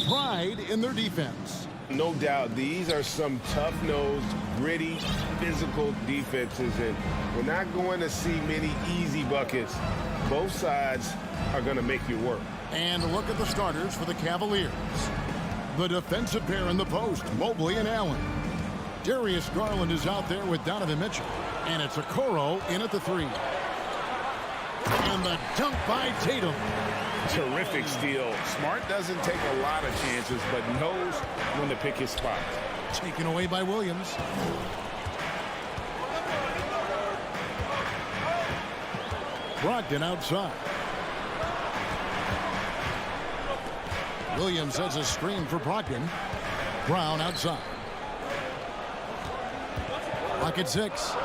pride in their defense. No doubt, these are some tough-nosed, gritty, physical defenses, and we're not going to see many easy buckets. Both sides are going to make you work. And look at the starters for the Cavaliers. The defensive pair in the post, Mobley and Allen. Darius Garland is out there with Donovan Mitchell. And it's Okoro in at the 3. And the dunk by Tatum. Terrific steal. Smart doesn't take a lot of chances, but knows when to pick his spots. Taken away by Williams. Brogdon outside. Williams has a screen for Brogdon. Brown outside. Pocket 6.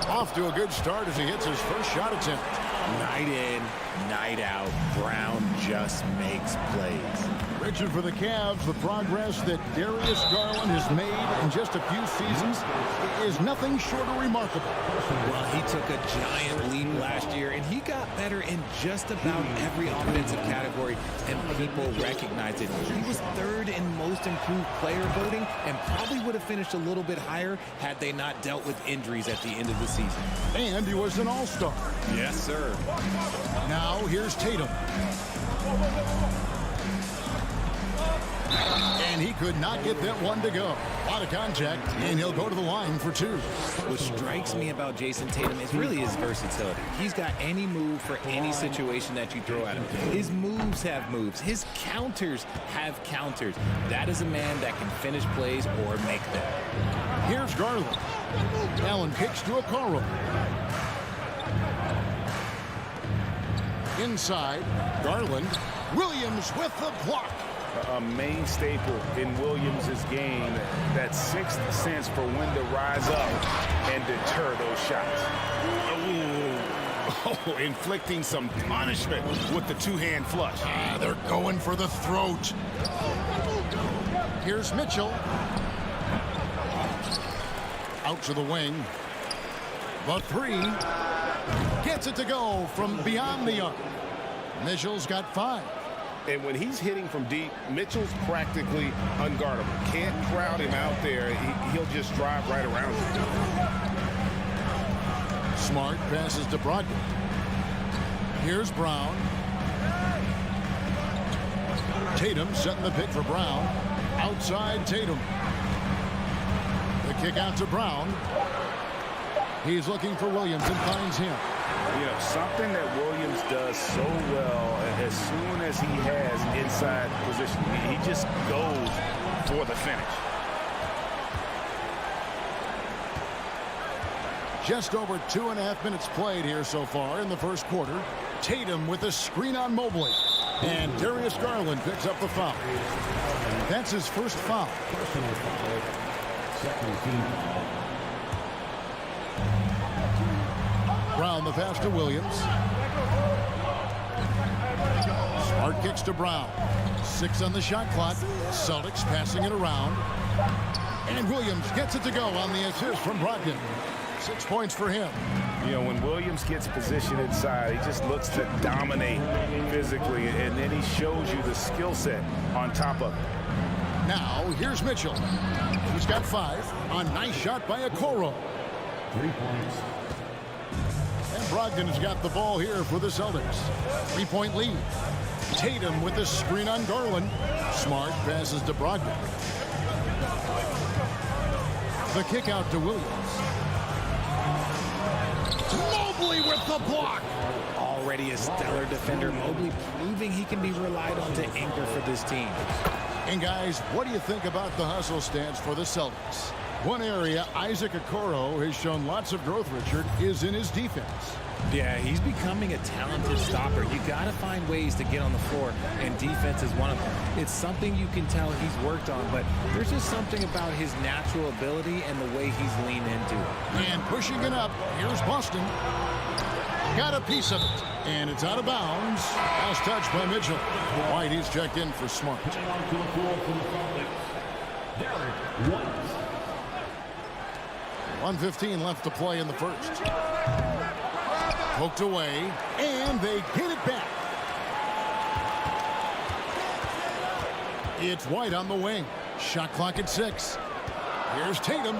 Off to a good start as he hits his first shot attempt. Night in, night out, Brown just makes plays. Richard, for the Cavs, the progress that Darius Garland has made in just a few seasons is nothing short of remarkable. Well, he took a giant leap last year, and he got better in just about every offensive category, and people recognized it. He was 3rd in most improved player voting and probably would have finished a little bit higher had they not dealt with injuries at the end of the season. And he was an all-star. Yes, sir. Now here's Tatum. And he could not get that one to go. A lot of contact, and he'll go to the line for 2. What strikes me about Jason Tatum is really his versatility. He's got any move for any situation that you throw at him. His moves have moves. His counters have counters. That is a man that can finish plays or make them. Here's Garland. Allen kicks to Okoro. Inside, Garland. Williams with the block. A main staple in Williams' game, that 6th sense for when to rise up and deter those shots. Oh, inflicting some punishment with the 2-hand flush. They're going for the throat. Here's Mitchell. Out to the wing. The 3. Gets it to go from beyond the arc. Mitchell's got 5. And when he's hitting from deep, Mitchell's practically unguardable. Can't crowd him out there. He'll just drive right around him. Smart passes to Brogdon. Here's Brown. Tatum setting the pick for Brown. Outside Tatum. The kick out to Brown. He's looking for Williams and finds him. You know, something that Williams does so well, as soon as he has inside position, he just goes for the finish. Just over 2.5 minutes played here so far in the first quarter. Tatum with a screen on Mobley. And Darius Garland picks up the foul. That's his first foul. Brown the pass to Williams. Smart kicks to Brown. 6 on the shot clock. Celtics passing it around. And Williams gets it to go on the assist from Brogdon. 6 points for him. You know, when Williams gets positioned inside, he just looks to dominate physically, and then he shows you the skill set on top of it. Now, here's Mitchell. He's got 5. A nice shot by Okoro. 3 points. And Brogdon has got the ball here for the Celtics. 3-point lead. Tatum with the screen on Garland. Smart passes to Brogdon. The kick out to Williams. Mobley with the block. Already a stellar defender, Mobley proving he can be relied on to anchor for this team. And guys, what do you think about the hustle stance for the Celtics? One area Isaac Okoro has shown lots of growth, Richard, is in his defense. Yeah, he's becoming a talented stopper. You got to find ways to get on the floor, and defense is one of them. It's something you can tell he's worked on, but there's just something about his natural ability and the way he's leaned into it. And pushing it up, here's Boston. Got a piece of it, and it's out of bounds. Last touch by Mitchell. White, he's checked in for Smart. 1:15 left to play in the first. Poked away, and they get it back. It's White on the wing. Shot clock at 6. Here's Tatum.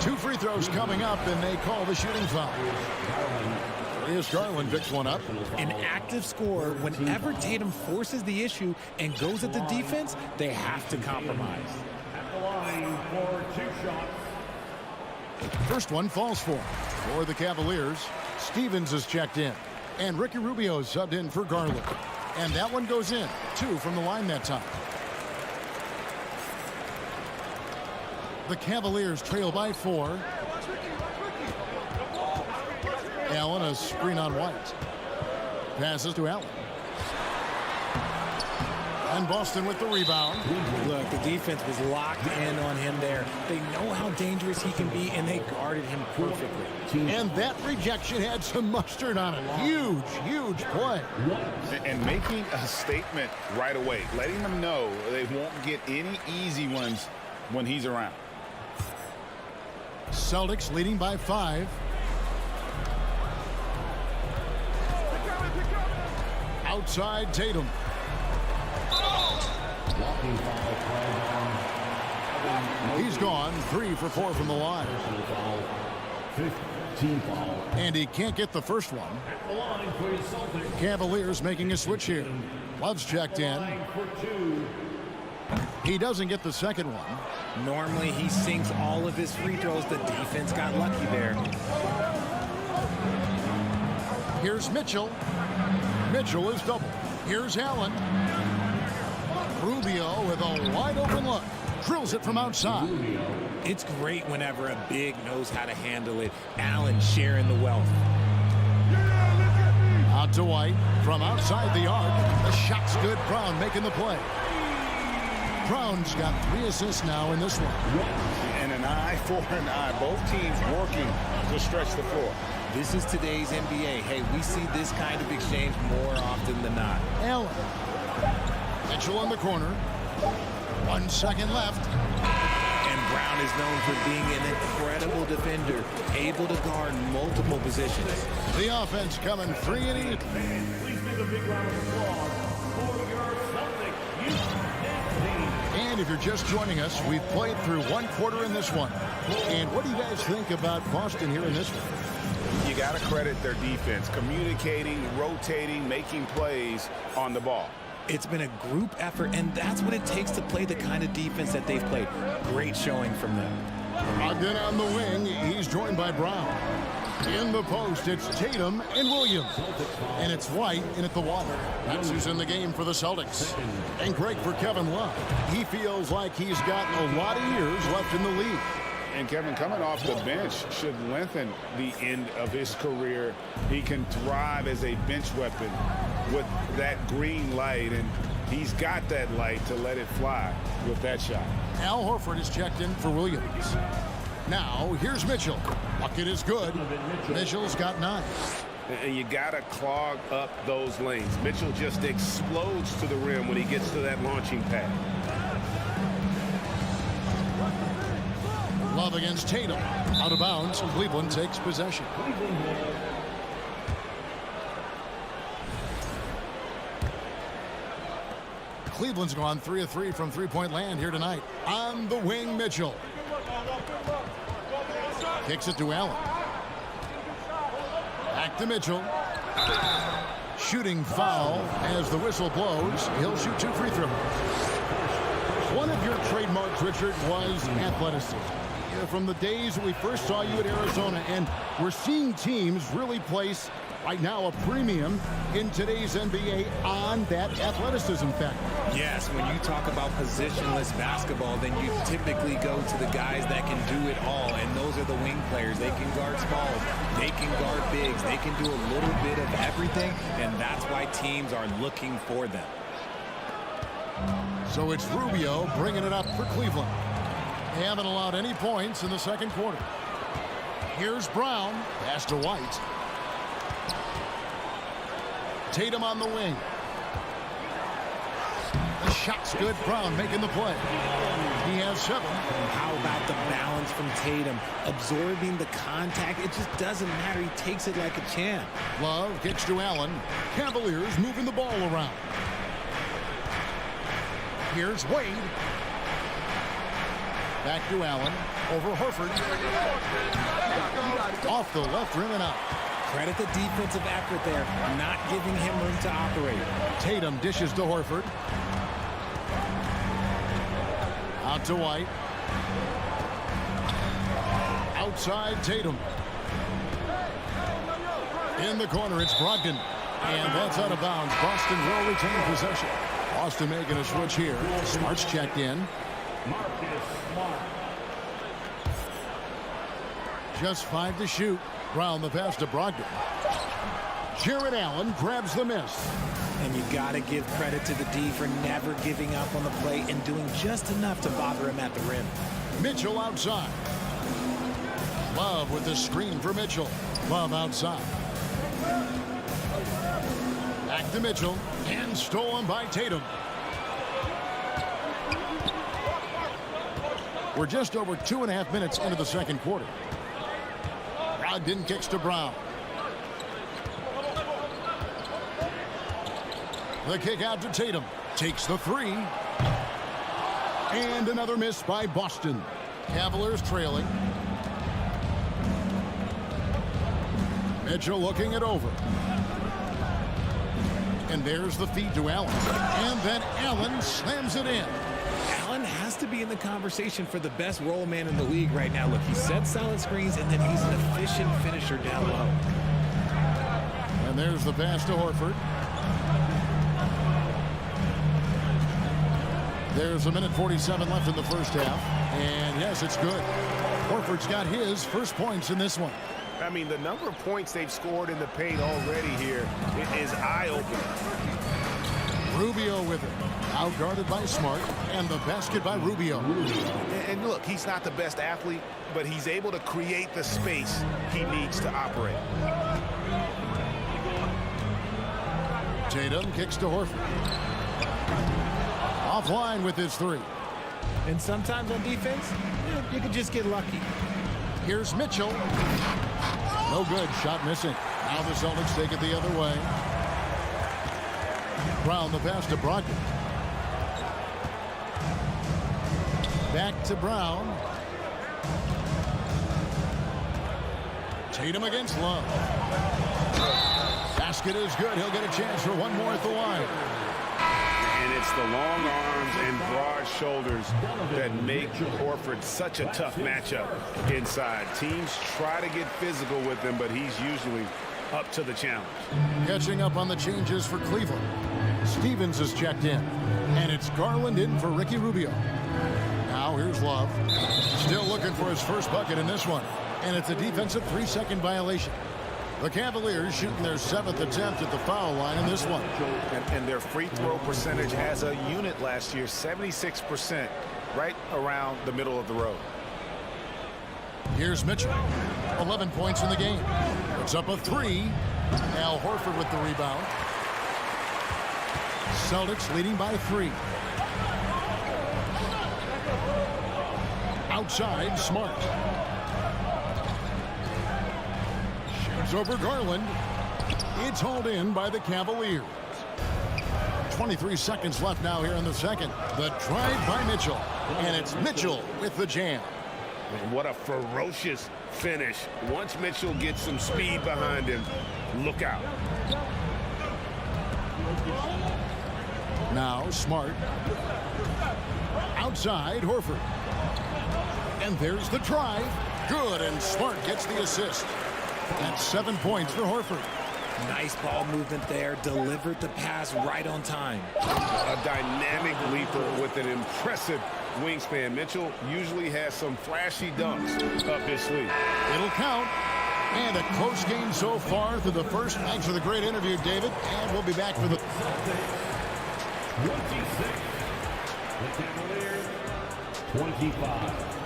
2 free throws coming up, and they call the shooting foul. Here's Garland, picks one up. An active scorer, whenever Tatum forces the issue and goes at the defense, they have to compromise. At the line for 2 shots. First one falls for the Cavaliers. Stevens is checked in, and Ricky Rubio is subbed in for Garland. And that one goes in. 2 from the line that time. The Cavaliers trail by 4. Allen, a screen on White. Passes to Allen. And Boston with the rebound. Look, the defense was locked in on him there. They know how dangerous he can be, and they guarded him perfectly. And that rejection had some mustard on it. Huge, huge play. And making a statement right away, letting them know they won't get any easy ones when he's around. Celtics leading by 5. Outside Tatum. He's gone 3 for 4 from the line. And he can't get the first one. Cavaliers making a switch here. Love's checked in. He doesn't get the second one. Normally he sinks all of his free throws. The defense got lucky there. Here's Mitchell. Mitchell is double. Here's Allen. Rubio with a wide open look. Drills it from outside. It's great whenever a big knows how to handle it. Allen sharing the wealth. Out to White from outside the arc. The shot's good. Brown making the play. Brown's got 3 assists now in this one. And an eye for an eye. Both teams working to stretch the floor. This is today's NBA. Hey, we see this kind of exchange more often than not. Allen. Mitchell in the corner. 1 second left. And Brown is known for being an incredible defender, able to guard multiple positions. The offense coming free and easy. Please give a big round of applause for your Celtics youth team. And if you're just joining us, we've played through 1 quarter in this one. And what do you guys think about Boston here in this one? You got to credit their defense, communicating, rotating, making plays on the ball. It's been a group effort, and that's what it takes to play the kind of defense that they've played. Great showing from them. Again on the wing, he's joined by Brown. In the post, it's Tatum and Williams. And it's White in at the water. That's who's in the game for the Celtics. And great for Kevin Love. He feels like he's got a lot of years left in the league. And Kevin, coming off the bench should lengthen the end of his career. He can thrive as a bench weapon with that green light, and he's got that light to let it fly with that shot. Al Horford is checked in for Williams. Now, here's Mitchell. Bucket is good. Mitchell's got 9. And you got to clog up those lanes. Mitchell just explodes to the rim when he gets to that launching pad. Love against Tatum. Out of bounds. Cleveland takes possession. Cleveland's gone 3 of 3 from three-point land here tonight. On the wing, Mitchell. Kicks it to Allen. Back to Mitchell. Shooting foul as the whistle blows. He'll shoot 2 free throws. One of your trademarks, Richard, was athleticism. From the days we first saw you at Arizona, and we're seeing teams really place right now a premium in today's NBA on that athleticism factor. Yes, when you talk about positionless basketball, then you typically go to the guys that can do it all, and those are the wing players. They can guard smalls, they can guard bigs, they can do a little bit of everything, and that's why teams are looking for them. So it's Rubio bringing it up for Cleveland. They haven't allowed any points in the second quarter. Here's Brown. Pass to White. Tatum on the wing. The shot's good. Brown making the play. He has 7. How about the balance from Tatum? Absorbing the contact. It just doesn't matter. He takes it like a champ. Love kicks to Allen. Cavaliers moving the ball around. Here's Wade. Back to Allen. Over Horford. Off the left rim and out. Credit the defensive effort there, not giving him room to operate. Tatum dishes to Horford. Out to White. Outside Tatum. In the corner, it's Brogdon. And that's out of bounds. Boston will retain possession. Boston making a switch here. Smart's checked in. Just 5 to shoot. Brown the pass to Brogdon. Jared Allen grabs the miss. And you got to give credit to the D for never giving up on the play and doing just enough to bother him at the rim. Mitchell outside. Love with the screen for Mitchell. Love outside. Back to Mitchell. And stolen by Tatum. We're just over 2.5 minutes into the second quarter. Brogdon kicks to Brown. The kick out to Tatum. Takes the three. And another miss by Boston. Cavaliers trailing. Mitchell looking it over. And there's the feed to Allen. And then Allen slams it in. Allen has to be in the conversation for the best roll man in the league right now. Look, he sets solid screens, and then he's an efficient finisher down low. And there's the pass to Horford. There's 1:47 left in the first half. And yes, it's good. Horford's got his first points in this one. I mean, the number of points they've scored in the paint already here is eye-opening. Rubio with it. Outguarded by Smart. And the basket by Rubio. And look, he's not the best athlete, but he's able to create the space he needs to operate. Tatum kicks to Horford. Offline with his three. And sometimes on defense, you can just get lucky. Here's Mitchell. No good. Shot missing. Now the Celtics take it the other way. Brown the pass to Brogdon. Back to Brown. Tatum against Love. Basket is good. He'll get a chance for one more at the line. And it's the long arms and broad shoulders that make Horford such a tough matchup inside. Teams try to get physical with him, but he's usually up to the challenge. Catching up on the changes for Cleveland. Stevens is checked in. And it's Garland in for Ricky Rubio. Now here's Love. Still looking for his first bucket in this one. And it's a defensive 3-second violation. The Cavaliers shooting their 7th attempt at the foul line in this one. And their free throw percentage as a unit last year, 76%, right around the middle of the road. Here's Mitchell. 11 points in the game. It's up a 3. Al Horford with the rebound. Celtics leading by 3. Outside, Smart. Shoots over Garland. It's hauled in by the Cavaliers. 23 seconds left now here in the second. The drive by Mitchell. And it's Mitchell with the jam. And what a ferocious finish. Once Mitchell gets some speed behind him, look out. Now Smart. Outside, Horford. And there's the drive. Good, and Smart gets the assist. That's 7 points for Horford. Nice ball movement there. Delivered the pass right on time. A dynamic leaper with an impressive wingspan. Mitchell usually has some flashy dunks up his sleeve. It'll count. And a close game so far through the first. Thanks for the great interview, David. And we'll be back for the 26. The Cavaliers, 25.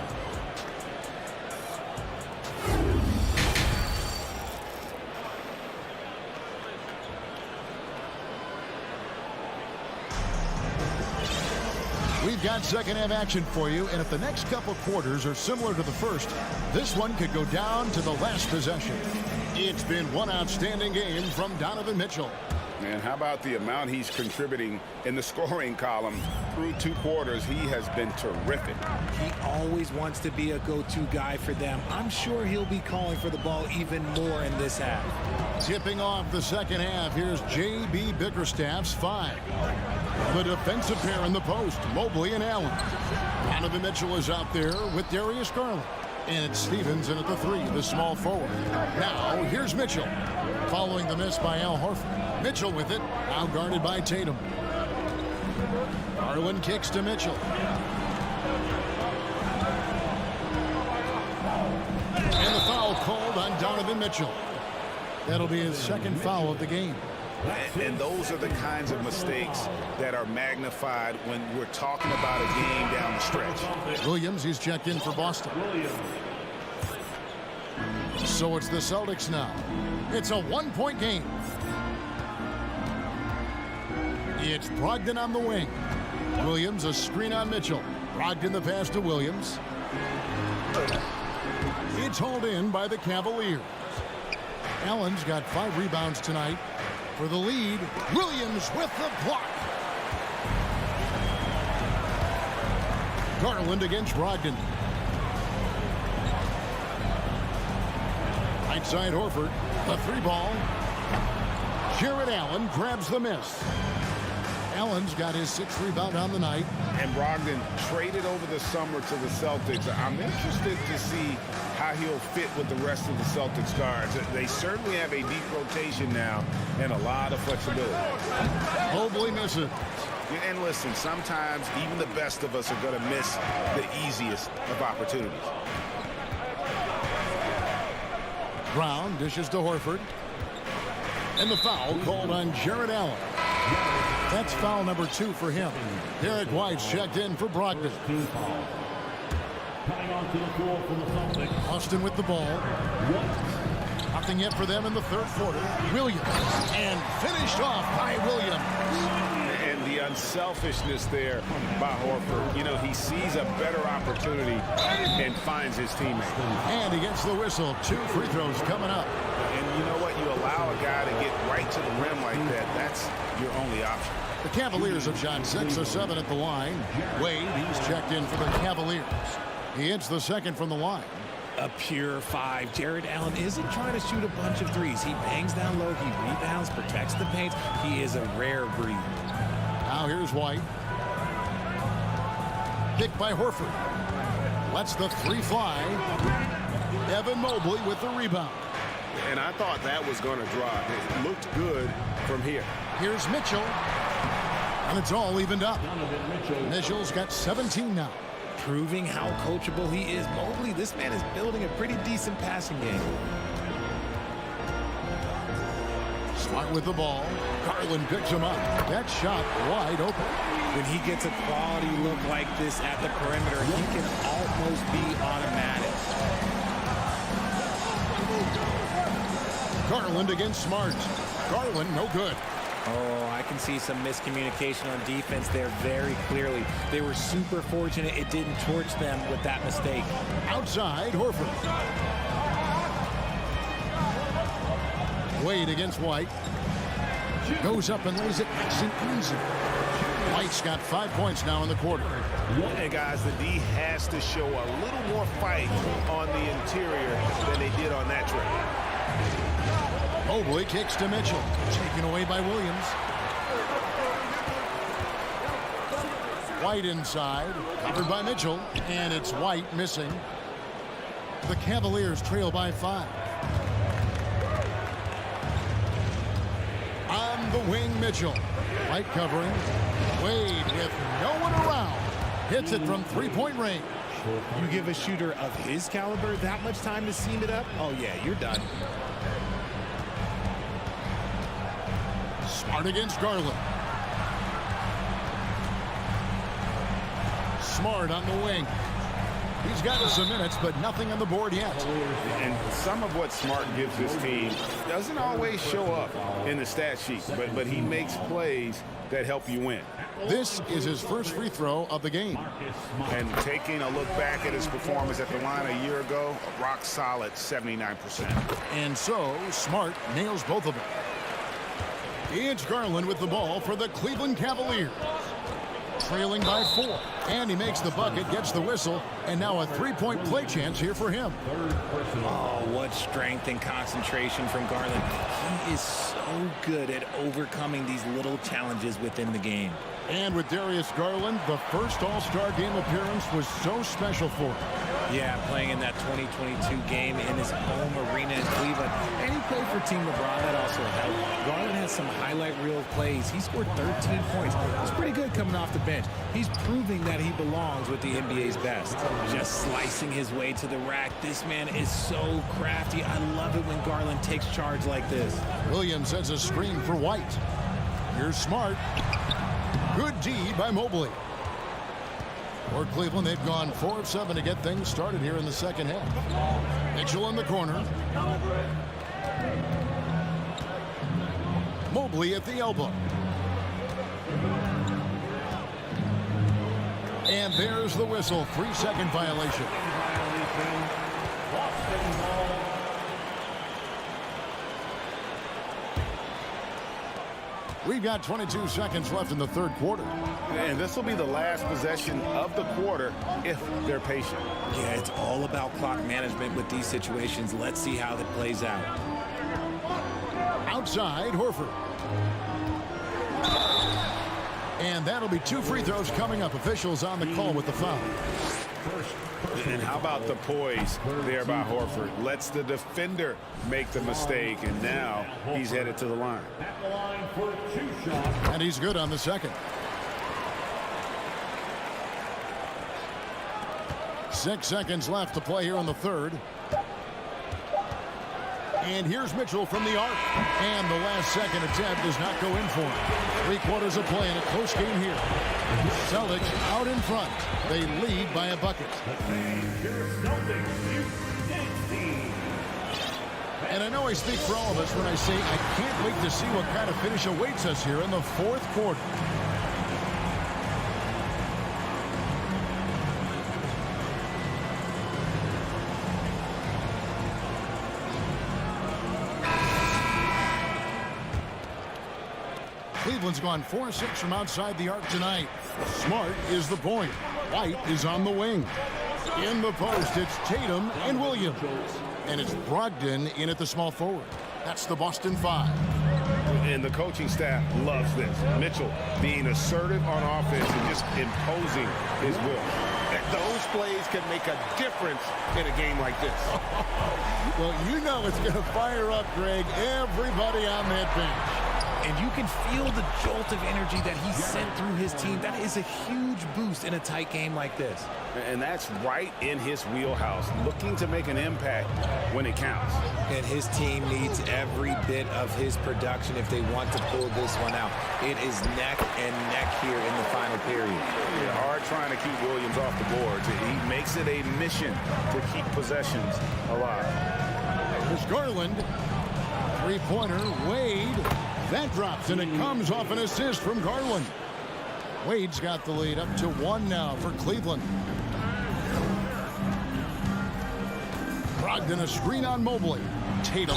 We've got second half action for you, and if the next couple quarters are similar to the first, this one could go down to the last possession. It's been one outstanding game from Donovan Mitchell. And how about the amount he's contributing in the scoring column through 2 quarters? He has been terrific. He always wants to be a go-to guy for them. I'm sure he'll be calling for the ball even more in this half. Tipping off the second half, here's J.B. Bickerstaff's 5. The defensive pair in the post, Mobley and Allen. Donovan Mitchell is out there with Darius Garland. And it's Stevens in at the 3, the small forward. Now, here's Mitchell. Following the miss by Al Horford. Mitchell with it, now guarded by Tatum. Garland kicks to Mitchell. And the foul called on Donovan Mitchell. That'll be his second foul of the game. And those are the kinds of mistakes that are magnified when we're talking about a game down the stretch. Williams, he's checked in for Boston. So it's the Celtics now. It's a 1-point game. It's Brogdon on the wing. Williams, a screen on Mitchell. Brogdon the pass to Williams. It's hauled in by the Cavaliers. Allen's got 5 rebounds tonight. For the lead, Williams with the block. Garland against Brogdon. Right side Horford, the 3 ball. Jared Allen grabs the miss. Allen's got his 6th rebound on the night. And Brogdon traded over the summer to the Celtics. I'm interested to see how he'll fit with the rest of the Celtics guards. They certainly have a deep rotation now and a lot of flexibility. Mobley misses. And listen, sometimes even the best of us are going to miss the easiest of opportunities. Brown dishes to Horford. And the foul called on Jared Allen. That's foul number 2 for him. Derek White's checked in for Brogdon. Austin with the ball. Nothing yet for them in the 3rd quarter. Williams. And finished off by Williams. And the unselfishness there by Horford. You know, he sees a better opportunity and finds his teammate. And he gets the whistle. 2 free throws coming up. And you know what? You allow a guy to get right to the rim like that. That's your only option. The Cavaliers have shot 6 of 7 at the line. Wade, he's checked in for the Cavaliers. He hits the 2nd from the line. A pure 5. Jared Allen isn't trying to shoot a bunch of threes. He bangs down low. He rebounds, protects the paint. He is a rare breed. Now here's White. Picked by Horford. Lets the 3 fly. Evan Mobley with the rebound. And I thought that was going to drop. It looked good from here. Here's Mitchell. And it's all evened up. Mitchell's got 17 now. Proving how coachable he is. Mobley, this man is building a pretty decent passing game. Smart with the ball. Garland picks him up. That shot wide open. When he gets a quality look like this at the perimeter, he can almost be automatic. Garland against Smart. Garland, no good. Oh, I can see some miscommunication on defense there very clearly. They were super fortunate it didn't torch them with that mistake. Outside, Horford. Wade against White. Goes up and lays it nice and easy. White's got 5 points now in the quarter. Hey, guys, the D has to show a little more fight on the interior than they did on that trip. Mobley kicks to Mitchell. Taken away by Williams. White inside. Covered by Mitchell. And it's White missing. The Cavaliers trail by 5. On the wing, Mitchell. White covering. Wade with no one around. Hits it from 3-point range. You give a shooter of his caliber that much time to seam it up? Oh, yeah, you're done. Smart against Garland. Smart on the wing. He's gotten some minutes, but nothing on the board yet. And some of what Smart gives this team doesn't always show up in the stat sheet, but he makes plays that help you win. This is his first free throw of the game. And taking a look back at his performance at the line a year ago, a rock solid 79%. And so, Smart nails both of them. It's Garland with the ball for the Cleveland Cavaliers. Trailing by 4. And he makes the bucket, gets the whistle, and now a three-point play chance here for him. Oh, what strength and concentration from Garland. He is so good at overcoming these little challenges within the game. And with Darius Garland, the first All-Star game appearance was so special for him. Yeah, playing in that 2022 game in his home arena in Cleveland. And he played for Team LeBron. That also helped. Garland has some highlight reel plays. He scored 13 points. He's pretty good coming off the bench. He's proving that he belongs with the NBA's best. Just slicing his way to the rack. This man is so crafty. I love it when Garland takes charge like this. Williams sets a screen for White. Here's Smart. Good D by Mobley. For Cleveland, they've gone 4 of 7 to get things started here in the second half. Mitchell in the corner. Mobley at the elbow. And there's the whistle. 3-second violation. We've got 22 seconds left in the third quarter. And this will be the last possession of the quarter if they're patient. Yeah, it's all about clock management with these situations. Let's see how that plays out. Outside, Horford. And that'll be 2 free throws coming up. Officials on the call with the foul. And how about the poise there by Horford? Lets the defender make the mistake, and now he's headed to the line. At the line for 2 shots. And he's good on the second. 6 seconds left to play here in the third. And here's Mitchell from the arc. And the last second attempt does not go in for him. 3 quarters of play in a close game here. Celtics out in front. They lead by a bucket. And I know I speak for all of us when I say I can't wait to see what kind of finish awaits us here in the fourth quarter. Cleveland's gone 4-6 from outside the arc tonight. Smart is the point. White is on the wing. In the post, it's Tatum and Williams. And it's Brogdon in at the small forward. That's the Boston 5. And the coaching staff loves this. Mitchell being assertive on offense and just imposing his will. Those plays can make a difference in a game like this. Well, you know it's going to fire up, Greg, everybody on that bench. And you can feel the jolt of energy that he sent through his team. That is a huge boost in a tight game like this. And that's right in his wheelhouse, looking to make an impact when it counts. And his team needs every bit of his production if they want to pull this one out. It is neck and neck here in the final period. Yeah, hard trying to keep Williams off the boards. He makes it a mission to keep possessions alive. There's Garland. Three-pointer, Wade. That drops, and it comes off an assist from Garland. Wade's got the lead up to 1 now for Cleveland. Brogdon a screen on Mobley. Tatum.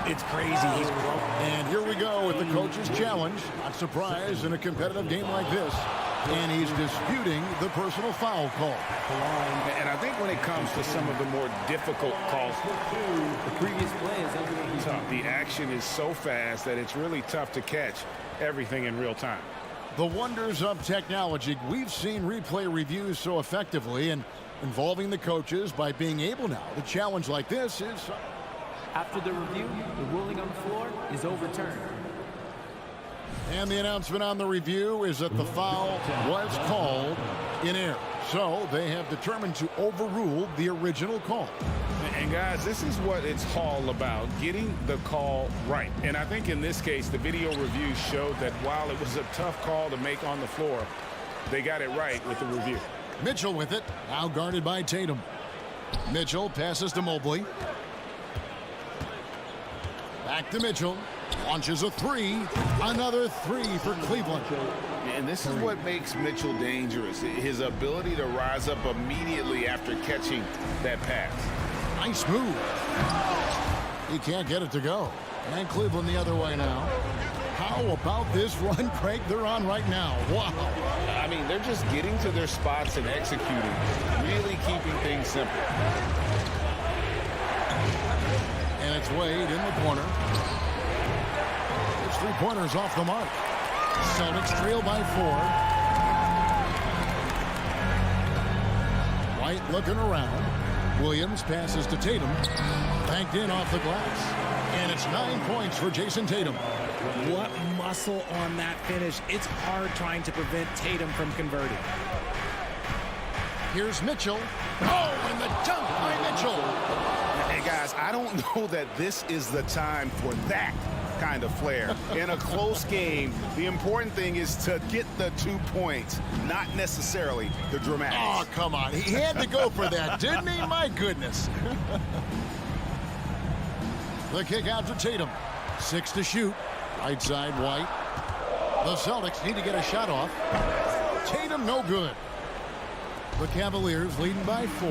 It's crazy. He's broke. And here we go with the coach's challenge. Not surprised in a competitive game like this. And he's disputing the personal foul call. And I think when it comes to some of the more difficult calls, the previous play is tough. The action is so fast that it's really tough to catch everything in real time. The wonders of technology. We've seen replay reviews so effectively, and involving the coaches by being able now to challenge like this is... After the review, the ruling on the floor is overturned. And the announcement on the review is that the foul was called in error. So they have determined to overrule the original call. And guys, this is what it's all about, getting the call right. And I think in this case, the video review showed that while it was a tough call to make on the floor, they got it right with the review. Mitchell with it, now guarded by Tatum. Mitchell passes to Mobley. Back to Mitchell. Launches a 3. Another 3 for Cleveland. And this is what makes Mitchell dangerous. His ability to rise up immediately after catching that pass. Nice move. He can't get it to go. And Cleveland the other way now. How about this run, Craig, they're on right now? Wow. I mean, they're just getting to their spots and executing, really keeping things simple. And it's Wade in the corner. It's 3-pointers off the mark. Celtics trail by 4. White looking around. Williams passes to Tatum. Banked in off the glass. And it's 9 points for Jason Tatum. What muscle on that finish. It's hard trying to prevent Tatum from converting. Here's Mitchell. Oh, and the dunk by Mitchell. Hey, guys, I don't know that this is the time for that kind of flair. In a close game, the important thing is to get the 2 points, not necessarily the dramatics. Oh, come on. He had to go for that, didn't he? My goodness. The kick out to Tatum. 6 to shoot. Right side, White. The Celtics need to get a shot off. Tatum, no good. The Cavaliers leading by 4.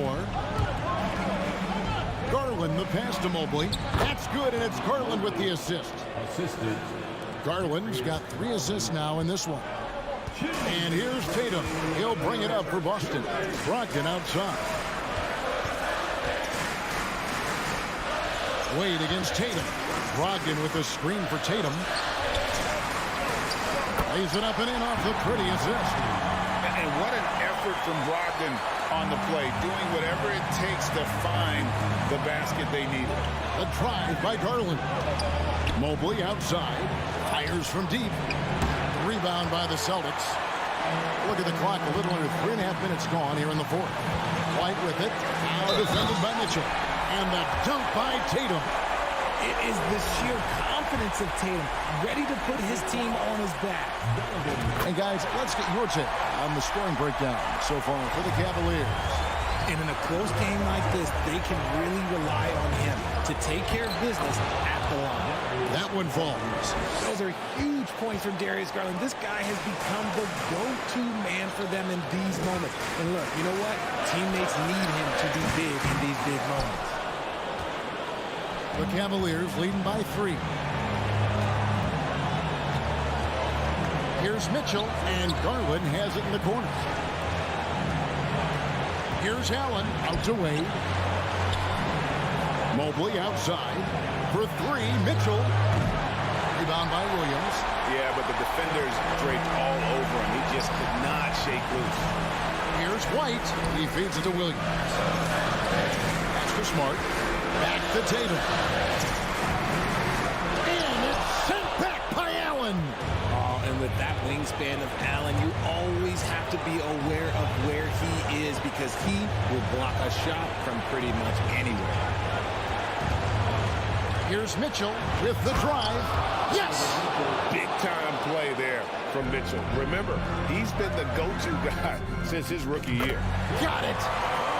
Garland, the pass to Mobley. That's good, and it's Garland with the assist. Assisted. Garland's got 3 assists now in this one. And here's Tatum. He'll bring it up for Boston. Brogdon outside. Wade against Tatum. Brogdon with a screen for Tatum. Lays it up and in off the pretty assist. And what an effort from Brogdon on the play, doing whatever it takes to find the basket they needed. A drive by Garland. Mobley outside. Fires from deep. Rebound by the Celtics. Look at the clock. A little under 3.5 minutes gone here in the fourth. White with it. Now defended by Mitchell. And the dunk by Tatum. It is the sheer confidence of Tatum, ready to put his team on his back. And guys, let's get your take on the scoring breakdown so far for the Cavaliers. And in a close game like this, they can really rely on him to take care of business at the line. That one falls. Those are huge points from Darius Garland. This guy has become the go-to man for them in these moments. And look, you know what? Teammates need him to be big in these big moments. The Cavaliers leading by 3. Here's Mitchell, and Garland has it in the corner. Here's Allen, out to Wade. Mobley outside. For 3, Mitchell. Rebound by Williams. Yeah, but the defenders draped all over him. He just could not shake loose. Here's White. He feeds it to Williams. That's for Smart. Back to Tatum. And it's sent back by Allen. Oh, and with that wingspan of Allen, you always have to be aware of where he is because he will block a shot from pretty much anywhere. Here's Mitchell with the drive. Yes! Big time play there from Mitchell. Remember, he's been the go-to guy since his rookie year. Got it.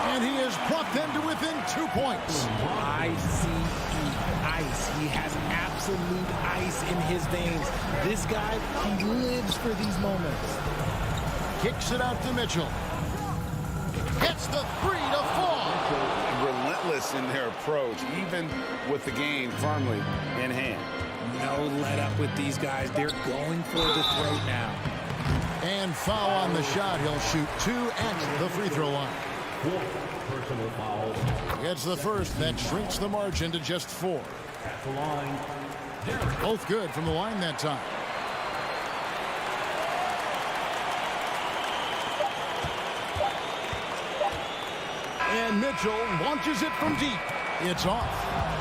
And he has brought them to within 2 points. ICE. Ice. He has absolute ice in his veins. This guy, he lives for these moments. Kicks it out to Mitchell. Gets the 3 to fall. Relentless in their approach, even with the game firmly in hand. No let up with these guys. They're going for the throat now. And foul on the shot. He'll shoot 2 at the free throw line. 4 personal fouls. Gets the first. That shrinks the margin to just 4. At the line. Both good from the line that time. And Mitchell launches it from deep. It's off.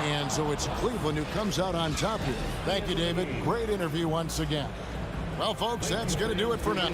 And so it's Cleveland who comes out on top here. Thank you, David. Great interview once again. Well, folks, that's going to do it for now.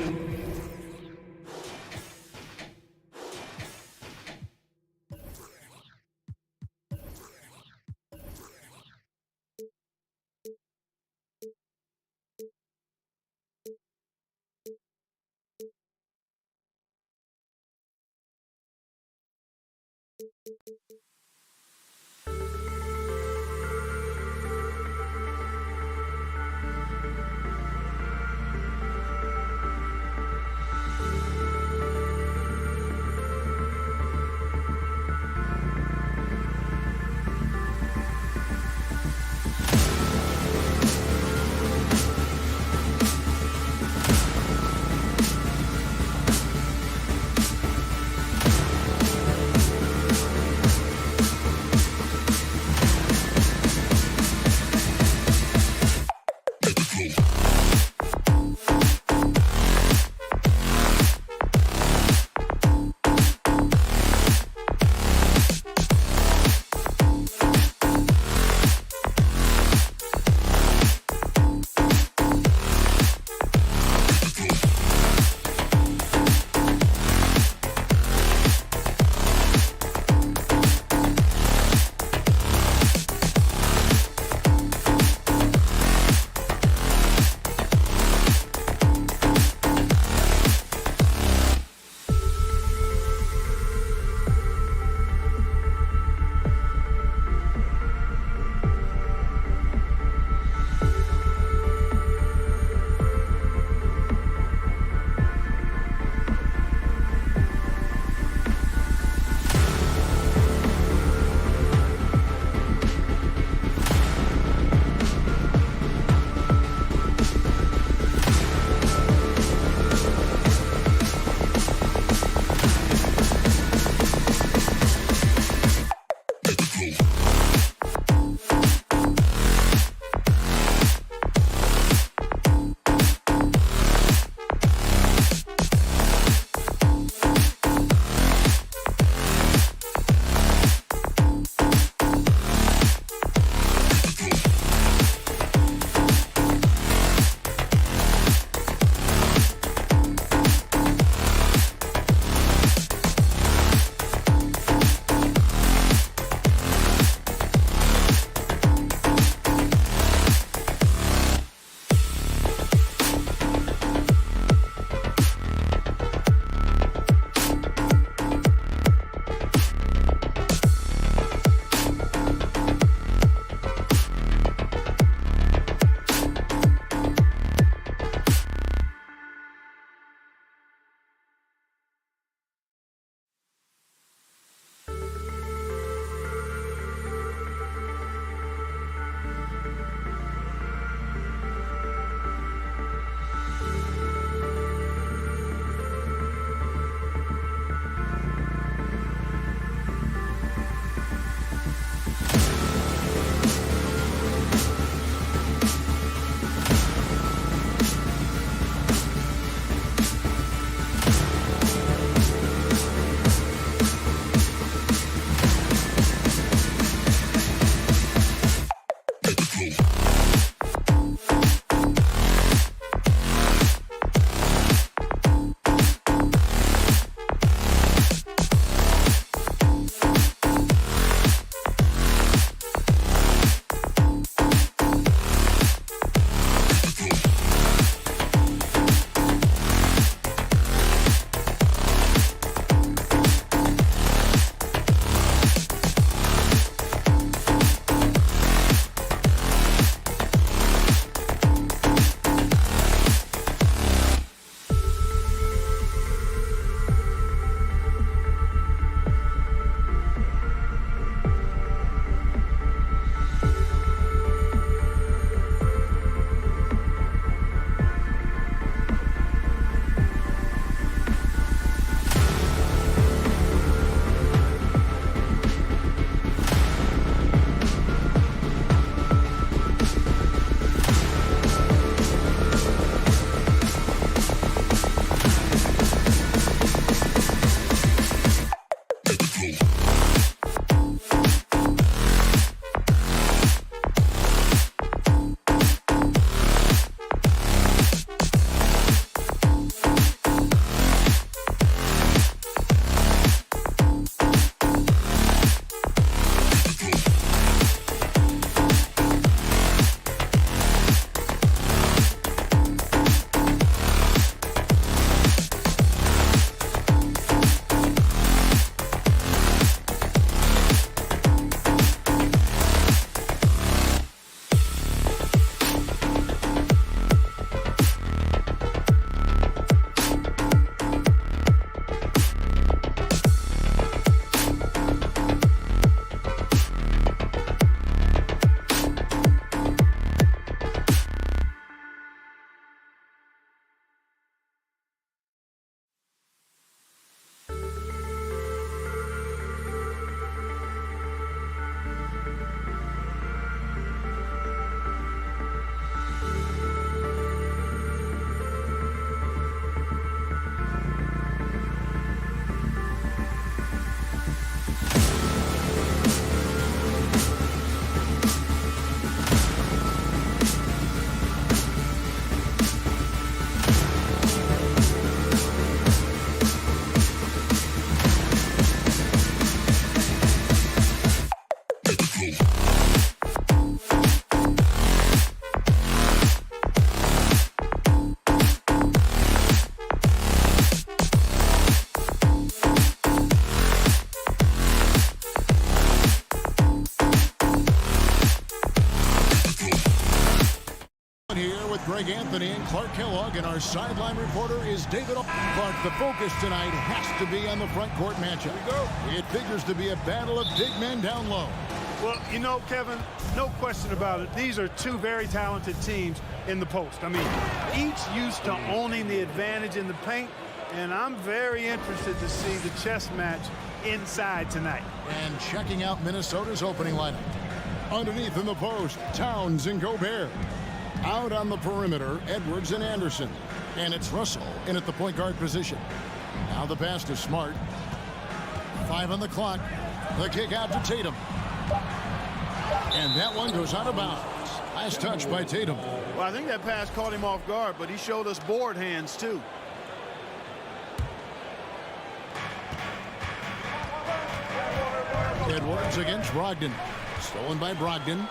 Greg Anthony and Clark Kellogg, and our sideline reporter is David. Clark, the focus tonight has to be on the front court matchup. It figures to be a battle of big men down low. Well, you know, Kevin, no question about it. These are two very talented teams in the post. I mean, each used to owning the advantage in the paint, and I'm very interested to see the chess match inside tonight. And checking out Minnesota's opening lineup. Underneath in the post, Towns and Gobert. Out on the perimeter, Edwards and Anderson. And it's Russell in at the point guard position. Now the pass to Smart. 5 on the clock. The kick out to Tatum. And that one goes out of bounds. Nice touch by Tatum. Well, I think that pass caught him off guard, but he showed us board hands too. Edwards against Brogdon. Stolen by Brogdon.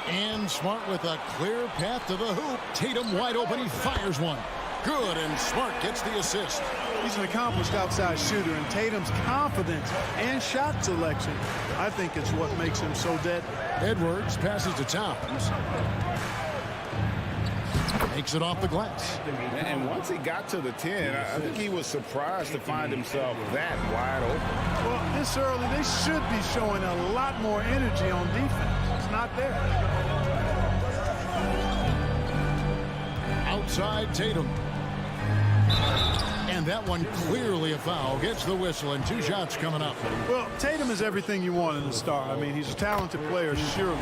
And Smart with a clear path to the hoop. Tatum wide open. He fires one. Good, and Smart gets the assist. He's an accomplished outside shooter, and Tatum's confidence and shot selection, I think it's what makes him so deadly. Edwards passes to Towns. Makes it off the glass. And once he got to the 10, I think he was surprised to find himself that wide open. Well, this early, they should be showing a lot more energy on defense. It's not there. Outside Tatum. And that one clearly a foul. Gets the whistle, and 2 shots coming up. Well, Tatum is everything you want in a star. I mean, he's a talented player, surely.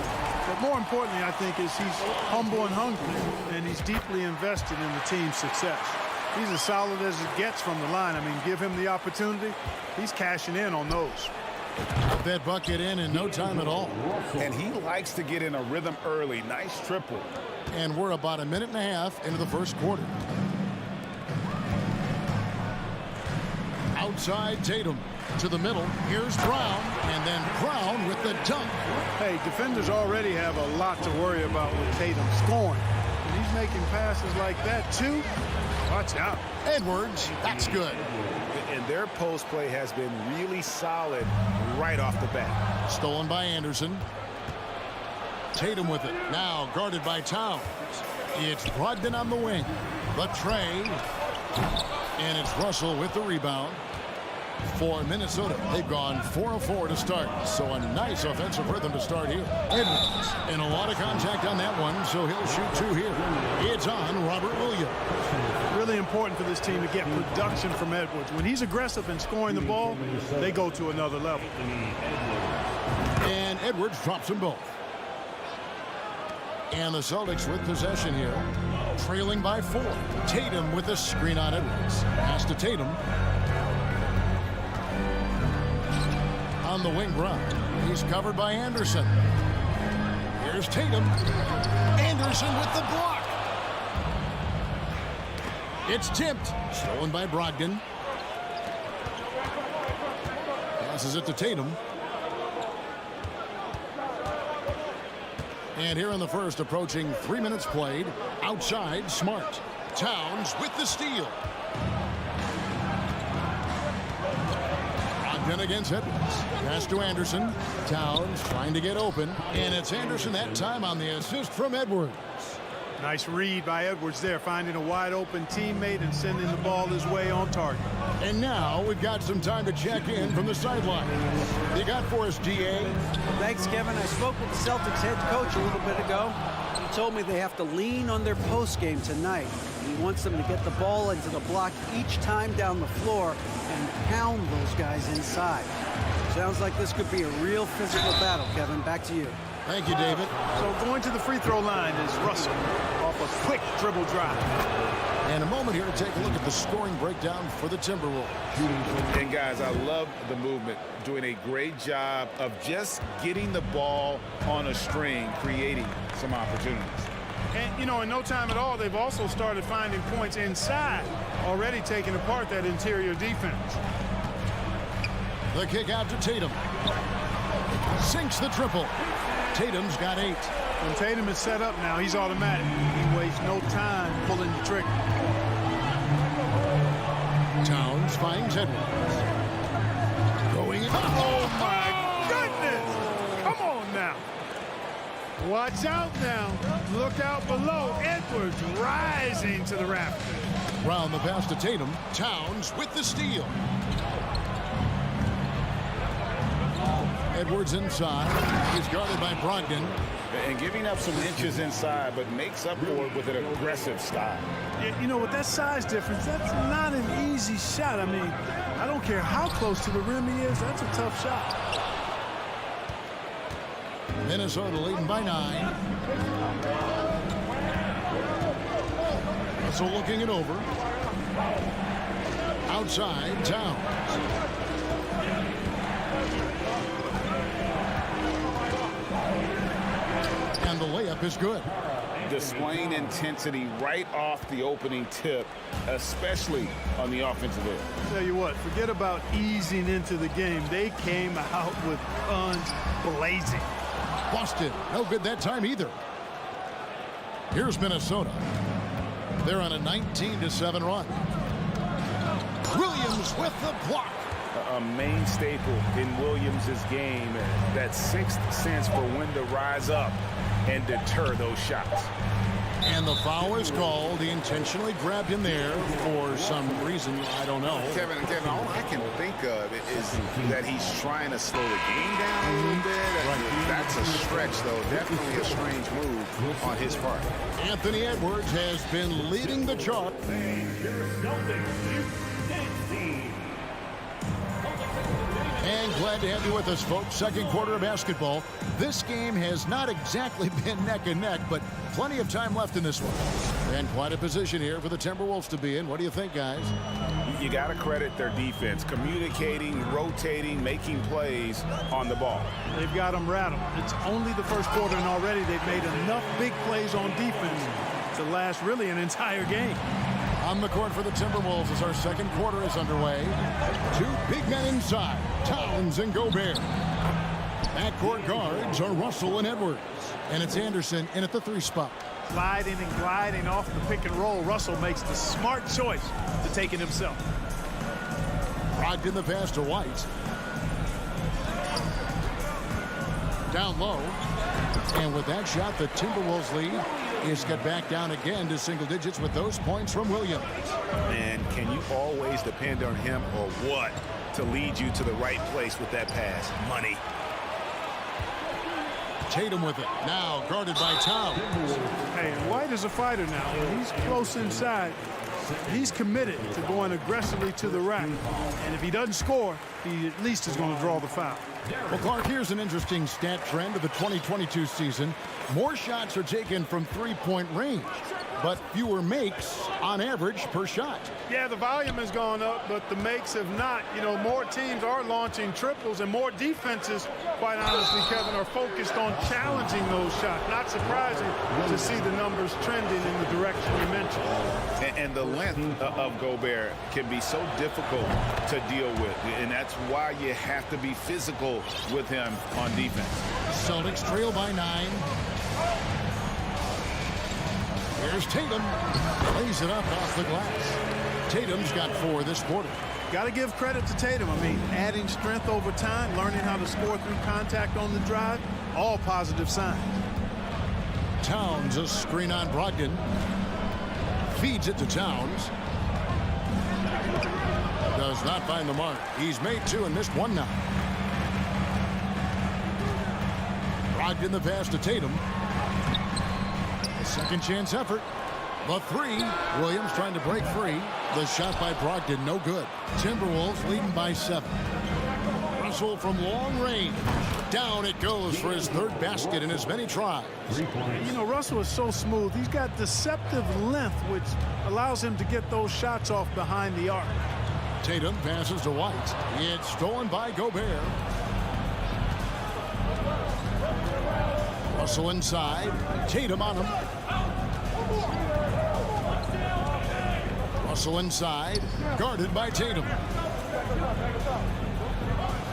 But more importantly, I think, is he's humble and hungry, and he's deeply invested in the team's success. He's as solid as it gets from the line. I mean, give him the opportunity, he's cashing in on those. Put that bucket in no time at all. And he likes to get in a rhythm early. Nice triple. And we're about a minute and a half into the first quarter. Outside Tatum to the middle. Here's Brown, and then Brown with the dunk. Hey, defenders already have a lot to worry about with Tatum scoring. And he's making passes like that too. Watch out. Edwards, that's good. And their post play has been really solid right off the bat. Stolen by Anderson. Tatum with it. Now guarded by Towns. It's Brogdon on the wing. The tray. And it's Russell with the rebound. For Minnesota, they've gone 4 of 4 to start. So a nice offensive rhythm to start here. Edwards. And a lot of contact on that one, so he'll shoot 2 here. It's on Robert Williams. Really important for this team to get production from Edwards. When he's aggressive and scoring the ball, they go to another level. And Edwards drops them both. And the Celtics with possession here. Trailing by 4. Tatum with a screen on Edwards. Pass to Tatum. On the wing, Brown. He's covered by Anderson. Here's Tatum. Anderson with the block. It's tipped. Stolen by Brogdon. Passes it to Tatum. And here in the first, approaching 3 minutes played. Outside, Smart. Towns with the steal. Brogdon against Edwards. Pass to Anderson. Towns trying to get open. And it's Anderson that time on the assist from Edwards. Nice read by Edwards there, finding a wide open teammate and sending the ball his way on target. And now we've got some time to check in from the sideline. You got for us, DA? Thanks, Kevin. I spoke with the Celtics head coach a little bit ago. He told me they have to lean on their post game tonight. He wants them to get the ball into the block each time down the floor and pound those guys inside. Sounds like this could be a real physical battle, Kevin. Back to you. Thank you, David. So going to the free throw line is Russell off a quick dribble drive. And a moment here to take a look at the scoring breakdown for the Timberwolves. And guys, I love the movement. Doing a great job of just getting the ball on a string, creating some opportunities. And, you know, in no time at all, they've also started finding points inside, already taking apart that interior defense. The kick out to Tatum. Sinks the triple. Tatum's got 8. When Tatum is set up now, he's automatic. He wastes no time pulling the trigger. Towns finds Edwards. Going in. Oh, my goodness! Come on now. Watch out now. Look out below. Edwards rising to the rafters. Round the pass to Tatum. Towns with the steal. Edwards inside. He's guarded by Brogdon. And giving up some inches inside, but makes up for it with an aggressive style. You know, with that size difference, that's not an easy shot. I mean, I don't care how close to the rim he is. That's a tough shot. Minnesota leading by 9. Russell looking it over. Outside, Towns. And the layup is good. Displaying intensity right off the opening tip, especially on the offensive end. Tell you what, forget about easing into the game. They came out with guns blazing. Boston, no good that time either. Here's Minnesota. They're on a 19-7 run. Williams with the block. A main staple in Williams' game, that sixth sense for when to rise up and deter those shots. And the foul is called. He intentionally grabbed him there for some reason. I don't know. Kevin, all I can think of is that he's trying to slow the game down a little bit. Right. That's a stretch, though. Definitely a strange move on his part. Anthony Edwards has been leading the charge. And glad to have you with us, folks. Second quarter of basketball. This game has not exactly been neck and neck, but plenty of time left in this one. And quite a position here for the Timberwolves to be in. What do you think, guys? You got to credit their defense, communicating, rotating, making plays on the ball. They've got them rattled. It's only the first quarter, and already they've made enough big plays on defense to last really an entire game. On the court for the Timberwolves as our second quarter is underway. Two big men inside, Towns and Gobert. Backcourt guards are Russell and Edwards. And it's Anderson in at the 3 spot. Sliding and gliding off the pick and roll. Russell makes the smart choice to take it himself. Brogdon the pass to White. Down low. And with that shot, the Timberwolves lead is got back down again to single digits with those points from Williams. And can you always depend on him or what to lead you to the right place with that pass? Money. Tatum with it. Now guarded by Towns. Hey, White is a fighter now. He's close inside. He's committed to going aggressively to the rack. And if he doesn't score, he at least is going to draw the foul. Well, Clark, here's an interesting stat trend of the 2022 season. More shots are taken from three-point range, but fewer makes on average per shot. Yeah, the volume has gone up, but the makes have not. You know, more teams are launching triples, and more defenses, quite honestly, Kevin, are focused on challenging those shots. Not surprising to see the numbers trending in the direction you mentioned. And the length of Gobert can be so difficult to deal with, and that's why you have to be physical with him on defense. Celtics trail by 9. Here's Tatum. Lays it up off the glass. Tatum's got 4 this quarter. Got to give credit to Tatum. I mean, adding strength over time, learning how to score through contact on the drive, all positive signs. Towns, a screen on Brogdon. Feeds it to Towns. Does not find the mark. He's made 2 and missed 1 now. Brogdon the pass to Tatum. A second chance effort. The 3. Williams trying to break free. The shot by Brogdon, no good. Timberwolves leading by 7. Russell from long range. Down it goes for his 3rd basket in as many tries. You know, Russell is so smooth. He's got deceptive length, which allows him to get those shots off behind the arc. Tatum passes to White. It's stolen by Gobert. Russell inside. Tatum on him. Russell inside. Guarded by Tatum.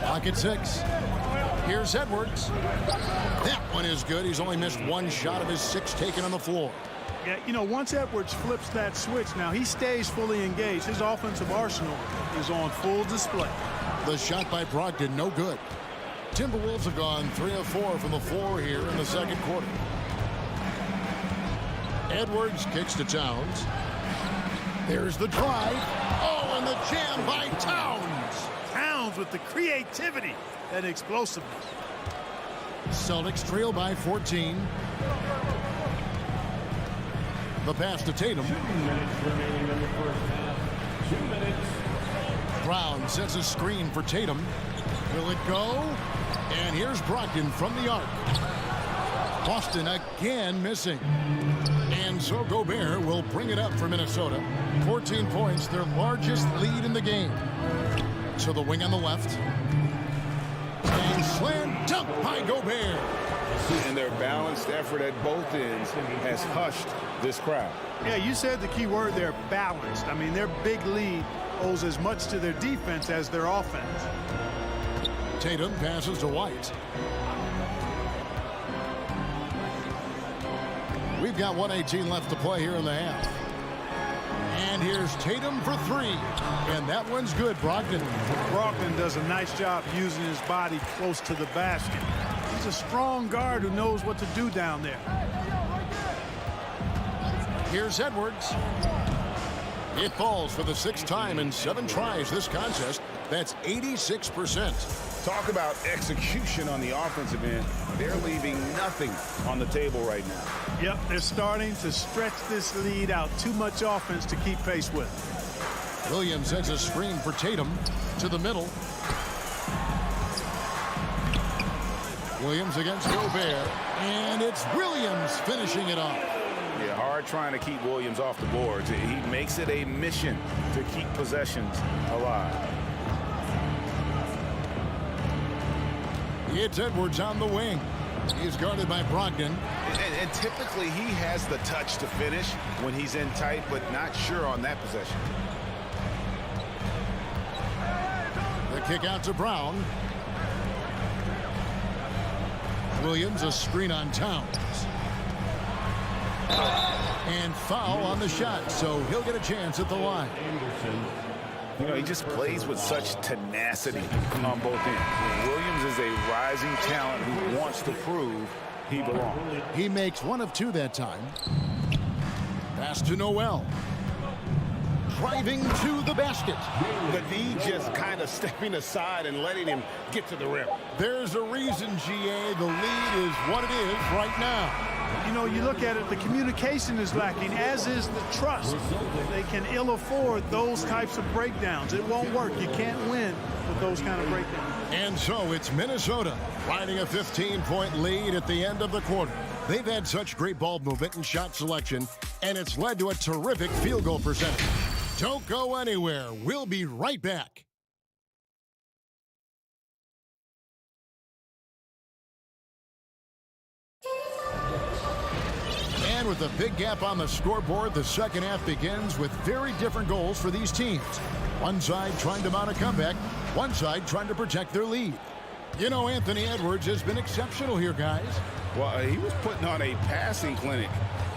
Pocket 6. Here's Edwards. That one is good. He's only missed 1 shot of his 6 taken on the floor. Yeah, you know, once Edwards flips that switch, now he stays fully engaged. His offensive arsenal is on full display. The shot by Brogdon, no good. Timberwolves have gone 3 of 4 from the floor here in the second quarter. Edwards kicks to Towns. There's the drive. Oh, and the jam by Towns. Towns with the creativity and explosiveness. Celtics trail by 14. The pass to Tatum. 2 minutes remaining in the first half. 2 minutes. Brown sets a screen for Tatum. Will it go? And here's Brogdon from the arc. Boston again missing. And so Gobert will bring it up for Minnesota. 14 points, their largest lead in the game. So the wing on the left. And slam dunk by Gobert. And their balanced effort at both ends has hushed this crowd. Yeah, you said the key word there, balanced. I mean, their big lead owes as much to their defense as their offense. Tatum passes to White. We've got 1:18 left to play here in the half. And here's Tatum for three. And that one's good, Brogdon. Brogdon does a nice job using his body close to the basket. He's a strong guard who knows what to do down there. Here's Edwards. It falls for the sixth time in 7 tries this contest. That's 86%. Talk about execution on the offensive end. They're leaving nothing on the table right now. Yep, they're starting to stretch this lead out. Too much offense to keep pace with. Williams sends a screen for Tatum to the middle. Williams against Gobert. And it's Williams finishing it off. Yeah, hard trying to keep Williams off the boards. He makes it a mission to keep possessions alive. It's Edwards on the wing. He's guarded by Brogdon. And typically he has the touch to finish when he's in tight, but not sure on that possession. The kick out to Brown. Williams a screen on Towns. And foul on the shot, so he'll get a chance at the line. You know, he just plays with such tenacity on both ends. Williams is a rising talent who wants to prove he belongs. He makes 1 of 2 that time. Pass to Noel. Driving to the basket. The D just kind of stepping aside and letting him get to the rim. There's a reason, GA. The lead is what it is right now. You know, you look at it, the communication is lacking, as is the trust. They can ill afford those types of breakdowns. It won't work. You can't win with those kind of breakdowns. And so it's Minnesota riding a 15-point lead at the end of the quarter. They've had such great ball movement and shot selection, and it's led to a terrific field goal percentage. Don't go anywhere. We'll be right back. And with a big gap on the scoreboard, the second half begins with very different goals for these teams. One side trying to mount a comeback, one side trying to protect their lead. You know, Anthony Edwards has been exceptional here, guys. Well, he was putting on a passing clinic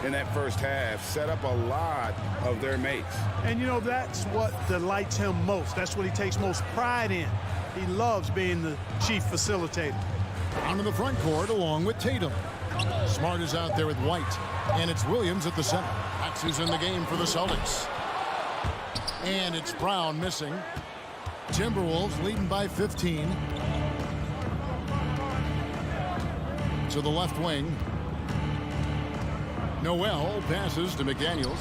in that first half, set up a lot of their mates. And, you know, that's what delights him most. That's what he takes most pride in. He loves being the chief facilitator. Down to the front court along with Tatum. Smart is out there with White. And it's Williams at the center. That's who's in the game for the Celtics. And it's Brown missing. Timberwolves leading by 15. To the left wing. Noel passes to McDaniels.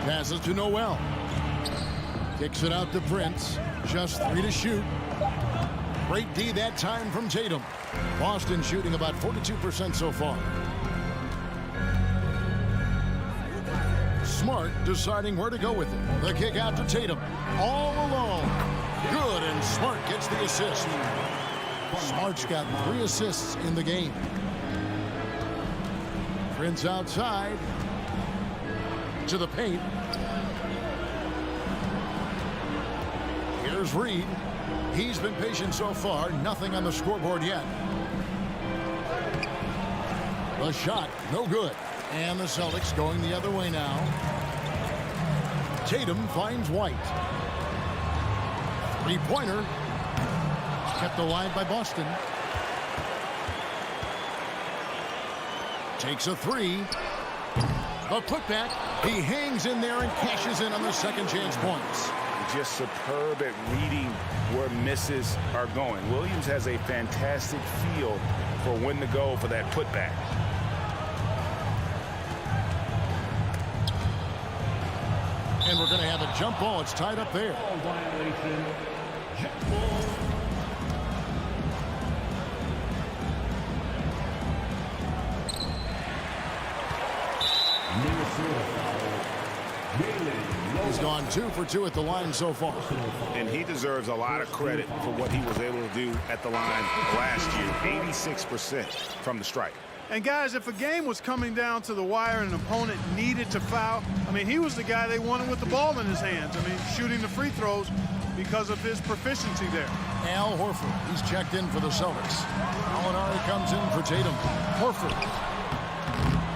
Passes to Noel. Kicks it out to Prince. Just 3 to shoot. Great D that time from Tatum. Boston shooting about 42% so far. Smart deciding where to go with it. The kick out to Tatum. All alone. Good, and Smart gets the assist. Smart's got 3 assists in the game. Prince outside. To the paint. Here's Reed. He's been patient so far. Nothing on the scoreboard yet. The shot, no good. And the Celtics going the other way now. Tatum finds White. 3-pointer. Kept alive by Boston. Takes a 3. The putback. He hangs in there and cashes in on the second chance points. Just superb at reading where misses are going. Williams has a fantastic feel for when to go for that putback. And we're going to have a jump ball. It's tied up there. He's gone 2 for 2 at the line so far. And he deserves a lot of credit for what he was able to do at the line last year. 86% from the stripe. And guys, if a game was coming down to the wire and an opponent needed to foul, I mean, he was the guy they wanted with the ball in his hands. I mean, shooting the free throws because of his proficiency there. Al Horford, he's checked in for the Celtics. Gallinari comes in for Tatum. Horford.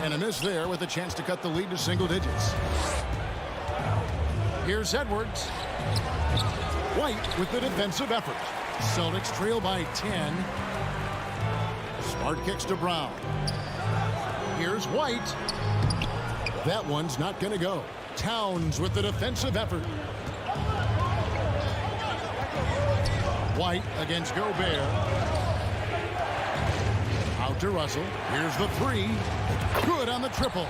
And a miss there with a chance to cut the lead to single digits. Here's Edwards. White with the defensive effort. Celtics trail by 10. Smart kicks to Brown. Here's White. That one's not going to go. Towns with the defensive effort. White against Gobert. Out to Russell. Here's the three. Good on the triple.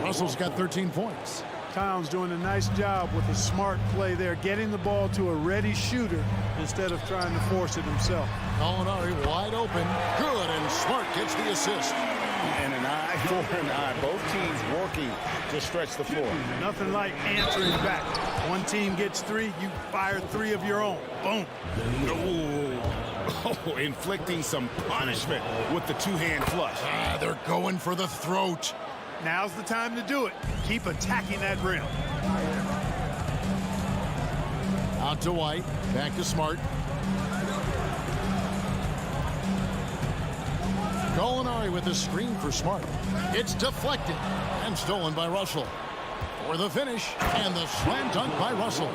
Russell's got 13 points. Towns doing a nice job with a smart play there, getting the ball to a ready shooter instead of trying to force it himself. Gallinari wide open. Good, and Smart gets the assist. And an eye for an eye. Both teams working to stretch the floor. Nothing like answering back. One team gets 3, you fire 3 of your own. Boom. Oh, inflicting some punishment with the two-hand flush. They're going for the throat. Now's the time to do it. Keep attacking that rim. Out to White. Back to Smart. Gallinari with a screen for Smart. It's deflected and stolen by Russell. For the finish, and the slam dunk by Russell.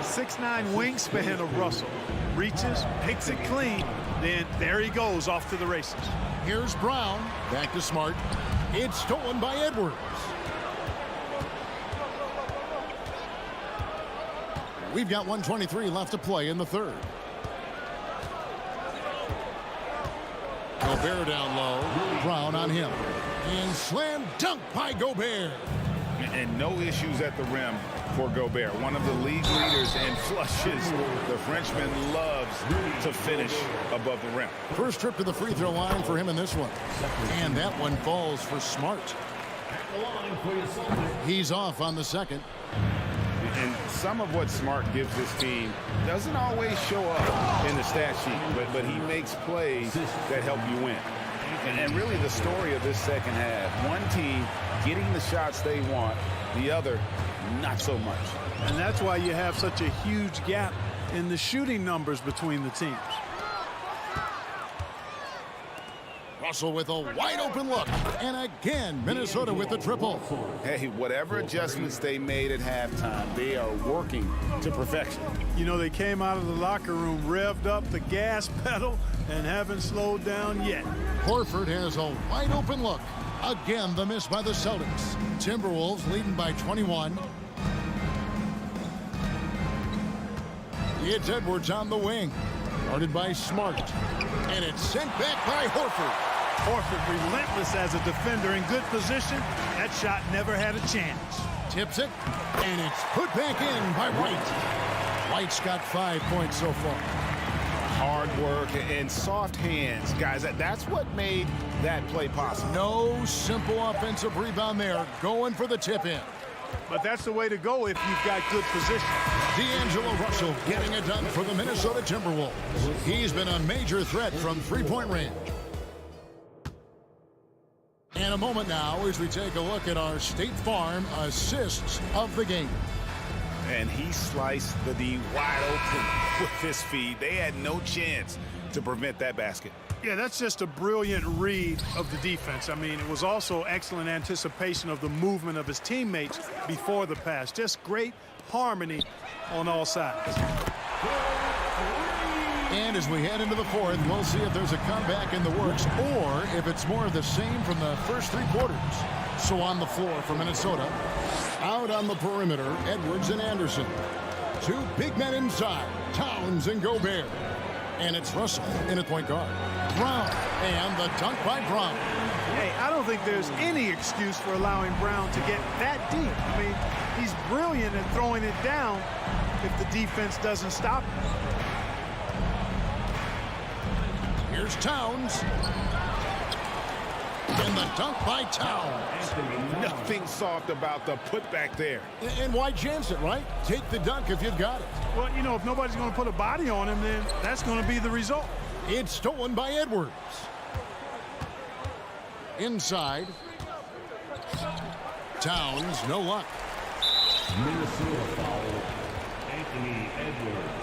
6'9" wingspan of Russell. Reaches, picks it clean, then there he goes off to the races. Here's Brown. Back to Smart. It's stolen by Edwards. We've got 1:23 left to play in the third. Gobert down low. Brown on him. And slam dunk by Gobert. And no issues at the rim for Gobert. One of the league leaders in flushes. The Frenchman loves to finish above the rim. First trip to the free throw line for him in this one. And that one falls for Smart. He's off on the second. And some of what Smart gives this team doesn't always show up in the stat sheet, but he makes plays that help you win. And really the story of this second half, one team getting the shots they want, the other not so much. And that's why you have such a huge gap in the shooting numbers between the teams. Russell with a wide open look. And again, Minnesota with the triple. Hey, whatever adjustments they made at halftime, they are working to perfection. You know, they came out of the locker room, revved up the gas pedal, and haven't slowed down yet. Horford has a wide open look. Again, the miss by the Celtics. Timberwolves leading by 21. It's Edwards on the wing. Guarded by Smart. And it's sent back by Horford. Horford relentless as a defender in good position. That shot never had a chance. Tips it. And it's put back in by White. White's got 5 points so far. Hard work and soft hands, guys. That's what made that play possible. No simple offensive rebound there. Going for the tip in. But that's the way to go if you've got good position. D'Angelo Russell getting it done for the Minnesota Timberwolves. He's been a major threat from three-point range. And a moment now as we take a look at our State Farm assists of the game. And he sliced the D wide open with his feed. They had no chance to prevent that basket. Yeah, that's just a brilliant read of the defense. I mean, it was also excellent anticipation of the movement of his teammates before the pass. Just great harmony on all sides. And as we head into the fourth, we'll see if there's a comeback in the works or if it's more of the same from the first 3 quarters. So on the floor for Minnesota, out on the perimeter, Edwards and Anderson. 2 big men inside, Towns and Gobert. And it's Russell in at point guard. Brown, and the dunk by Brown. Hey, I don't think there's any excuse for allowing Brown to get that deep. I mean, he's brilliant at throwing it down if the defense doesn't stop him. Here's Towns. And the dunk by Towns. Nothing soft about the putback there. And why chance it, right? Take the dunk if you've got it. Well, you know, if nobody's going to put a body on him, then that's going to be the result. It's stolen by Edwards. Inside. Towns, no luck. Minnesota foul. Anthony Edwards.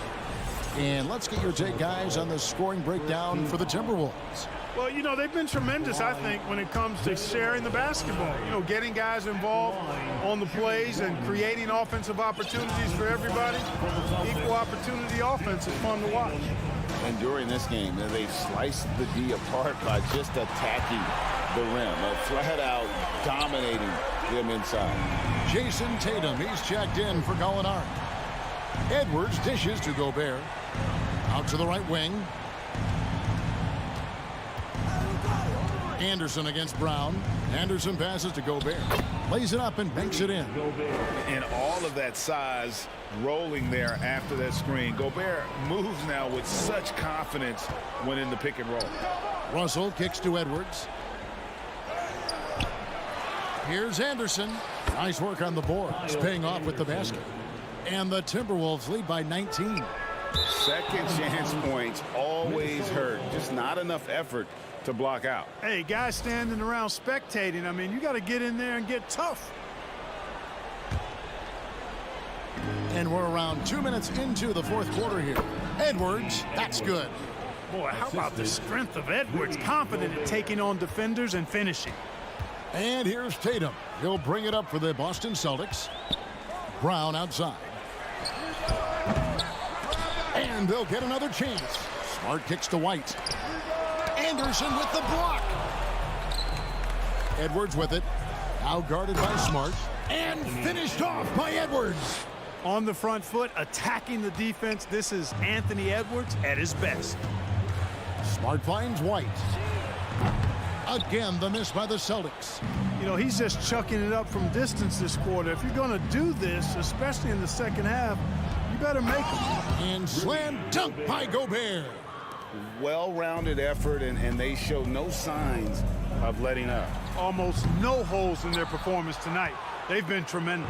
And let's get your take, guys, on the scoring breakdown for the Timberwolves. Well, you know, they've been tremendous, I think, when it comes to sharing the basketball. You know, getting guys involved on the plays and creating offensive opportunities for everybody. Equal opportunity offense is fun to watch. And during this game, they sliced the D apart by just attacking the rim, flat out dominating them inside. Jason Tatum, he's checked in for Gallinari. Edwards dishes to Gobert. Out to the right wing. Anderson against Brown. Anderson passes to Gobert. Lays it up and banks it in. And all of that size rolling there after that screen. Gobert moves now with such confidence when in the pick and roll. Russell kicks to Edwards. Here's Anderson. Nice work on the boards, paying off with the basket. And the Timberwolves lead by 19. Second chance points always hurt. Just not enough effort to block out. Hey, guys standing around spectating, I mean, you got to get in there and get tough. And we're around 2 minutes into the fourth quarter here. Edwards, that's good. Boy, how about the strength of Edwards, confident in taking on defenders and finishing. And here's Tatum. He'll bring it up for the Boston Celtics. Brown outside. And they'll get another chance. Smart kicks to White. Anderson with the block. Edwards with it. Now guarded by Smart. And finished off by Edwards. On the front foot, attacking the defense. This is Anthony Edwards at his best. Smart finds White. Again, the miss by the Celtics. You know, he's just chucking it up from distance this quarter. If you're going to do this, especially in the second half, you better make them. And slam dunk by Gobert. Well-rounded effort, and they show no signs of letting up. Almost no holes in their performance tonight. They've been tremendous.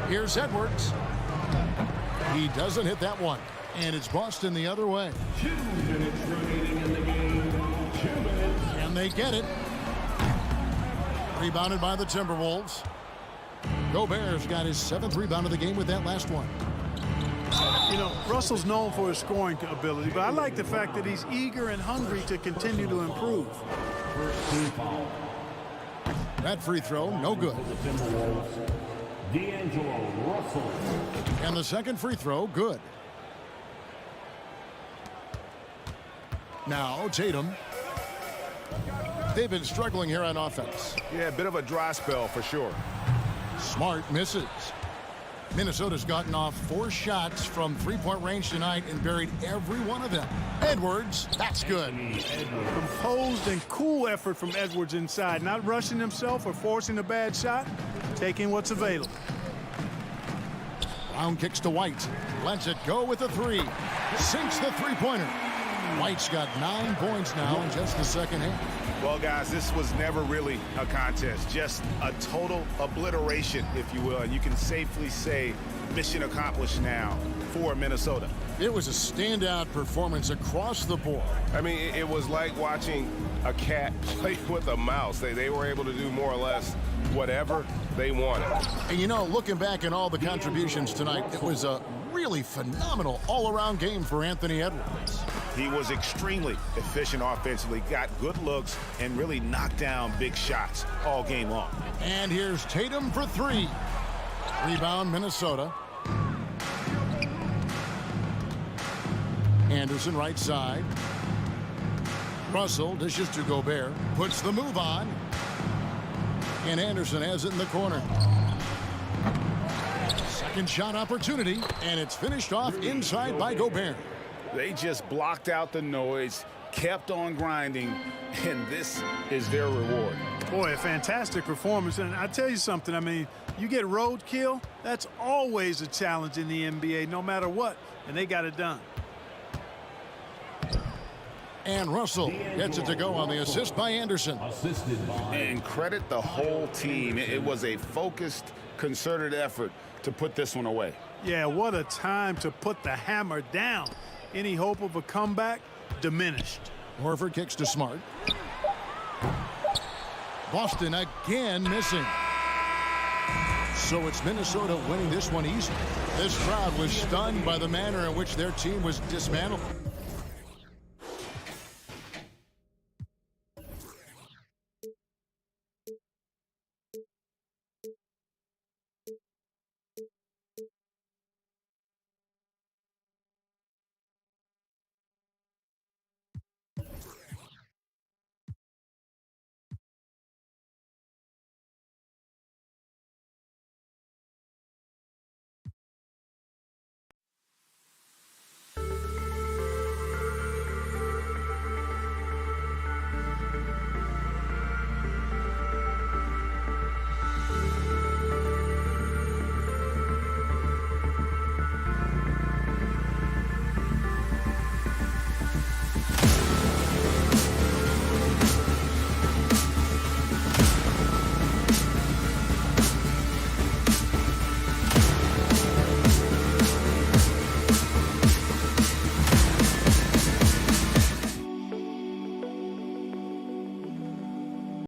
Here's Edwards. He doesn't hit that one. And it's Boston the other way. 2 minutes remaining in the game. 2 minutes. And they get it. Rebounded by the Timberwolves. Gobert's got his 7th rebound of the game with that last one. You know, Russell's known for his scoring ability, but I like the fact that he's eager and hungry to continue to improve. First team foul. That free throw, no good. The Timberwolves. D'Angelo Russell. And the second free throw, good. Now, Tatum. They've been struggling here on offense. Yeah, a bit of a dry spell for sure. Smart misses. Minnesota's gotten off 4 shots from three-point range tonight and buried every one of them. Edwards, that's good. Composed and cool effort from Edwards inside, not rushing himself or forcing a bad shot, taking what's available. Brown kicks to White. Lets it go with a 3. Sinks the three-pointer. White's got 9 points now in just the second half. Well, guys, this was never really a contest, just a total obliteration, if you will. And you can safely say mission accomplished now for Minnesota. It was a standout performance across the board. I mean, it was like watching a cat play with a mouse. They were able to do more or less whatever they wanted. And, you know, looking back at all the contributions tonight, it was a really phenomenal all-around game for Anthony Edwards. He was extremely efficient offensively, got good looks, and really knocked down big shots all game long. And here's Tatum for 3. Rebound, Minnesota. Anderson right side. Russell dishes to Gobert. Puts the move on. And Anderson has it in the corner. Second shot opportunity, and it's finished off inside by Gobert. They just blocked out the noise, kept on grinding, and this is their reward. Boy, a fantastic performance. And I tell you something, I mean, you get roadkill, that's always a challenge in the NBA, no matter what, and they got it done. And Russell gets it to go on the assist by Anderson. And credit the whole team. It was a focused, concerted effort to put this one away. Yeah, what a time to put the hammer down. Any hope of a comeback diminished. Horford kicks to Smart. Boston again missing. So it's Minnesota winning this one easy. This crowd was stunned by the manner in which their team was dismantled.